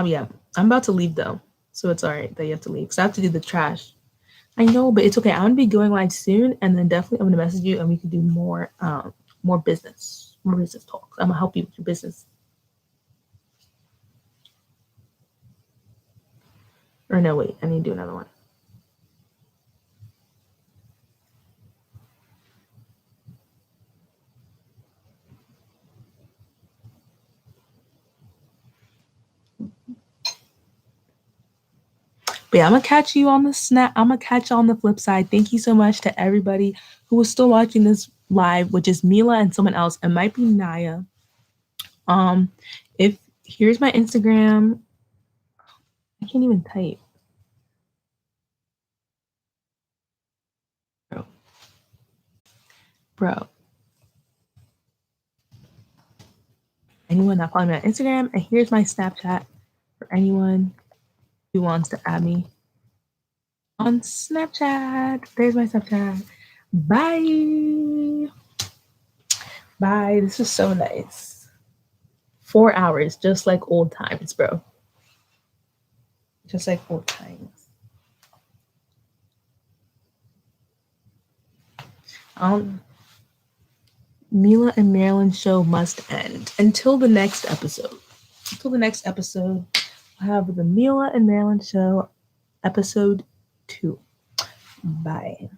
Yeah, I'm about to leave though, so it's all right that you have to leave because I have to do the trash. I know, but it's okay. I'm gonna be going live soon, and then definitely I'm gonna message you, and we can do more business talks. I'm gonna help you with your business. Or no, wait, I need to do another one. But yeah, I'm gonna catch you on the snap. I'm gonna catch you on the flip side. Thank you so much to everybody who was still watching this live, which is Mila and someone else. It might be Naya. If here's my Instagram. I can't even type. Bro. Anyone that follows me on Instagram, and here's my Snapchat for anyone who wants to add me on Snapchat. There's my Snapchat. Bye. Bye. This was so nice. 4 hours, just like old times, bro. Just like old times. Mila and Marilyn show must end until the next episode. I'll have the Mila and Marilyn show episode 2. Bye.